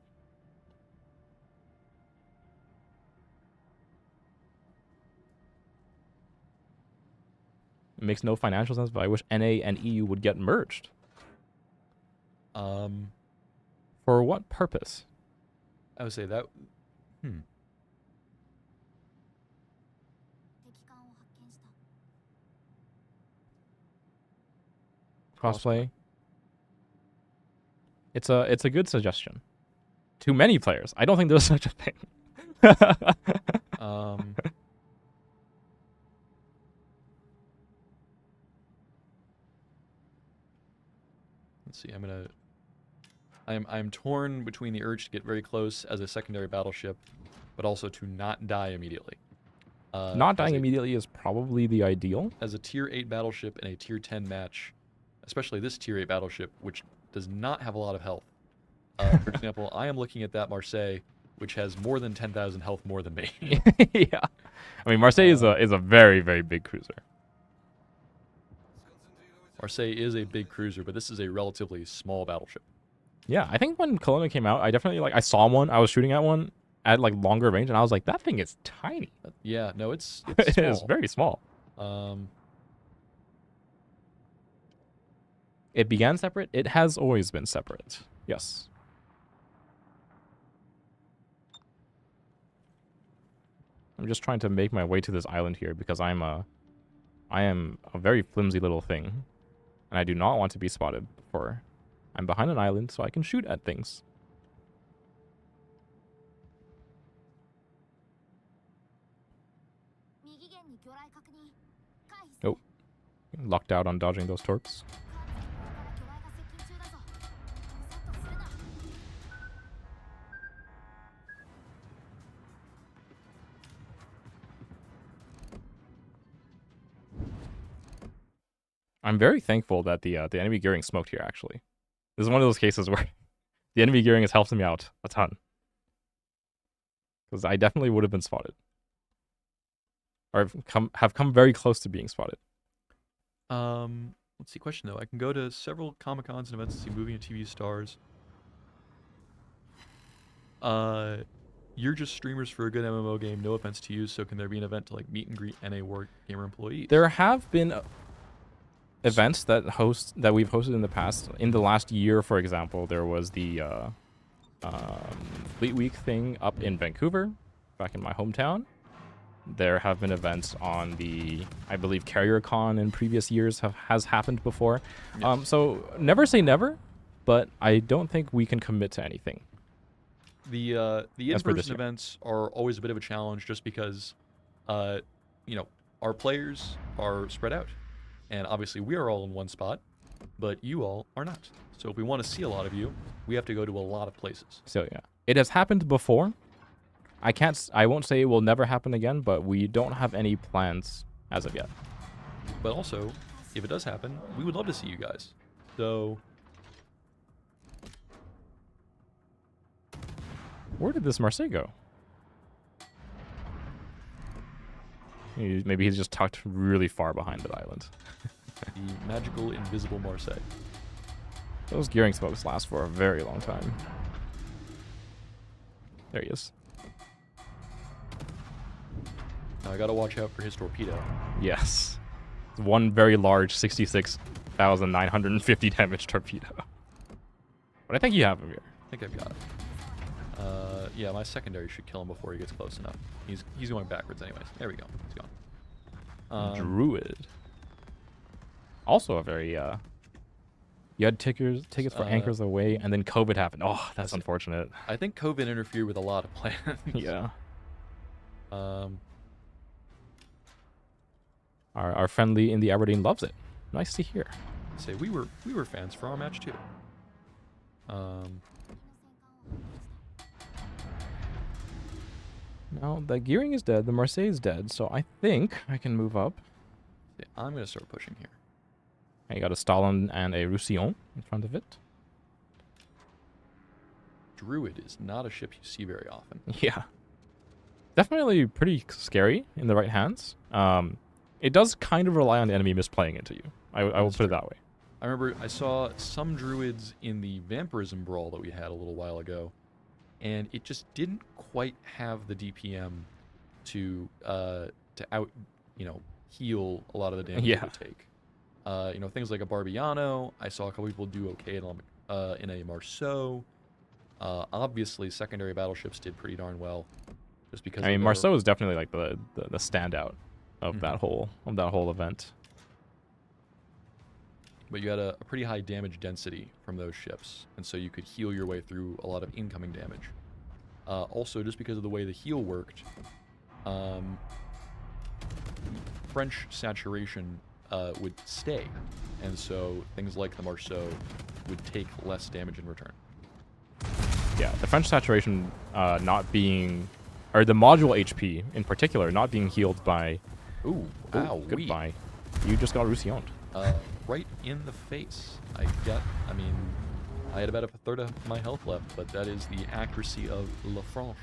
It makes no financial sense, but I wish NA and EU would get merged. For what purpose? I would say that. Crossplay. It's a good suggestion. Too many players. I don't think there's such a thing. Let's see. I'm torn between the urge to get very close as a secondary battleship, but also to not die immediately. Not dying immediately is probably the ideal. As a tier 8 battleship in a tier 10 match, especially this tier 8 battleship, which does not have a lot of health. For example, I am looking at that Marseille, which has more than 10,000 health more than me. Yeah. I mean, Marseille is a very, very big cruiser. Marseille is a big cruiser, but this is a relatively small battleship. Yeah, I think when Kelowna came out, I definitely, I saw one, I was shooting at one at, longer range, and I was like, that thing is tiny. Yeah, no, it's It small. is very small. It began separate. It has always been separate. Yes. I'm just trying to make my way to this island here because I am a very flimsy little thing, and I do not want to be spotted before I'm behind an island so I can shoot at things. Nope. Locked out on dodging those torps. I'm very thankful that the enemy gearing smoked here, actually. This is one of those cases where the enemy gearing has helped me out a ton. Because I definitely would have been spotted. Or have come very close to being spotted. Let's see, question though. I can go to several Comic-Cons and events to see movie and TV stars. You're just streamers for a good MMO game, no offense to you, so can there be an event to meet and greet NA Wargamer employees? There have been events that we've hosted in the past. In the last year, for example, there was the Fleet Week thing up in Vancouver, back in my hometown. There have been events on the, I believe, CarrierCon in previous years has happened before. Yes. So never say never, but I don't think we can commit to anything. The in-person events are always a bit of a challenge just because, our players are spread out. And obviously we are all in one spot, but you all are not. So if we want to see a lot of you, we have to go to a lot of places. So yeah, it has happened before. I won't say it will never happen again, but we don't have any plans as of yet. But also, if it does happen, we would love to see you guys. So where did this Marseille go? Maybe he's just tucked really far behind the island. The magical invisible Marseille. Those gearing smokes last for a very long time. There he is. Now I gotta watch out for his torpedo. Yes. It's one very large 66,950 damage torpedo. But I think you have him here. I think I've got it. Yeah, my secondary should kill him before he gets close enough. He's going backwards anyways. There we go. He's gone. Druid. Also a very you had tickets for anchors away, and then COVID happened. Oh, that's unfortunate. I think COVID interfered with a lot of plans. Yeah. Our friendly in the Aberdeen loves it. Nice to hear. Say we were fans for our match too. Now the gearing is dead, the Marseille is dead, so I think I can move up. Yeah, I'm gonna start pushing here. I got a Stalin and a Roussillon in front of it. Druid is not a ship you see very often. Yeah. Definitely pretty scary in the right hands. It does kind of rely on the enemy misplaying into you. I will put it that way. I remember I saw some Druids in the Vampirism Brawl that we had a little while ago, and it just didn't quite have the DPM to out, heal a lot of the damage it would take. Things like a Barbiano, I saw a couple people do okay in a Marceau. Obviously, secondary battleships did pretty darn well, just because. I mean, Marceau is definitely like the standout of that whole event. But you had a pretty high damage density from those ships, and so you could heal your way through a lot of incoming damage. Also, just because of the way the heal worked, French saturation would stay, and so things like the Marceau would take less damage in return. Yeah, the French saturation not being, or the module HP in particular, not being healed by. Ooh, wow, goodbye. You just got Roussillon. Right in the face. I had about a third of my health left, but that is the accuracy of La Franche.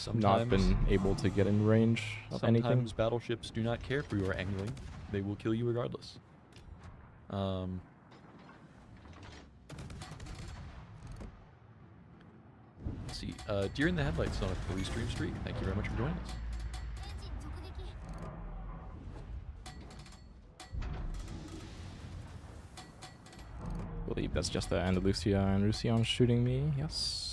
I've not been able to get in range of anything. Sometimes battleships do not care if you are angling. They will kill you regardless. Let's see. Deer in the Headlights on a 3-stream streak. Thank you very much for joining us. I believe that's just the Andalusia and Roussillon shooting me. Yes.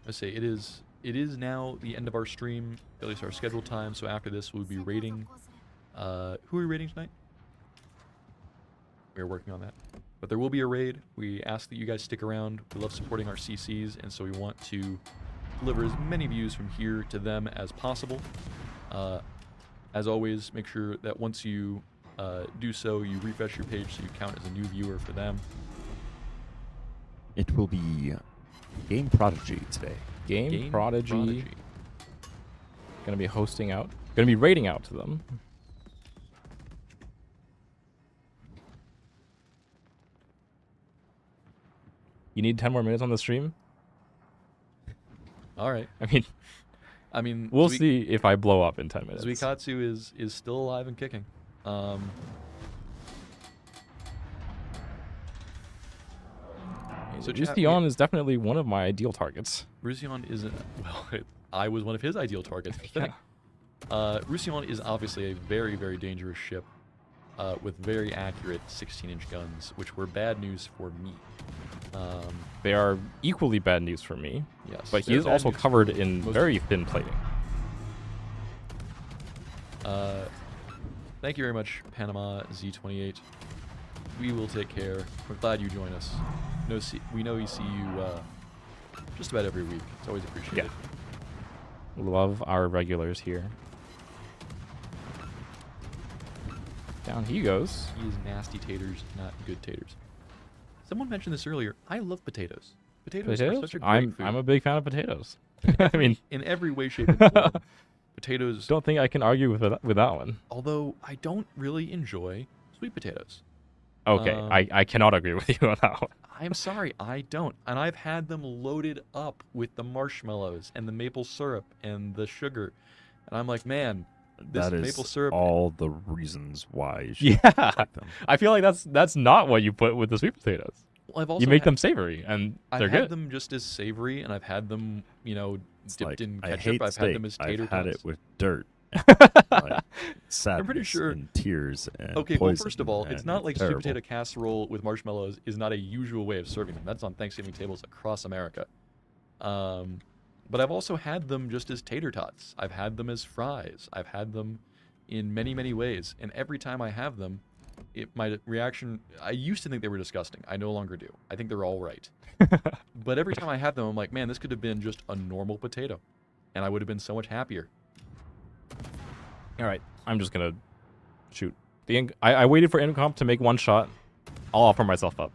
Let's say it is now the end of our stream, at least our scheduled time. So after this, we'll be raiding. Who are we raiding tonight? We are working on that. But there will be a raid. We ask that you guys stick around. We love supporting our CCs, and so we want to deliver as many views from here to them as possible. As always, make sure that once you do so, you refresh your page so you count as a new viewer for them. It will be Game Prodigy today. Game Prodigy. Gonna be hosting out. Gonna be raiding out to them. You need 10 more minutes on the stream? All right. I mean, we'll see if I blow up in 10 minutes. Zuikatsu is still alive and kicking. So Roussillon is definitely one of my ideal targets. Roussillon is I was one of his ideal targets. Yeah. Roussillon is obviously a very, very dangerous ship with very accurate 16-inch guns, which were bad news for me. They are equally bad news for me. Yes, but he is also covered in very thin plating. Thank you very much, Panama Z28. We will take care. We're glad you join us. We know we see you just about every week. It's always appreciated. Yeah. Love our regulars here. Down he goes. He is nasty taters, not good taters. Someone mentioned this earlier. I love potatoes. Potatoes are such a great food. I'm a big fan of potatoes. I mean, in every way, shape, and form. Potatoes. Don't think I can argue with that one. Although I don't really enjoy sweet potatoes. Okay, I cannot agree with you on that one. I'm sorry, I don't. And I've had them loaded up with the marshmallows and the maple syrup and the sugar. And I'm like, man, this maple syrup. All the reasons why you should like them. I feel like that's not what you put with the sweet potatoes. Well, I've also you make them savory, and they're good. I've had them just as savory, and I've had them, dipped in ketchup. I hate I've had them as tater I've had tots. it with dirt. Sadness, I'm pretty sure. And tears and Okay, well, first of all, poison, it's not like terrible. sweet potato casserole with marshmallows is not a usual way of serving them. That's on Thanksgiving tables across America. But I've also had them just as tater tots. I've had them as fries. I've had them in many, many ways. And every time I have them, my reaction, I used to think they were disgusting. I no longer do. I think they're all right. But every time I have them, I'm like, man, this could have been just a normal potato. And I would have been so much happier. All right, I'm just going to shoot. I waited for Incomp to make one shot. I'll offer myself up.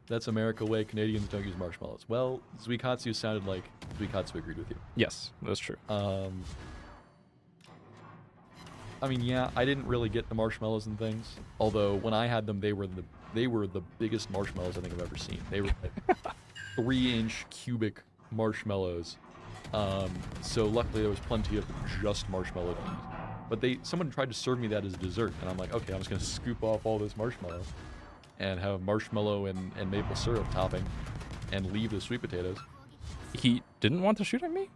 That's America way. Canadians don't use marshmallows. Well, Zuikatsu sounded like Zuikatsu agreed with you. Yes, that's true. I mean, yeah, I didn't really get the marshmallows and things. Although when I had them, they were the biggest marshmallows I think I've ever seen. They were like 3-inch cubic marshmallows. So luckily there was plenty of just marshmallow to eat. But someone tried to serve me that as a dessert, and I'm like, okay, I'm just gonna scoop off all this marshmallow and have marshmallow and maple syrup topping and leave the sweet potatoes. He didn't want to shoot at me?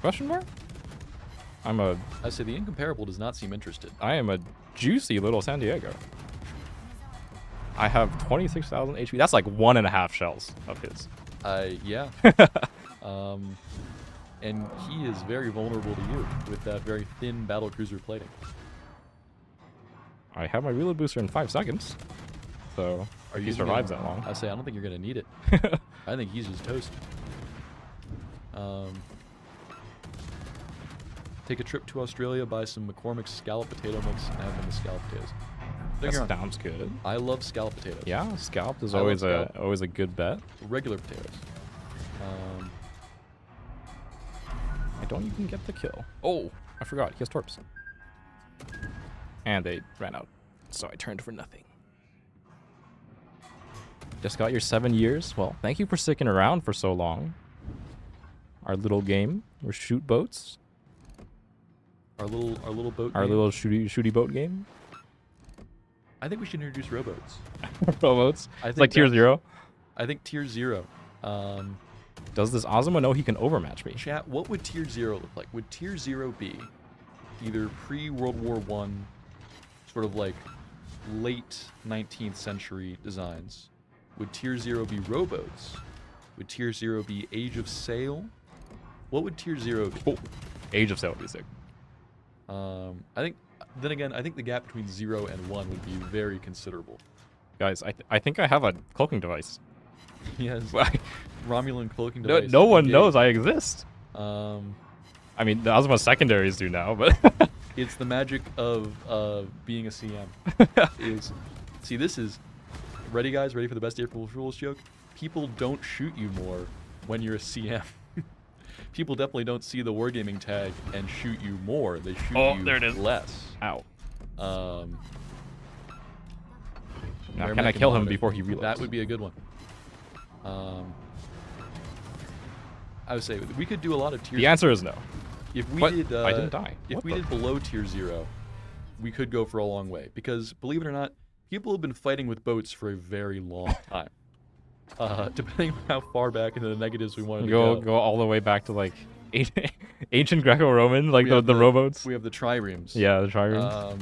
Question mark? I say the incomparable does not seem interested. I am a juicy little San Diego. I have 26,000 HP. That's like 1.5 shells of his. Yeah. And he is very vulnerable to you with that very thin battlecruiser plating. I have my reload booster in 5 seconds. So Are he you survives that long. I say I don't think you're gonna need it. I think he's just toast. Take a trip to Australia, buy some McCormick's scallop potato mix, and have them with scallop potatoes. That Figure out- sounds good. I love scallop potatoes. Yeah, scalped is I love always scallop. always a good bet. Regular potatoes. I don't even get the kill. Oh, I forgot. He has torps. And they ran out. So I turned for nothing. Just got your 7 years. Well, thank you for sticking around for so long. Our little game. We're shoot boats. Our little boat. Our game. little shooty boat game. I think we should introduce rowboats. Rowboats. I It's think like tier that's- 0. I think tier 0. Does this Ozma know he can overmatch me? Chat, what would tier 0 look like? Would tier 0 be either pre-World War I, sort of like late 19th century designs? Would tier 0 be rowboats? Would tier 0 be Age of Sail? What would tier 0 be? Oh, Age of Sail would be sick. I think, then again, I think the gap between 0 and 1 would be very considerable. Guys, I think I have a cloaking device. Yes, Well, Romulan cloaking no, device. no one engaged. knows I exist. I I mean, the Ozma secondaries do now, but It's the magic of being a CM. See, this is ready, guys. Ready for the best April Fool's joke? People don't shoot you more when you're a CM. People definitely don't see the wargaming tag and shoot you more. They shoot you there it is. less. Ow. Now, Rare can I mech kill him and before he reloads? That would be a good one. I would say we could do a lot of tier. The answer is no. If we What? did, I didn't die. If What we the- did below tier 0, we could go for a long way. Because believe it or not, people have been fighting with boats for a very long time. Depending on how far back into the negatives we wanted to Go all the way back to like ancient Greco-Roman, like We the have rowboats. We have the triremes. Yeah, the triremes.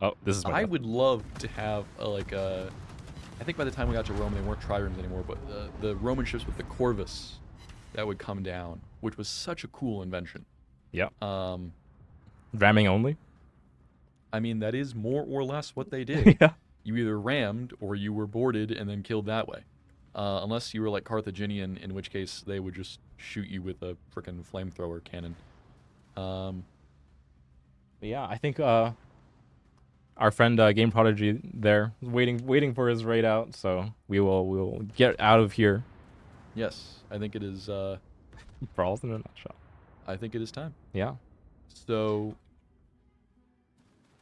Oh, this is my I death. would love to have I think by the time we got to Rome, they weren't triremes anymore, but the Roman ships with the corvus that would come down, which was such a cool invention. Yeah. Um, Ramming only. I mean, that is more or less what they did. Yeah. You either rammed or you were boarded and then killed that way. Unless you were like Carthaginian, in which case they would just shoot you with a frickin' flamethrower cannon. But yeah, I think our friend Game Prodigy there is waiting for his raid out, so we'll get out of here. Yes, I think it is. Brawls in a nutshell. I think it is time. Yeah. So,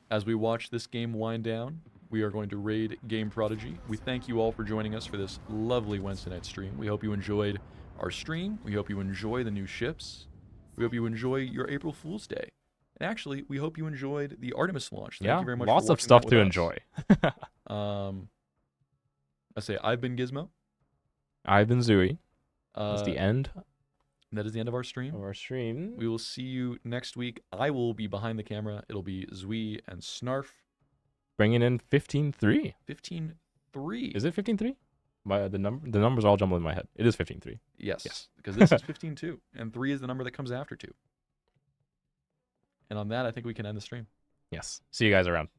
as we watch this game wind down, we are going to raid Game Prodigy. We thank you all for joining us for this lovely Wednesday night stream. We hope you enjoyed our stream. We hope you enjoy the new ships. We hope you enjoy your April Fool's Day. And actually, we hope you enjoyed the Artemis launch. Thank Yeah. you very much. Lots for of watching stuff that to with enjoy. us. I say I've been Gizmo. I've been Zooey. That's the end That is the end of our stream. of our stream. We will see you next week. I will be behind the camera. It'll be Zui and Snarf. Bringing in 15-3. 15-3. Is it 15-3? The numbers all jumble in my head. It is 15-3. Yes, because this is 15-2, and 3 is the number that comes after 2. And on that, I think we can end the stream. Yes. See you guys around.